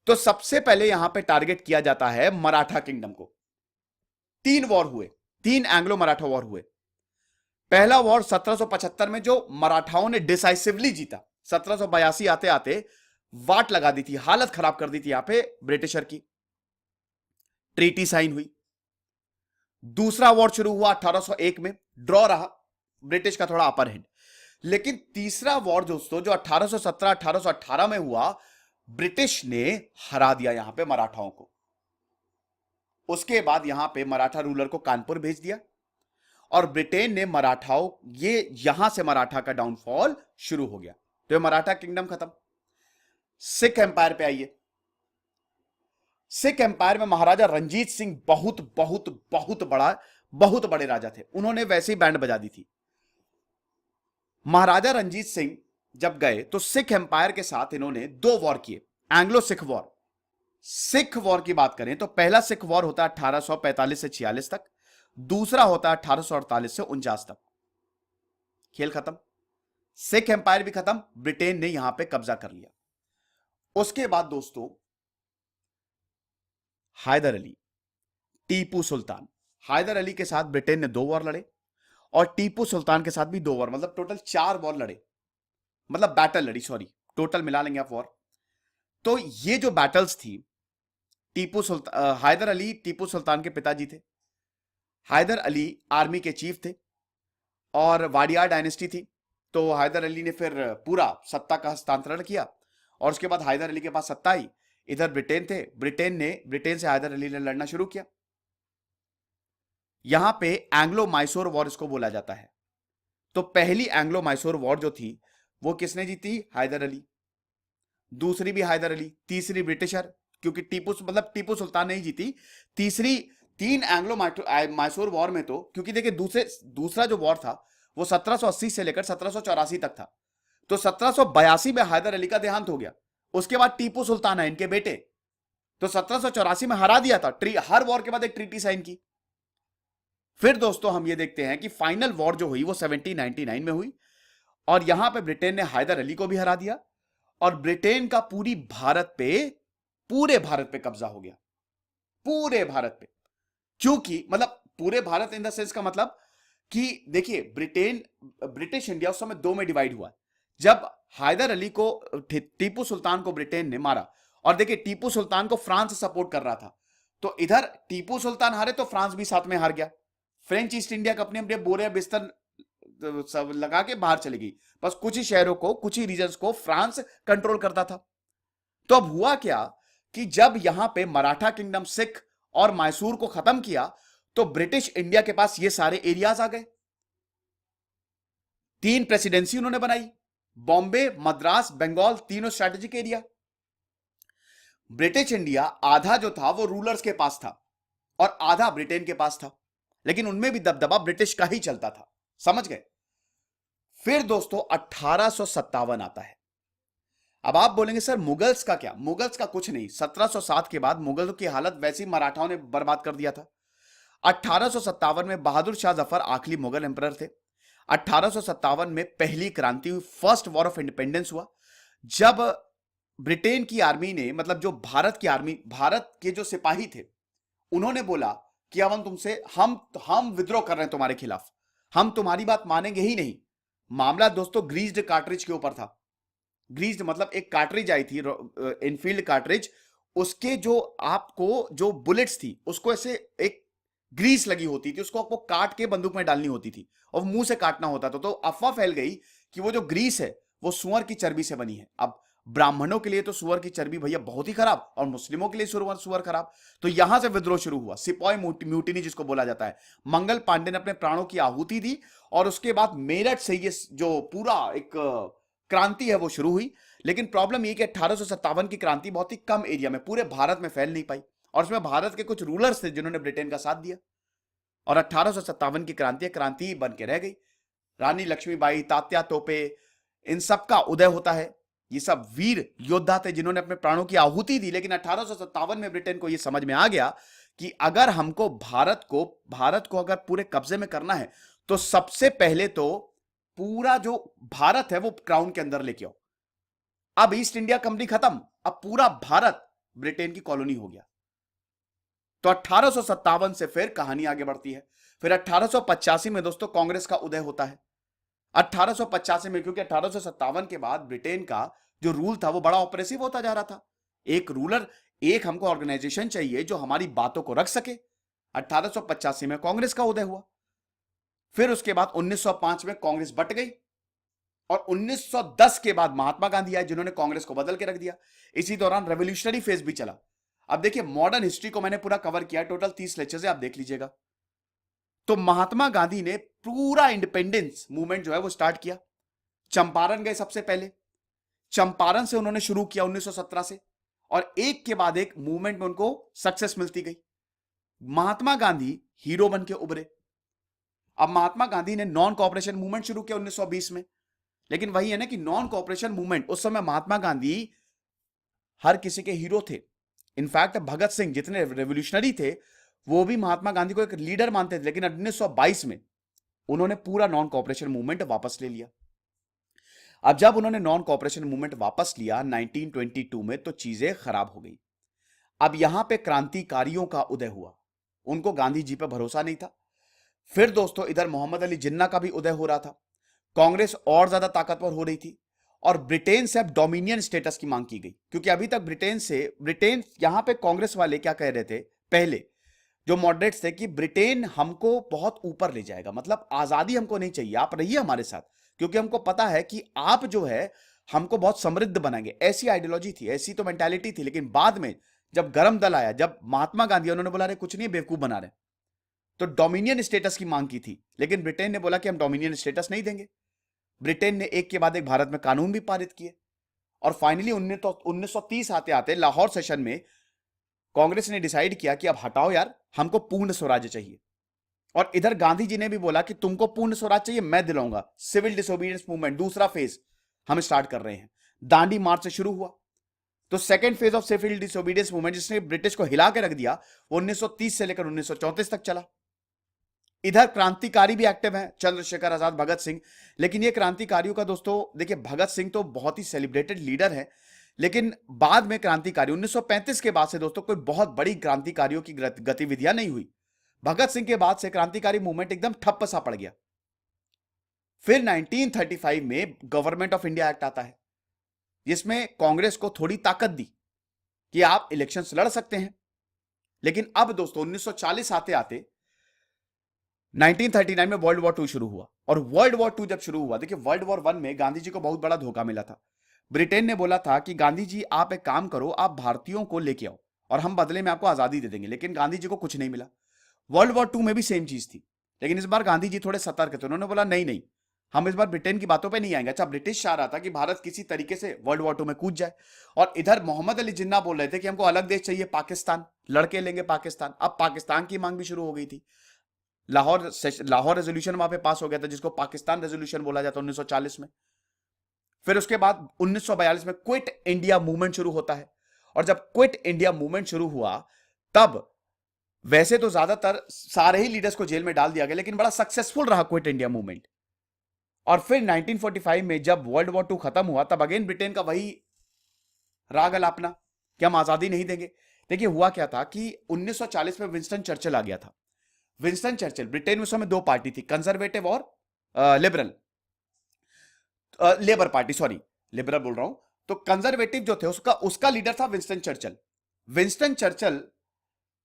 तो सबसे पहले यहां पे टारगेट किया जाता है मराठा किंगडम को। तीन वॉर हुए, तीन एंग्लो मराठा वॉर हुए। पहला वॉर 1775 में जो मराठाओं ने डिसाइसिवली जीता। 1782 आते आते वाट लगा दी थी, हालत खराब कर दी थी यहां पे ब्रिटिशर की। ट्रीटी साइन हुई। दूसरा वॉर शुरू हुआ 1801 में, ड्रॉ रहा, ब्रिटिश का थोड़ा अपर हैंड। लेकिन तीसरा वॉर दोस्तों जो 1817 1818 में हुआ, ब्रिटिश ने हरा दिया यहां पे मराठाओं को। उसके बाद यहां पे मराठा रूलर को कानपुर भेज दिया, और ब्रिटेन ने मराठाओं, ये यहां से मराठा का डाउनफॉल शुरू हो गया। तो ये मराठा किंगडम खत्म। सिख एंपायर पे आइए। सिख एंपायर में महाराजा रंजीत सिंह बहुत बहुत बहुत बड़ा, बहुत बड़े राजा थे। उन्होंने वैसे ही बैंड बजा दी थी। महाराजा रंजीत सिंह जब गए तो सिख एंपायर के साथ इन्होंने दो वॉर किए, Anglo Sikh war. Sikh war की बात करें तो पहला सिख वॉर होता है 1845 से 46 तक, दूसरा होता है 1848 से 49 तक। खेल खत्म, सिख एंपायर भी खत्म, ब्रिटेन ने यहां पे कब्जा कर लिया। उसके बाद दोस्तों हैदर अली, टीपू सुल्तान। हैदर अली के साथ ब्रिटेन ने दो वॉर लड़े, और टीपू सुल्तान के साथ भी दो वॉर, मतलब टोटल चार वॉर लड़े, मतलब बैटल लड़ी, सॉरी, टोटल मिला लेंगे आप वॉर। तो ये जो बैटल्स थी, टीपू सुल्तान, हैदर अली टीपू सुल्तान के पिताजी थे। हैदर अली आर्मी के चीफ थे, और वाडियार डायनेस्टी थी। तो हैदर अली ने फिर पूरा सत्ता का हस्तांतरण किया, और उसके बाद हैदर अली के पास सत्ता आई। इधर ब्रिटेन थे, ब्रिटेन से हैदर अली ने लड़ना शुरू किया। यहां पे एंग्लो मैसूर वॉर इसको बोला जाता है। तो पहली एंग्लो मैसूर वॉर जो थी वो किसने जीती? हैदर अली। दूसरी भी हैदर अली, तीसरी ब्रिटिशर, क्योंकि टीपू सुल्तान ने ही जीती। तीसरी, तीन एंग्लो मैसूर वॉर में, तो क्योंकि देखिए दूसरा जो वॉर था वो 1780 से लेकर 1784 तक था। तो 1782 में हैदर अली का देहांत हो गया। उसके बाद टीपू सुल्तान है, इनके बेटे। तो 1784 में हरा दिया था। हर वॉर के बाद एक ट्रीटी साइन की। फिर दोस्तों हम ये देखते हैं कि फाइनल वॉर जो हुई वो 1799 में हुई, और यहां पे ब्रिटेन ने हैदर अली को भी हरा दिया, और ब्रिटेन का पूरे भारत पे कब्जा हो गया। पूरे भारत पे, क्योंकि मतलब पूरे भारत इन द सेंस का मतलब कि देखिए, ब्रिटिश इंडिया उस समय दो में डिवाइड हुआ। जब हैदर अली को, टीपू सुल्तान को ब्रिटेन ने मारा, और देखिए टीपू सुल्तान को फ्रांस सपोर्ट कर रहा था, तो इधर टीपू सुल्तान हारे तो फ्रांस भी साथ में हार गया। फ्रेंच ईस्ट इंडिया कंपनी अपने बोरे बिस्तर सब लगा के बाहर चली गई। बस कुछ ही शहरों को, कुछ ही रीजन्स को फ्रांस कंट्रोल करता था। तो अब हुआ क्या कि जब यहां पे मराठा किंगडम, सिख और मैसूर को खत्म किया, तो ब्रिटिश इंडिया के पास ये सारे एरियाज आ गए। तीन प्रेसिडेंसी उन्होंने बनाई, बॉम्बे, मद्रास, बंगाल, तीनों स्ट्रेटेजिक एरिया। ब्रिटिश इंडिया आधा जो था वो रूलर्स के पास था, और आधा ब्रिटेन के पास था, लेकिन उनमें भी दबदबा ब्रिटिश का ही चलता था। समझ गए? फिर दोस्तों 1857 आता है। अब आप बोलेंगे सर मुगल्स का क्या? मुगल्स का कुछ नहीं, 1707 के बाद मुगलों की हालत वैसी मराठाओं ने बर्बाद कर दिया था। 1857 में बहादुर शाह जफर आखिरी मुगल एम्परर थे। 1857 में पहली क्रांति हुई, फर्स्ट वॉर ऑफ इंडिपेंडेंस हुआ, जब ब्रिटेन की आर्मी ने, मतलब जो भारत की आर्मी, भारत के जो सिपाही थे, उन्होंने बोला कि अब हम तुमसे हम विद्रोह कर रहे हैं तुम्हारे खिलाफ, हम तुम्हारी बात मानेंगे ही नहीं। मामला दोस्तों ग्रीस्ड कार्ट्रिज के ऊपर था। ग्रीस्ड मतलब एक कार्ट्रिज आई थी, इनफील्ड कार्ट्रिज, उसके जो आपको जो बुलेट्स थी उसको ऐसे एक ग्रीस लगी होती थी, उसको आपको काट के बंदूक में डालनी होती थी और मुंह से काटना होता था। तो अफवाह फैल गई कि वो जो ग्रीस है वो सुअर की चर्बी से बनी है। अब ब्राह्मणों के लिए तो सुअर की चर्बी भैया बहुत ही खराब, और मुस्लिमों के लिए सुअर खराब। तो यहां से विद्रोह शुरू हुआ, सिपाही म्यूटिनी जिसको बोला जाता है। मंगल पांडे ने अपने प्राणों की आहुति दी और उसके बाद मेरठ से ये जो पूरा एक क्रांति है वो शुरू हुई। लेकिन प्रॉब्लम ये कि 1857 की क्रांति बहुत ही कम एरिया में, पूरे भारत में फैल नहीं पाई, और उसमें भारत के कुछ रूलर्स थे जिन्होंने ब्रिटेन का साथ दिया, और 1857 की क्रांति बन के रह गई। रानी लक्ष्मीबाई, तात्या तोपे, इन सब का उदय होता है। ये सब वीर योद्धा थे जिन्होंने अपने प्राणों की आहुति दी। लेकिन 1857 में ब्रिटेन को यह समझ में आ गया कि अगर हमको भारत को अगर पूरे कब्जे में करना है तो सबसे पहले तो पूरा जो भारत है वो क्राउन के अंदर लेके आओ। अब ईस्ट इंडिया कंपनी खत्म, अब पूरा भारत ब्रिटेन की कॉलोनी हो गया। तो 1857 से फिर कहानी आगे बढ़ती है। फिर 1885 में दोस्तों कांग्रेस का उदय होता है। 1885 में, क्योंकि 1857 के बाद ब्रिटेन का जो रूल था वो बड़ा ऑपरेसिव होता जा रहा था। एक रूलर, एक हमको ऑर्गेनाइजेशन चाहिए जो हमारी बातों को रख सके। 1885 में कांग्रेस का उदय हुआ। फिर उसके बाद 1905 में कांग्रेस बट गई, और 1910 के बाद महात्मा गांधी आए जिन्होंने कांग्रेस को बदल के रख दिया। इसी दौरान रेवोल्यूशनरी फेज भी चला। अब देखिए मॉडर्न हिस्ट्री को मैंने पूरा कवर किया, टोटल 30 लेक्चर है, आप देख लीजिएगा। तो महात्मा गांधी ने पूरा इंडिपेंडेंस मूवमेंट जो है वो स्टार्ट किया। चंपारण गए सबसे पहले, चंपारण से उन्होंने शुरू किया 1917 से, और एक के बाद एक मूवमेंट में उनको सक्सेस मिलती गई। महात्मा गांधी हीरो बन के उभरे। अब महात्मा गांधी ने नॉन कॉपरेशन मूवमेंट शुरू किया 1920 में। लेकिन वही है ना कि नॉन कॉपरेशन मूवमेंट, उस समय महात्मा गांधी हर किसी के हीरो थे। इनफैक्ट भगत सिंह जितने रेवोल्यूशनरी थे वो भी महात्मा गांधी को एक लीडर मानते थे। लेकिन 1922 में उन्होंने पूरा नॉन कॉपरेशन मूवमेंट वापस ले लिया। अब जब उन्होंने नॉन कॉपरेशन मूवमेंट वापस लिया 1922 में, तो चीजें खराब हो गई। अब यहां पे क्रांतिकारियों का उदय हुआ, उनको गांधी जी पर भरोसा नहीं था। फिर दोस्तों इधर मोहम्मद अली जिन्ना का भी उदय हो रहा था। कांग्रेस और ज्यादा ताकतवर हो रही थी, और ब्रिटेन से अब डोमिनियन स्टेटस की मांग की गई। क्योंकि अभी तक ब्रिटेन यहां पे कांग्रेस वाले क्या कह रहे थे पहले, जो मॉडरेट्स थे, कि ब्रिटेन हमको बहुत ऊपर ले जाएगा, मतलब आजादी हमको नहीं चाहिए, आप रहिए हमारे साथ, क्योंकि हमको पता है कि आप जो है हमको बहुत समृद्ध बनाएंगे। ऐसी आइडियोलॉजी थी, ऐसी तो मेंटालिटी थी। लेकिन बाद में जब गरम दल आया, जब महात्मा गांधी, उन्होंने बोला रहे कुछ नहीं, बेवकूफ बना रहे, तो डोमिनियन स्टेटस की मांग की थी। लेकिन ब्रिटेन ने बोला कि हम डोमिनियन स्टेटस नहीं देंगे। ब्रिटेन ने एक के बाद एक भारत में कानून भी पारित किए, और फाइनली 1930 आते आते लाहौर सेशन में कांग्रेस ने डिसाइड किया कि अब हटाओ यार, हमको पूर्ण स्वराज्य चाहिए। और इधर गांधी जी ने भी बोला कि तुमको पूर्ण स्वराज चाहिए, मैं दिलाऊंगा। सिविल डिसोबीडियंस मूवमेंट दूसरा फेज हम स्टार्ट कर रहे हैं। दांडी मार्च से शुरू हुआ। तो second phase of civil disobedience movement, जिसने ब्रिटिश को हिला के रख दिया, वो 1930 से लेकर 1934 तक चला। इधर क्रांतिकारी भी एक्टिव हैं, चंद्रशेखर आजाद, भगत सिंह। लेकिन ये क्रांतिकारियों का दोस्तों देखिए, भगत सिंह तो बहुत ही सेलिब्रेटेड लीडर है, लेकिन बाद में क्रांतिकारी 1935 के बाद से दोस्तों कोई बहुत बड़ी क्रांतिकारियों की गतिविधियां नहीं हुई। भगत सिंह के बाद से क्रांतिकारी मूवमेंट एकदम ठप्प सा पड़ गया। फिर 1935 में गवर्नमेंट ऑफ इंडिया एक्ट आता है, जिसमें कांग्रेस को थोड़ी ताकत दी कि आप इलेक्शंस लड़ सकते हैं। लेकिन अब दोस्तों 1940 आते आते 1939 में वर्ल्ड वॉर 2 शुरू हुआ। और वर्ल्ड वॉर 2 जब शुरू हुआ, देखिए वर्ल्ड वॉर 1 में गांधी जी को बहुत बड़ा धोखा मिला था। ब्रिटेन ने बोला था कि गांधी जी आप एक काम करो, आप भारतीयों को लेके आओ और हम बदले में आपको आजादी दे देंगे। लेकिन गांधी जी को कुछ नहीं मिला। वर्ल्ड वॉर 2 में भी सेम चीज थी, लेकिन इस बार गांधी जी थोड़े सतर्क थे। उन्होंने बोला नहीं नहीं, हम इस बार ब्रिटेन की बातों पे नहीं आएंगे। अच्छा, ब्रिटिश चाह रहा था कि भारत किसी तरीके से वर्ल्ड वॉर 2 में कूद जाए, और इधर मोहम्मद अली जिन्ना बोल रहे थे कि हमको अलग देश चाहिए, पाकिस्तान, लड़के लेंगे पाकिस्तान। अब पाकिस्तान की मांग भी शुरू हो गई थी। लाहौर रेजोल्यूशन वहां पे पास हो गया था, जिसको पाकिस्तान रेजोल्यूशन बोला जाता है 1940 में। फिर उसके बाद 1942 में क्विट इंडिया मूवमेंट शुरू होता है, और जब क्विट इंडिया मूवमेंट शुरू हुआ तब वैसे तो ज्यादातर सारे ही लीडर्स को जेल में डाल दिया गया, लेकिन बड़ा सक्सेसफुल रहा क्विट इंडिया मूवमेंट। और फिर 1945 में जब वर्ल्ड वॉर 2 खत्म हुआ, तब अगेन ब्रिटेन का वही राग अलापना कि हम आजादी नहीं देंगे। देखिए हुआ क्या था कि 1940 में विंस्टन चर्चिल आ गया था। विंस्टन चर्चिल, ब्रिटेन में उस समय दो पार्टी थी, कंजर्वेटिव और liberal, labour party, sorry liberal बोल रहा हूं। तो कंजर्वेटिव जो थे उसका उसका लीडर था विंस्टन चर्चिल। विंस्टन चर्चिल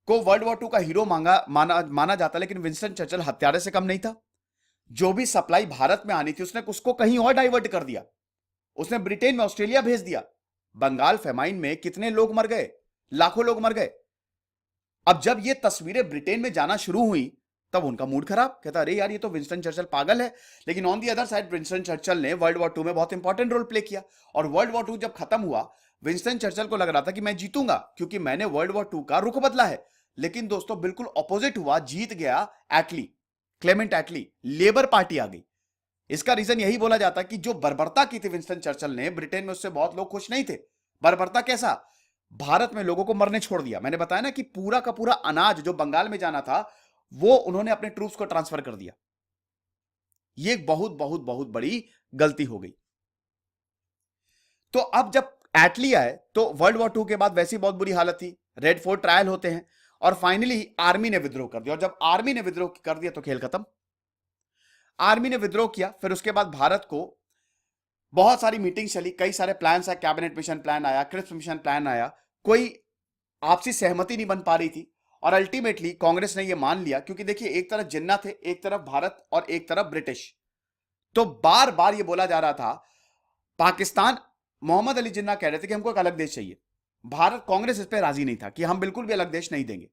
को वर्ल्ड वॉर 2 का हीरो माना जाता, लेकिन विंस्टन चर्चिल हत्यारे से कम नहीं था। जो भी सप्लाई भारत में आनी थी उसने उसको कहीं और डाइवर्ट कर दिया। उसने ब्रिटेन में, ऑस्ट्रेलिया भेज दिया। बंगाल फेमाइन में कितने लोग मर गए, लाखों लोग मर गए। अब जब ये तस्वीरें ब्रिटेन में जाना शुरू हुई तब उनका मूड खराब, कहता अरे यार ये तो विंस्टन चर्चिल पागल है। लेकिन on the other side Winston Churchill ने वर्ल्ड वॉर 2 में बहुत इंपॉर्टेंट रोल प्ले किया, और वर्ल्ड वॉर 2 जब खत्म हुआ विंस्टन चर्चिल को लग रहा था कि मैं जीतूंगा क्योंकि मैंने वर्ल्ड वॉर 2 का रुख बदला है। लेकिन दोस्तों बिल्कुल ऑपोजिट हुआ, जीत गया एटली, क्लेमेंट एटली, लेबर पार्टी आ गई। इसका रीजन यही बोला जाता कि जो बर्बरता की थी विंस्टन चर्चिल ने ब्रिटेन में, उससे बहुत लोग खुश नहीं थे। बर्बरता कैसा? भारत में लोगों को मरने छोड़ दिया। मैंने बताया ना कि पूरा का पूरा अनाज जो बंगाल में जाना था वो उन्होंने अपने ट्रूप्स को ट्रांसफर कर दिया। ये एक बहुत बहुत बहुत बड़ी गलती हो गई। तो अब जब एटली आए तो वर्ल्ड वॉर 2 के बाद वैसी बहुत बुरी हालत थी, रेड फोर्ट ट्रायल होते हैं, और फाइनली आर्मी ने विद्रोह कर दिया। और जब आर्मी ने विद्रोह कर दिया तो खेल खत्म। आर्मी ने विद्रोह किया, फिर उसके बाद भारत को बहुत सारी मीटिंग चली, कई सारे प्लान आए, कैबिनेट मिशन प्लान आया, क्रिप्स मिशन प्लान आया, कोई आपसी सहमति नहीं बन पा रही थी। और अल्टीमेटली कांग्रेस ने यह मान लिया, क्योंकि देखिए एक तरफ जिन्ना थे, एक तरफ भारत और एक तरफ ब्रिटिश। तो बार बार यह बोला जा रहा था, पाकिस्तान, मोहम्मद अली जिन्ना कह रहे थे कि हमको एक अलग देश चाहिए। भारत, कांग्रेस इस पर राजी नहीं था कि हम बिल्कुल भी अलग देश नहीं देंगे।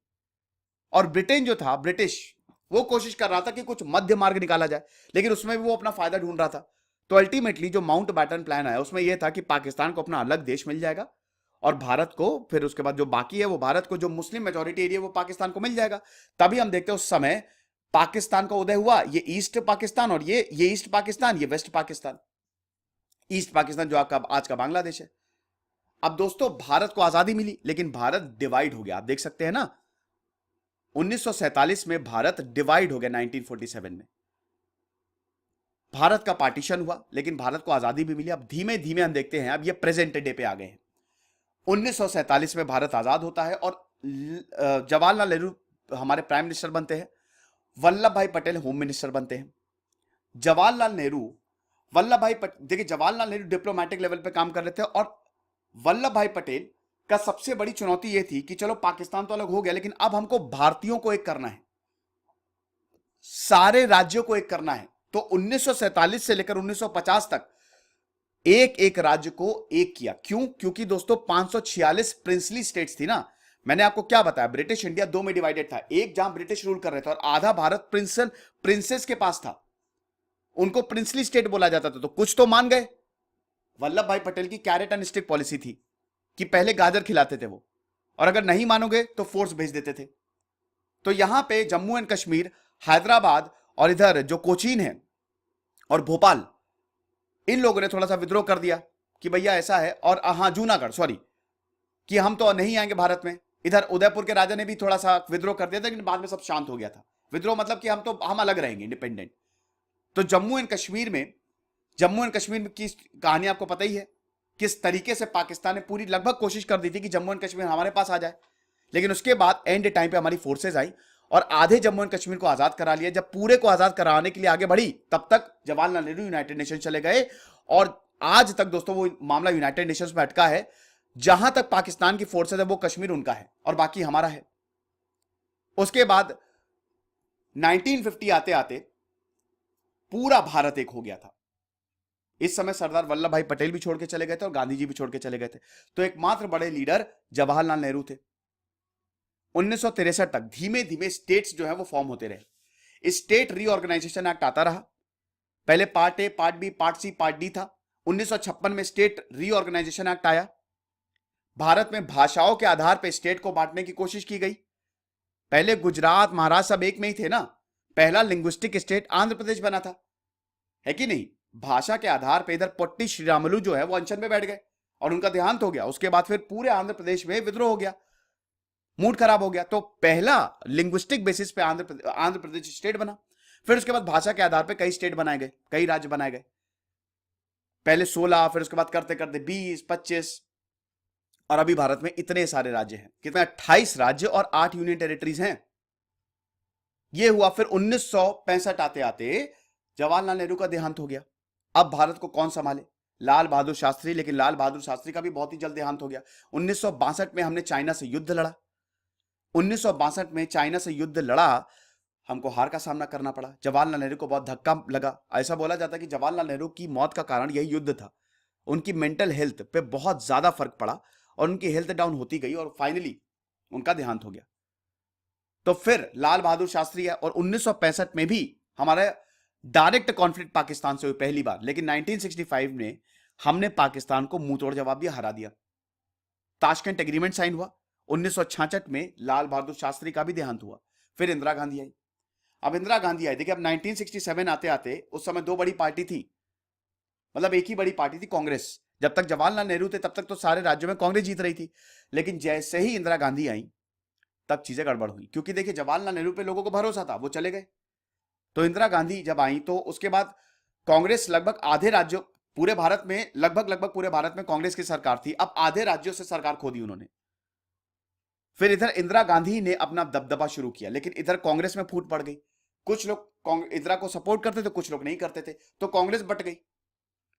और ब्रिटेन जो था, ब्रिटिश, वो कोशिश कर रहा था कि कुछ मध्य मार्ग निकाला जाए, लेकिन उसमें भी वो अपना फायदा ढूंढ रहा था। तो अल्टीमेटली जो माउंट बैटन प्लान आया उसमें यह था कि पाकिस्तान को अपना अलग देश मिल जाएगा, और भारत को, फिर उसके बाद जो बाकी है वो भारत को, जो मुस्लिम मेजोरिटी एरिया वो पाकिस्तान को मिल जाएगा। तभी हम देखते हैं उस समय पाकिस्तान का उदय हुआ, ये ईस्ट पाकिस्तान, और ये ईस्ट पाकिस्तान, ये वेस्ट पाकिस्तान। ईस्ट पाकिस्तान जो आपका आज का बांग्लादेश है। अब दोस्तों भारत को आजादी मिली, लेकिन भारत डिवाइड हो गया। आप देख सकते हैं ना, 1947 में भारत डिवाइड हो गया। 1947 में भारत का पार्टीशन हुआ, लेकिन भारत को आजादी भी मिली। अब धीमे धीमे हम देखते हैं, अब ये प्रेजेंट डे पे आ गए हैं। 1947 में भारत आजाद होता है और जवाहरलाल नेहरू हमारे प्राइम मिनिस्टर बनते हैं, वल्लभ भाई पटेल होम मिनिस्टर बनते हैं। जवाहरलाल नेहरू, वल्लभ भाई पटेल, देखिए जवाहरलाल नेहरू डिप्लोमेटिक लेवल पे काम कर रहे थे, और वल्लभ भाई पटेल का सबसे बड़ी चुनौती यह थी कि चलो पाकिस्तान तो अलग हो गया, लेकिन अब हमको भारतीयों को एक करना है, सारे राज्यों को एक करना है। तो 1947 से लेकर 1950 तक एक एक राज्य को एक किया। क्यों? क्योंकि दोस्तों 546 प्रिंसली स्टेट्स थी ना। मैंने आपको क्या बताया, ब्रिटिश इंडिया दो में डिवाइडेड था, एक जहां ब्रिटिश रूल कर रहे थे और आधा भारत प्रिंसेस के पास था, उनको प्रिंसली स्टेट बोला जाता था। तो कुछ तो मान गए। वल्लभ भाई पटेल की कैरेट एंड स्टिक पॉलिसी थी कि पहले गाजर खिलाते थे वो, और अगर नहीं मानोगे तो फोर्स भेज देते थे। तो यहां पे जम्मू एंड कश्मीर, हैदराबाद, और इधर जो कोचीन है और भोपाल, इन लोगों ने थोड़ा सा विद्रोह कर दिया कि भैया ऐसा है। और हाँ, जूनागढ़, सॉरी, कि हम तो नहीं आएंगे भारत में। इधर उदयपुर के राजा ने भी थोड़ा सा विद्रोह कर दिया था, लेकिन बाद में सब शांत हो गया था। विद्रोह मतलब कि हम अलग रहेंगे, इंडिपेंडेंट। तो जम्मू एंड कश्मीर की कहानी आपको पता ही है, किस तरीके से पाकिस्तान ने पूरी लगभग कोशिश कर दी थी कि जम्मू एंड कश्मीर हमारे पास आ जाए। लेकिन उसके बाद एंड टाइम पे हमारी फोर्सेज आई और आधे जम्मू एंड कश्मीर को आजाद करा लिया। जब पूरे को आजाद कराने के लिए आगे बढ़ी, तब तक जवाहरलाल नेहरू यूनाइटेड नेशन चले गए, और आज तक दोस्तों वो मामला यूनाइटेड नेशंस में अटका है। जहां तक पाकिस्तान की फोर्सेज है वो कश्मीर उनका है और बाकी हमारा है। उसके बाद 1950 आते आते पूरा भारत एक हो गया था। इस समय सरदार वल्लभ भाई पटेल भी छोड़ के चले गए थे और गांधी जी भी छोड़ के चले गए थे। तो एकमात्र बड़े लीडर जवाहरलाल नेहरू थे। 1963 तक धीमे धीमे स्टेट्स जो है वो फॉर्म होते रहे। स्टेट रीऑर्गेनाइजेशन एक्ट आता रहा। पहले part A, part B, part C, part D था। 1956 में स्टेट रीऑर्गेनाइजेशन एक्ट आया। भारत में भाषाओं के आधार पर स्टेट को बांटने की कोशिश की गई। पहले गुजरात, महाराष्ट्र सब एक में ही थे ना, पहला लिंग्विस्टिक स्टेट आंध्र प्रदेश बना था, है कि नहीं? भाषा के आधार पर इधर पोट्टी श्रीरामुलु जो है वो अनशन में बैठ गए और उनका देहांत हो गया। उसके बाद फिर पूरे आंध्र प्रदेश में विद्रोह हो गया, मूड खराब हो गया। तो पहला लिंग्विस्टिक बेसिस पे आंध्र प्रदेश स्टेट बना। फिर उसके बाद भाषा के आधार पर कई स्टेट बनाए गए, कई राज्य बनाए गए। पहले 16, फिर उसके बाद करते करते 20, 25, और अभी भारत में इतने सारे राज्य हैं। कितने? 28 राज्य और 8 यूनियन टेरिटरीज हैं। यह हुआ। फिर 1965 आते आते जवाहरलाल नेहरू का देहांत हो गया। अब भारत को कौन संभाले? लाल बहादुर शास्त्री। लेकिन लाल बहादुर शास्त्री का भी बहुत ही जल्द देहांत हो गया। 1962 में हमने चाइना से युद्ध लड़ा। 1962 में चाइना से युद्ध लड़ा, हमको हार का सामना करना पड़ा। जवाहरलाल नेहरू को बहुत धक्का लगा। ऐसा बोला जाता है कि जवाहरलाल नेहरू की मौत का कारण यही युद्ध था। उनकी मेंटल हेल्थ पे बहुत ज्यादा फर्क पड़ा और उनकी हेल्थ डाउन होती गई और फाइनली उनका देहांत हो गया। तो फिर लाल बहादुर शास्त्री है। और 1965 में भी हमारा डायरेक्ट कॉन्फ्लिक्ट पाकिस्तान से हुई पहली बार। लेकिन 1965 में हमने पाकिस्तान को मुंह तोड़ जवाब दिया, हरा दिया। ताशकंद एग्रीमेंट साइन हुआ। 1966 में लाल बहादुर शास्त्री का भी देहांत हुआ। फिर इंदिरा गांधी आई। अब इंदिरा गांधी आई, देखिए अब 1967 आते आते उस समय दो बड़ी पार्टी थी, मतलब एक ही बड़ी पार्टी थी, कांग्रेस। जब तक जवाहरलाल नेहरू थे तब तक तो सारे राज्यों में कांग्रेस जीत रही थी। लेकिन जैसे ही इंदिरा गांधी आई तब चीजें गड़बड़ हुई, क्योंकि देखिए जवाहरलाल नेहरू पे लोगों को भरोसा था, वो चले गए। तो इंदिरा गांधी जब आई तो उसके बाद कांग्रेस लगभग आधे राज्यों, पूरे भारत में लगभग पूरे भारत में कांग्रेस की सरकार थी। अब आधे राज्यों से सरकार खो दी उन्होंने। फिर इधर इंदिरा गांधी ने अपना दबदबा शुरू किया, लेकिन इधर कांग्रेस में फूट पड़ गई। कुछ लोग इंदिरा को सपोर्ट करते थे, कुछ लोग नहीं करते थे, तो कांग्रेस बट गई।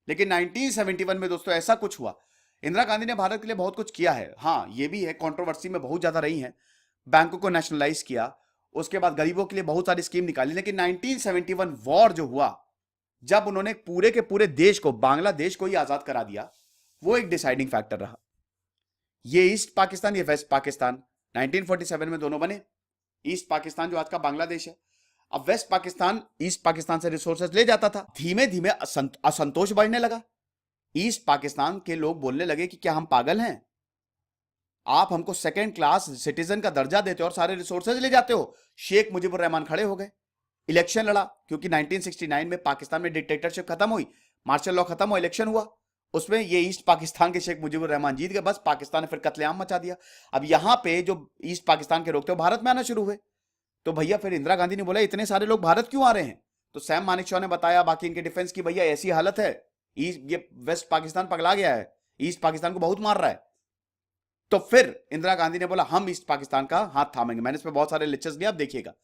लेकिन 1971 में दोस्तों ऐसा कुछ हुआ, इंदिरा गांधी ने भारत के लिए बहुत कुछ किया है। हाँ, ये भी है, कंट्रोवर्सी में बहुत ज्यादा रही है। बैंकों को नेशनलाइज किया, उसके बाद गरीबों के लिए बहुत सारी स्कीम निकाली। लेकिन 1971 वॉर जो हुआ, जब उन्होंने पूरे के पूरे देश को, बांग्लादेश को ही आजाद करा दिया, वो एक डिसाइडिंग फैक्टर रहा। ये ईस्ट पाकिस्तान, ये वेस्ट पाकिस्तान 1947 में दोनों बने। ईस्ट पाकिस्तान जो आज का बांग्लादेश है। अब वेस्ट पाकिस्तान ईस्ट पाकिस्तान से रिसोर्सेज ले जाता था। धीमे धीमे असंतोष बढ़ने लगा। ईस्ट पाकिस्तान के लोग बोलने लगे कि क्या हम पागल हैं? आप हमको सेकेंड क्लास सिटीजन का दर्जा देते हो और सारे रिसोर्सेज ले जाते हो। शेख मुजीबुर रहमान खड़े हो गए, इलेक्शन लड़ा, क्योंकि 1969 में पाकिस्तान में डिक्टेटरशिप खत्म हुई, मार्शल लॉ खत्म हुआ, इलेक्शन हुआ। उसमें ये ईस्ट पाकिस्तान के शेख मुजीबुर रहमान जीत गए। बस पाकिस्तान ने फिर कत्लेआम मचा दिया। अब यहां पे जो ईस्ट पाकिस्तान के लोग थे वो भारत में आना शुरू हुए। तो भैया फिर इंदिरा गांधी ने बोला इतने सारे लोग भारत क्यों आ रहे हैं? तो सैम मानेकशॉ ने बताया, बाकी इनके डिफेंस की, भैया ऐसी हालत है, ये वेस्ट पाकिस्तान पगला गया है, ईस्ट पाकिस्तान को बहुत मार रहा है। तो फिर इंदिरा गांधी ने बोला हम ईस्ट पाकिस्तान का हाथ थामेंगे। मैंने इस पर बहुत सारे लेक्चर्स दिए, आप देखिएगा।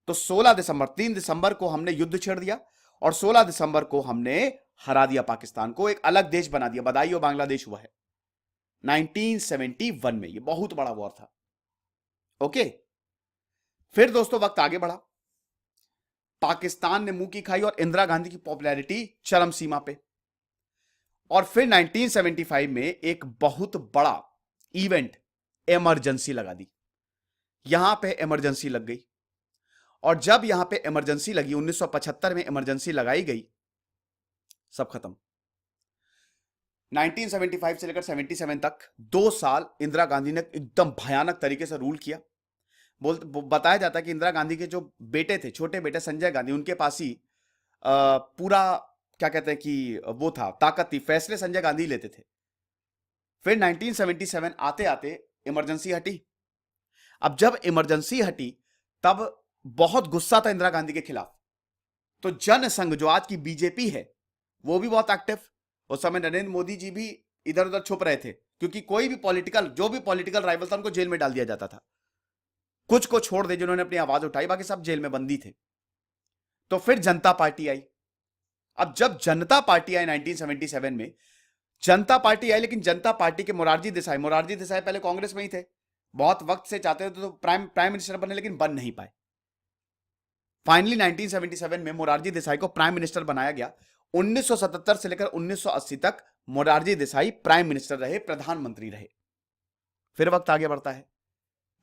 तो 16 दिसंबर, 3 दिसंबर को हमने युद्ध छेड़ दिया और 16 दिसंबर को हमने हरा दिया पाकिस्तान को, एक अलग देश बना दिया। बधाई हो, बांग्लादेश हुआ है 1971 में। ये बहुत बड़ा वॉर था। ओके, फिर दोस्तों वक्त आगे बढ़ा, पाकिस्तान ने मुंह की खाई और इंदिरा गांधी की पॉपुलैरिटी चरम सीमा पे। और फिर 1975 में एक बहुत बड़ा इवेंट, इमरजेंसी लगा दी। यहां पे इमरजेंसी लग गई। और जब यहां पे इमरजेंसी लगी, 1975 में इमरजेंसी लगाई गई, सब खत्म। 1975 से लेकर 77 तक 2 साल इंदिरा गांधी ने एकदम भयानक तरीके से रूल किया। बताया जाता है कि इंदिरा गांधी के जो बेटे थे, छोटे बेटे संजय गांधी, उनके पास ही पूरा क्या कहते हैं कि वो था, ताकत थी, फैसले संजय गांधी लेते थे। फिर 1977 आते आते इमरजेंसी हटी। अब जब इमरजेंसी हटी तब बहुत गुस्सा था इंदिरा गांधी के खिलाफ। तो जनसंघ जो आज की बीजेपी है वो भी बहुत एक्टिव। उस समय नरेंद्र मोदी जी भी इधर उधर छुप रहे थे, क्योंकि कोई भी पॉलिटिकल, जो भी पॉलिटिकल राइवल था उनको जेल में डाल दिया जाता था। कुछ को छोड़ दे जिन्होंने अपनी आवाज उठाई, बाकी सब जेल में बंदी थे। तो फिर जनता पार्टी आई। अब जब जनता पार्टी आई 1977 में, जनता पार्टी आई, लेकिन जनता पार्टी के मोरारजी देसाई पहले कांग्रेस में ही थे, बहुत वक्त से चाहते थे तो प्राइम मिनिस्टर बने, लेकिन बन नहीं पाए। फाइनली 1977 में मोरारजी देसाई को प्राइम मिनिस्टर बनाया गया। 1977 से लेकर 1980 तक मोरारजी देसाई प्राइम मिनिस्टर रहे, प्रधानमंत्री रहे। फिर वक्त आगे बढ़ता है,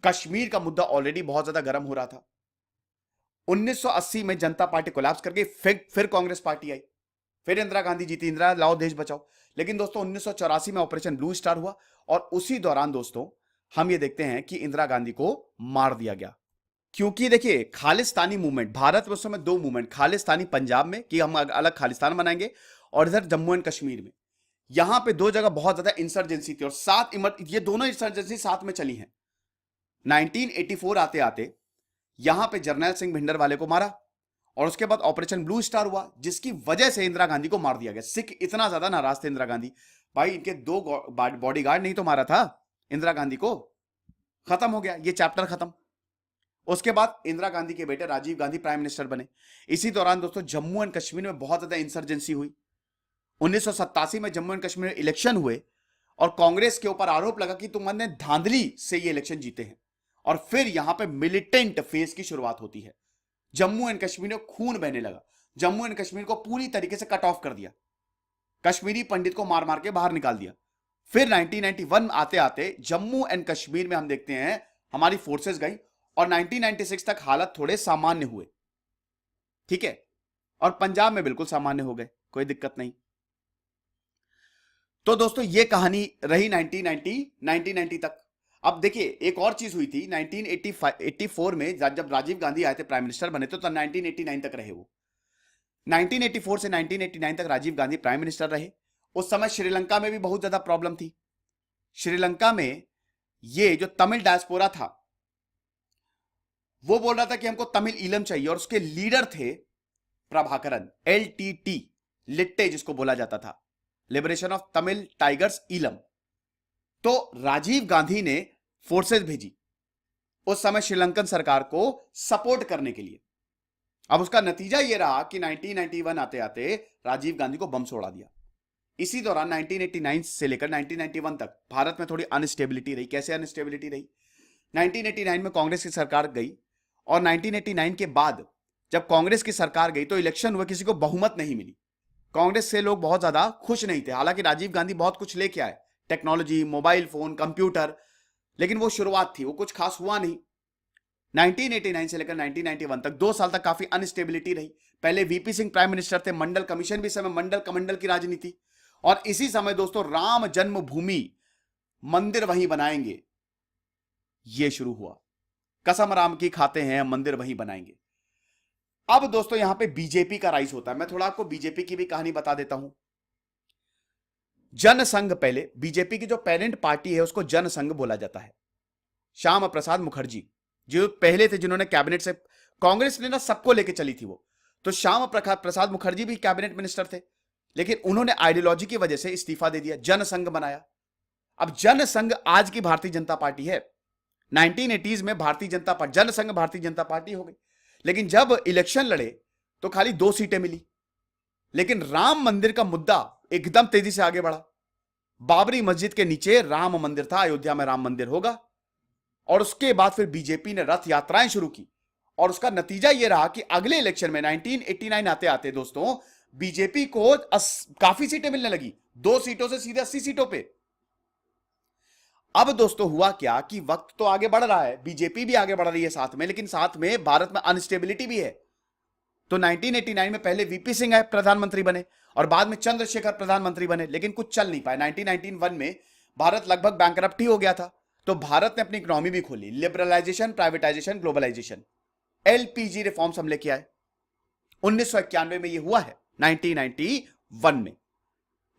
कश्मीर का मुद्दा ऑलरेडी बहुत ज्यादा गर्म हो रहा था। 1980 में जनता पार्टी कोलैप्स कर गई, फिर कांग्रेस पार्टी आई, फिर इंदिरा गांधी जीती, इंदिरा लाओ देश बचाओ। लेकिन दोस्तों 1984 में ऑपरेशन ब्लू स्टार हुआ और उसी दौरान दोस्तों हम ये देखते हैं कि इंदिरा गांधी को मार दिया गया। क्योंकि देखिए खालिस्तानी मूवमेंट भारत में उस समय दो मूवमेंट, खालिस्तानी पंजाब में कि हम अलग खालिस्तान बनाएंगे, और इधर जम्मू एंड कश्मीर में, यहां पे दो जगह बहुत ज्यादा इंसर्जेंसी थी और ये दोनों इंसर्जेंसी साथ में चली हैं। 1984 आते आते यहां पे जर्नैल सिंह भिंडरवाले को मारा और उसके बाद ऑपरेशन ब्लू स्टार हुआ, जिसकी वजह से इंदिरा गांधी को मार दिया गया। सिख इतना ज्यादा नाराज थे इंदिरा गांधी, भाई इनके दो बॉडीगार्ड नहीं तो मारा था इंदिरा गांधी को, खत्म हो गया ये चैप्टर खत्म। उसके बाद इंदिरा गांधी के बेटे राजीव गांधी प्राइम मिनिस्टर बने। इसी दौरान दोस्तों जम्मू एंड कश्मीर में बहुत ज्यादा इंसर्जेंसी हुई। 1987 में जम्मू एंड कश्मीर में इलेक्शन हुए और कांग्रेस के ऊपर आरोप लगा कि तुमने धांधली से ये इलेक्शन जीते हैं, और फिर यहां पे मिलिटेंट फेज की शुरुआत होती है। जम्मू एंड कश्मीर में खून बहने लगा, जम्मू एंड कश्मीर को पूरी तरीके से कट ऑफ कर दिया, कश्मीरी पंडित को मार मार के बाहर निकाल दिया। फिर 1991 आते आते जम्मू एंड कश्मीर में हम देखते हैं हमारी फोर्सेस गई और 1996 तक हालात थोड़े सामान्य हुए, ठीक है, और पंजाब में बिल्कुल सामान्य हो गए, कोई दिक्कत नहीं। तो दोस्तों ये कहानी रही 1990 तक। अब देखिए एक और चीज हुई थी 1984 में, जब राजीव गांधी आए थे प्राइम मिनिस्टर बने तो 1989 तक रहे वो। 1984 से 1989 तक राजीव गांधी प्राइम मिनिस्टर रहे। उस समय श्रीलंका में भी बहुत ज्यादा प्रॉब्लम थी। श्रीलंका में ये जो तमिल डायस्पोरा था वो बोल रहा था कि हमको तमिल ईलम चाहिए, और उसके लीडर थे प्रभाकरन, LTT, लिट्टे जिसको बोला जाता था, liberation of Tamil tigers Eelam. तो राजीव गांधी ने फोर्सेस भेजी उस समय श्रीलंकन सरकार को सपोर्ट करने के लिए। अब उसका नतीजा यह रहा कि 1991 आते आते राजीव गांधी को बम छोड़ा दिया। इसी दौरान 1989 से लेकर 1991 तक भारत में थोड़ी अनस्टेबिलिटी रही। कैसे अनस्टेबिलिटी रही? 1989 में कांग्रेस की सरकार गई और 1989 के बाद जब कांग्रेस की सरकार गई तो इलेक्शन हुआ, किसी को बहुमत नहीं मिली। कांग्रेस से लोग बहुत ज्यादा खुश नहीं थे। हालांकि राजीव गांधी बहुत कुछ लेके आए, टेक्नोलॉजी, मोबाइल फोन, कंप्यूटर, लेकिन वो शुरुआत थी, वो कुछ खास हुआ नहीं। 1989 से लेकर 1991 तक 2 साल तक काफी अनस्टेबिलिटी रही। पहले वीपी सिंह प्राइम मिनिस्टर थे, मंडल कमीशन भी समय मंडल कमंडल की राजनीति, और इसी समय दोस्तों राम जन्मभूमि मंदिर वहीं बनाएंगे ये शुरू हुआ। कसम राम की खाते हैं, मंदिर वहीं बनाएंगे। अब दोस्तों यहां पे बीजेपी का राइज होता है। मैं थोड़ा आपको बीजेपी की भी कहानी बता देता हूं। जनसंघ, पहले बीजेपी की जो पेरेंट पार्टी है उसको जनसंघ बोला जाता है। श्याम प्रसाद मुखर्जी जो पहले थे जिन्होंने कैबिनेट से, कांग्रेस ने ना सबको लेके चली थी वो, तो श्याम प्रसाद मुखर्जी भी कैबिनेट मिनिस्टर थे, लेकिन उन्होंने आइडियोलॉजी की वजह से इस्तीफा दे दिया, जनसंघ बनाया। अब जनसंघ आज की भारतीय जनता पार्टी है। 1980s में भारतीय जनता पार्टी, जनसंघ भारतीय जनता पार्टी हो गई। लेकिन जब इलेक्शन लड़े तो खाली 2 सीटें मिली, लेकिन राम मंदिर का मुद्दा एकदम तेजी से आगे बढ़ा। बाबरी मस्जिद के नीचे राम मंदिर था, अयोध्या में राम मंदिर होगा। और उसके बाद फिर बीजेपी ने रथ यात्राएं शुरू की, और उसका नतीजा यह रहा कि अगले इलेक्शन में 1989 आते आते दोस्तों बीजेपी को काफी सीटें मिलने लगी, 2 सीटों से सीधे 80 सीटों पे। अब दोस्तों हुआ क्या कि वक्त तो आगे बढ़ रहा है, बीजेपी भी आगे बढ़ रही है साथ में, लेकिन साथ में भारत में अनस्टेबिलिटी भी है। तो 1989 में पहले वीपी सिंह है प्रधानमंत्री बने और बाद में चंद्रशेखर प्रधानमंत्री बने, लेकिन कुछ चल नहीं पाए। 1991 में भारत लगभग बैंकरप्ट ही हो गया था। तो भारत ने अपनी इकोनॉमी भी खोली, liberalisation, privatisation, globalisation, LPG reforms हम लेके आए। 1991 में ये हुआ है, 1991 में।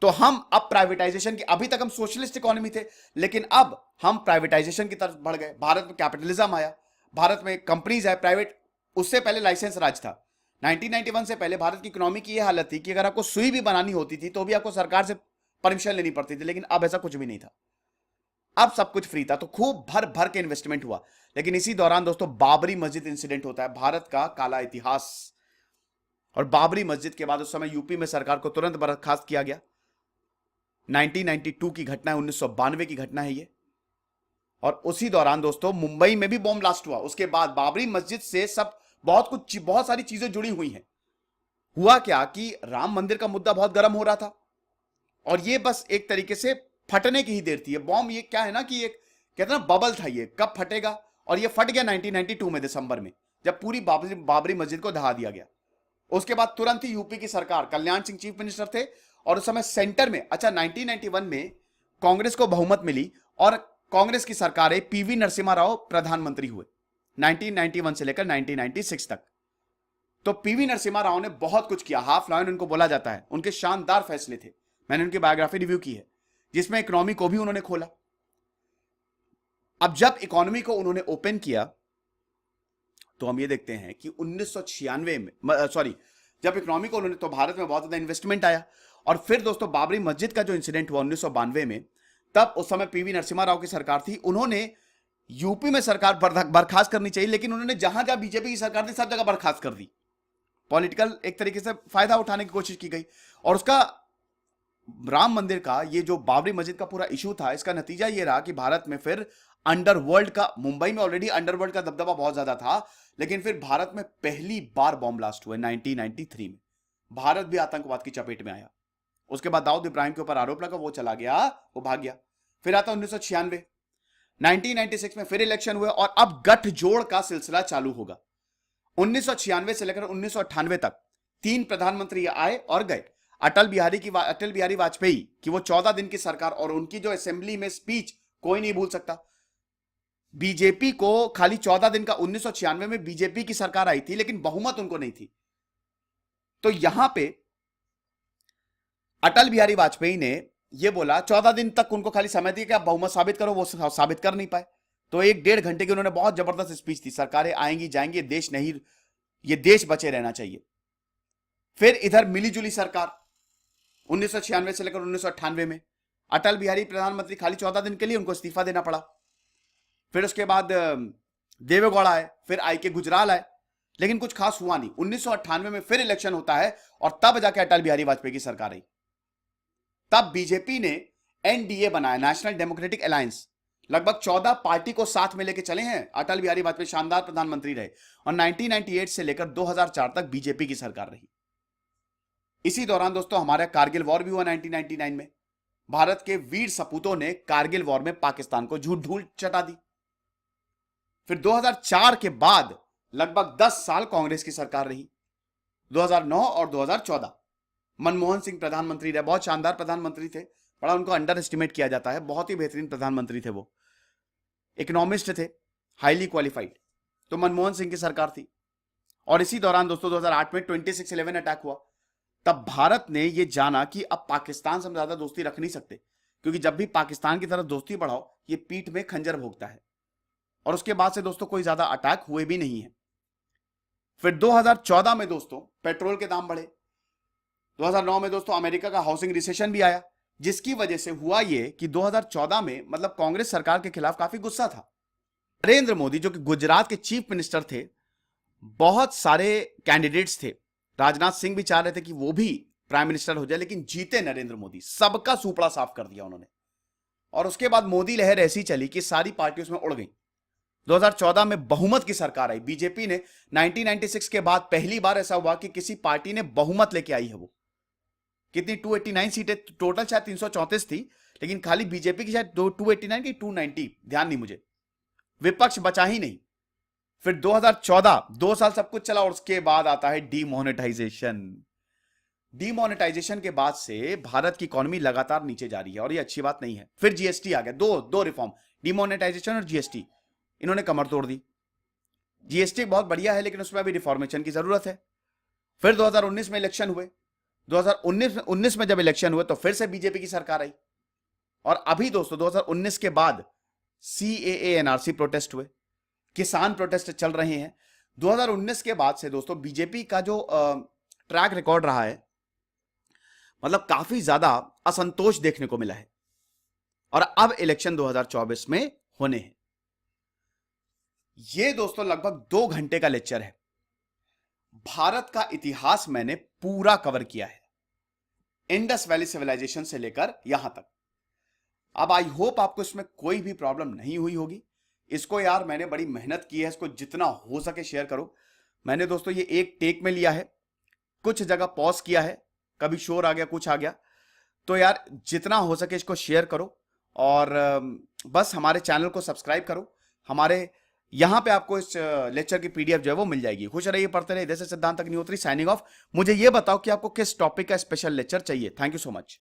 तो हम अब प्राइवेटाइजेशन की, अभी तक हम सोशलिस्ट इकोनॉमी थे, लेकिन अब हम प्राइवेटाइजेशन की तरफ बढ़ गए। भारत में कैपिटलिज्म आया, भारत में कंपनीज है प्राइवेट। उससे पहले लाइसेंस राज था। 1991 से पहले भारत की इकोनॉमी की यह हालत थी कि अगर आपको सुई भी बनानी होती थी तो भी आपको सरकार से परमिशन लेनी पड़ती थी, लेकिन अब ऐसा कुछ भी नहीं था। अब सब कुछ फ्री था, तो खूब भर भर के इन्वेस्टमेंट हुआ। लेकिन इसी दौरान दोस्तों बाबरी मस्जिद इंसिडेंट होता है, भारत का काला इतिहास। और बाबरी मस्जिद के बाद उस समय यूपी में सरकार को तुरंत बर्खास्त किया गया। 1992 की घटना है, 1992 की घटना है ये। और उसी दौरान दोस्तों मुंबई में भी बॉम्ब ब्लास्ट हुआ। उसके बाद बाबरी मस्जिद से सब बहुत सारी चीजें जुड़ी हुई हैं। हुआ क्या कि राम मंदिर का मुद्दा बहुत गर्म हो रहा था और ये बस एक तरीके से फटने की ही देर थी। ये बॉम्ब, ये क्या है ना कि एक कहते ना बबल था, ये कब फटेगा, और ये फट गया 1992 में दिसंबर में, जब पूरी बाबरी मस्जिद को दहा दिया गया। उसके बाद तुरंत ही यूपी की सरकार, कल्याण सिंह चीफ मिनिस्टर थे और उस समय सेंटर में, अच्छा 1991 में कांग्रेस को बहुमत मिली और कांग्रेस की सरकार है, PV नरसिम्हा राव प्रधानमंत्री हुए। 1991 से लेकर 1996 तक। तो पीवी नरसिम्हा राव ने बहुत कुछ किया, हाफ लायन उनको बोला जाता है, उनके शानदार फैसले थे। मैंने उनकी बायोग्राफी रिव्यू की है जिसमें इकोनॉमी को भी उन्होंने खोला। अब जब इकोनॉमी को उन्होंने ओपन किया तो हम ये देखते हैं कि 1996 में जब इकोनॉमी को उन्होंने, तो भारत में बहुत ज्यादा इन्वेस्टमेंट आया। और फिर दोस्तों बाबरी मस्जिद का जो इंसिडेंट हुआ 1992 में, तब उस समय पीवी नरसिम्हा राव की सरकार थी। उन्होंने यूपी में सरकार बर्खास्त करनी चाहिए, लेकिन उन्होंने जहां जहां बीजेपी की सरकार थी सब जगह बर्खास्त कर दी। पॉलिटिकल एक तरीके से फायदा उठाने की कोशिश की गई। और उसका राम मंदिर का, ये जो बाबरी मस्जिद का पूरा इशू था, इसका नतीजा ये रहा कि भारत में फिर अंडरवर्ल्ड का, मुंबई में ऑलरेडी अंडरवर्ल्ड का दबदबा बहुत ज्यादा था, लेकिन फिर भारत में पहली बार बॉम्ब ब्लास्ट हुए 1993 में। भारत भी आतंकवाद की चपेट में आया। उसके बाद दाऊद इब्राहिम के ऊपर आरोप लगा, वो चला गया, वो भाग गया। फिर आता 1996, 1996 में फिर इलेक्शन हुए और अब गठजोड़ का सिलसिला चालू होगा। 1996 से लेकर 1998 तक 3 प्रधानमंत्री आए और गए। अटल बिहारी वाजपेयी की वो 14 दिन की सरकार और उनकी जो असेंबली में स्पीच कोई नहीं भूल सकता। बीजेपी को खाली 14 दिन का, 1996 में बीजेपी की सरकार आई थी लेकिन बहुमत उनको नहीं थी। तो यहां पे अटल बिहारी वाजपेयी ने यह बोला, 14 दिन तक उनको खाली समय दिया कि आप बहुमत साबित करो, वो साबित कर नहीं पाए। तो 1-1.5 घंटे की उन्होंने बहुत जबरदस्त स्पीच दी, सरकारें आएंगी जाएंगी, देश नहीं, ये देश बचे रहना चाहिए। फिर इधर मिलीजुली सरकार 1996 से लेकर 1998 में अटल बिहारी प्रधानमंत्री, खाली 14 दिन के लिए उनको इस्तीफा देना पड़ा। फिर उसके बाद देवेगौड़ा आए, फिर आई के गुजराल आए, लेकिन कुछ खास हुआ नहीं। 1998 में फिर इलेक्शन होता है और तब जाके अटल बिहारी वाजपेयी की सरकार आई। तब बीजेपी ने एनडीए बनाया, नेशनल डेमोक्रेटिक अलायंस। लगभग 14 पार्टी को साथ में लेके चले हैं। अटल बिहारी वाजपेयी शानदार प्रधानमंत्री रहे और 1998 से लेकर 2004 तक बीजेपी की सरकार रही। इसी दौरान दोस्तों हमारा कारगिल वॉर भी हुआ 1999 में। भारत के वीर सपूतों ने कारगिल वॉर में पाकिस्तान को झूठ धूल चटा दी। फिर 2004 के बाद लगभग 10 साल कांग्रेस की सरकार रही। 2009 और 2014 मनमोहन सिंह प्रधानमंत्री रहे, बहुत शानदार प्रधानमंत्री थे, बड़ा उनको अंडर एस्टिमेट किया जाता है, बहुत ही बेहतरीन प्रधानमंत्री थे। वो इकोनॉमिस्ट थे, हाईली क्वालिफाइड। तो मनमोहन सिंह की सरकार थी। और इसी दौरान दोस्तों 2008 में 26/11 अटैक हुआ। तब भारत ने यह जाना कि अब पाकिस्तान से हम ज्यादा दोस्ती रख नहीं सकते, क्योंकि जब भी पाकिस्तान की तरफ दोस्ती बढ़ाओ ये पीठ में खंजर भोगता है। और उसके बाद से दोस्तों कोई ज्यादा अटैक हुए भी नहीं है। फिर 2014 में दोस्तों पेट्रोल के दाम बढ़े। 2009 में दोस्तों अमेरिका का हाउसिंग रिसेशन भी आया, जिसकी वजह से हुआ यह कि 2014 में मतलब कांग्रेस सरकार के खिलाफ काफी गुस्सा था। नरेंद्र मोदी जो कि गुजरात के चीफ मिनिस्टर थे, बहुत सारे कैंडिडेट्स थे, राजनाथ सिंह भी चाह रहे थे कि वो भी प्राइम मिनिस्टर हो जाए, लेकिन जीते नरेंद्र मोदी, सबका सुपड़ा साफ कर दिया उन्होंने। और उसके बाद मोदी लहर ऐसी चली कि सारी पार्टी उसमें उड़ गई। 2014 में बहुमत की सरकार आई। बीजेपी ने 1996 के बाद पहली बार ऐसा हुआ कि किसी पार्टी ने बहुमत लेके आई है। वो कितनी 289 सीटें टोटल, शायद 334 थी, लेकिन खाली बीजेपी की शायद 289 की 290, ध्यान नहीं मुझे, विपक्ष बचा ही नहीं। फिर 2014 2 साल सब कुछ चला और उसके बाद आता है डीमोनेटाइजेशन। डीमोनेटाइजेशन के बाद से भारत की इकोनॉमी लगातार नीचे जा रही है और ये अच्छी बात नहीं है। फिर जीएसटी आ गया, दो रिफॉर्म, डीमोनेटाइजेशन और जीएसटी, इन्होंने कमर तोड़ दी। जीएसटी बहुत बढ़िया है लेकिन उसमें अभी रिफॉर्मेशन की जरूरत है। फिर 2019 में इलेक्शन हुए। 2019 में जब इलेक्शन हुए तो फिर से बीजेपी की सरकार आई। और अभी दोस्तों 2019 के बाद सीएए एनआरसी प्रोटेस्ट हुए, किसान प्रोटेस्ट चल रहे हैं। 2019 के बाद से दोस्तों बीजेपी का जो ट्रैक रिकॉर्ड रहा है, मतलब काफी ज्यादा असंतोष देखने को मिला है। और अब इलेक्शन 2024 में होने हैं। ये दोस्तों लगभग 2 घंटे का लेक्चर है। भारत का इतिहास मैंने पूरा कवर किया है, इंडस वैली सिविलाइजेशन से लेकर यहां तक। अब आई होप आपको इसमें कोई भी प्रॉब्लम नहीं हुई होगी। इसको यार मैंने बड़ी मेहनत की है, इसको जितना हो सके शेयर करो। मैंने दोस्तों ये एक टेक में लिया है, कुछ जगह पॉज किया है, कभी शोर आ गया, कुछ आ गया, तो यार जितना हो सके इसको शेयर करो। और बस हमारे चैनल को सब्सक्राइब करो। हमारे यहां पे आपको इस लेक्चर की पीडीएफ जो है वो मिल जाएगी। खुश रहिए, पढ़ते रहिए। जैसे सिद्धांत अग्निहोत्री साइनिंग ऑफ। मुझे ये बताओ कि आपको किस टॉपिक का स्पेशल लेक्चर चाहिए। Thank you so much.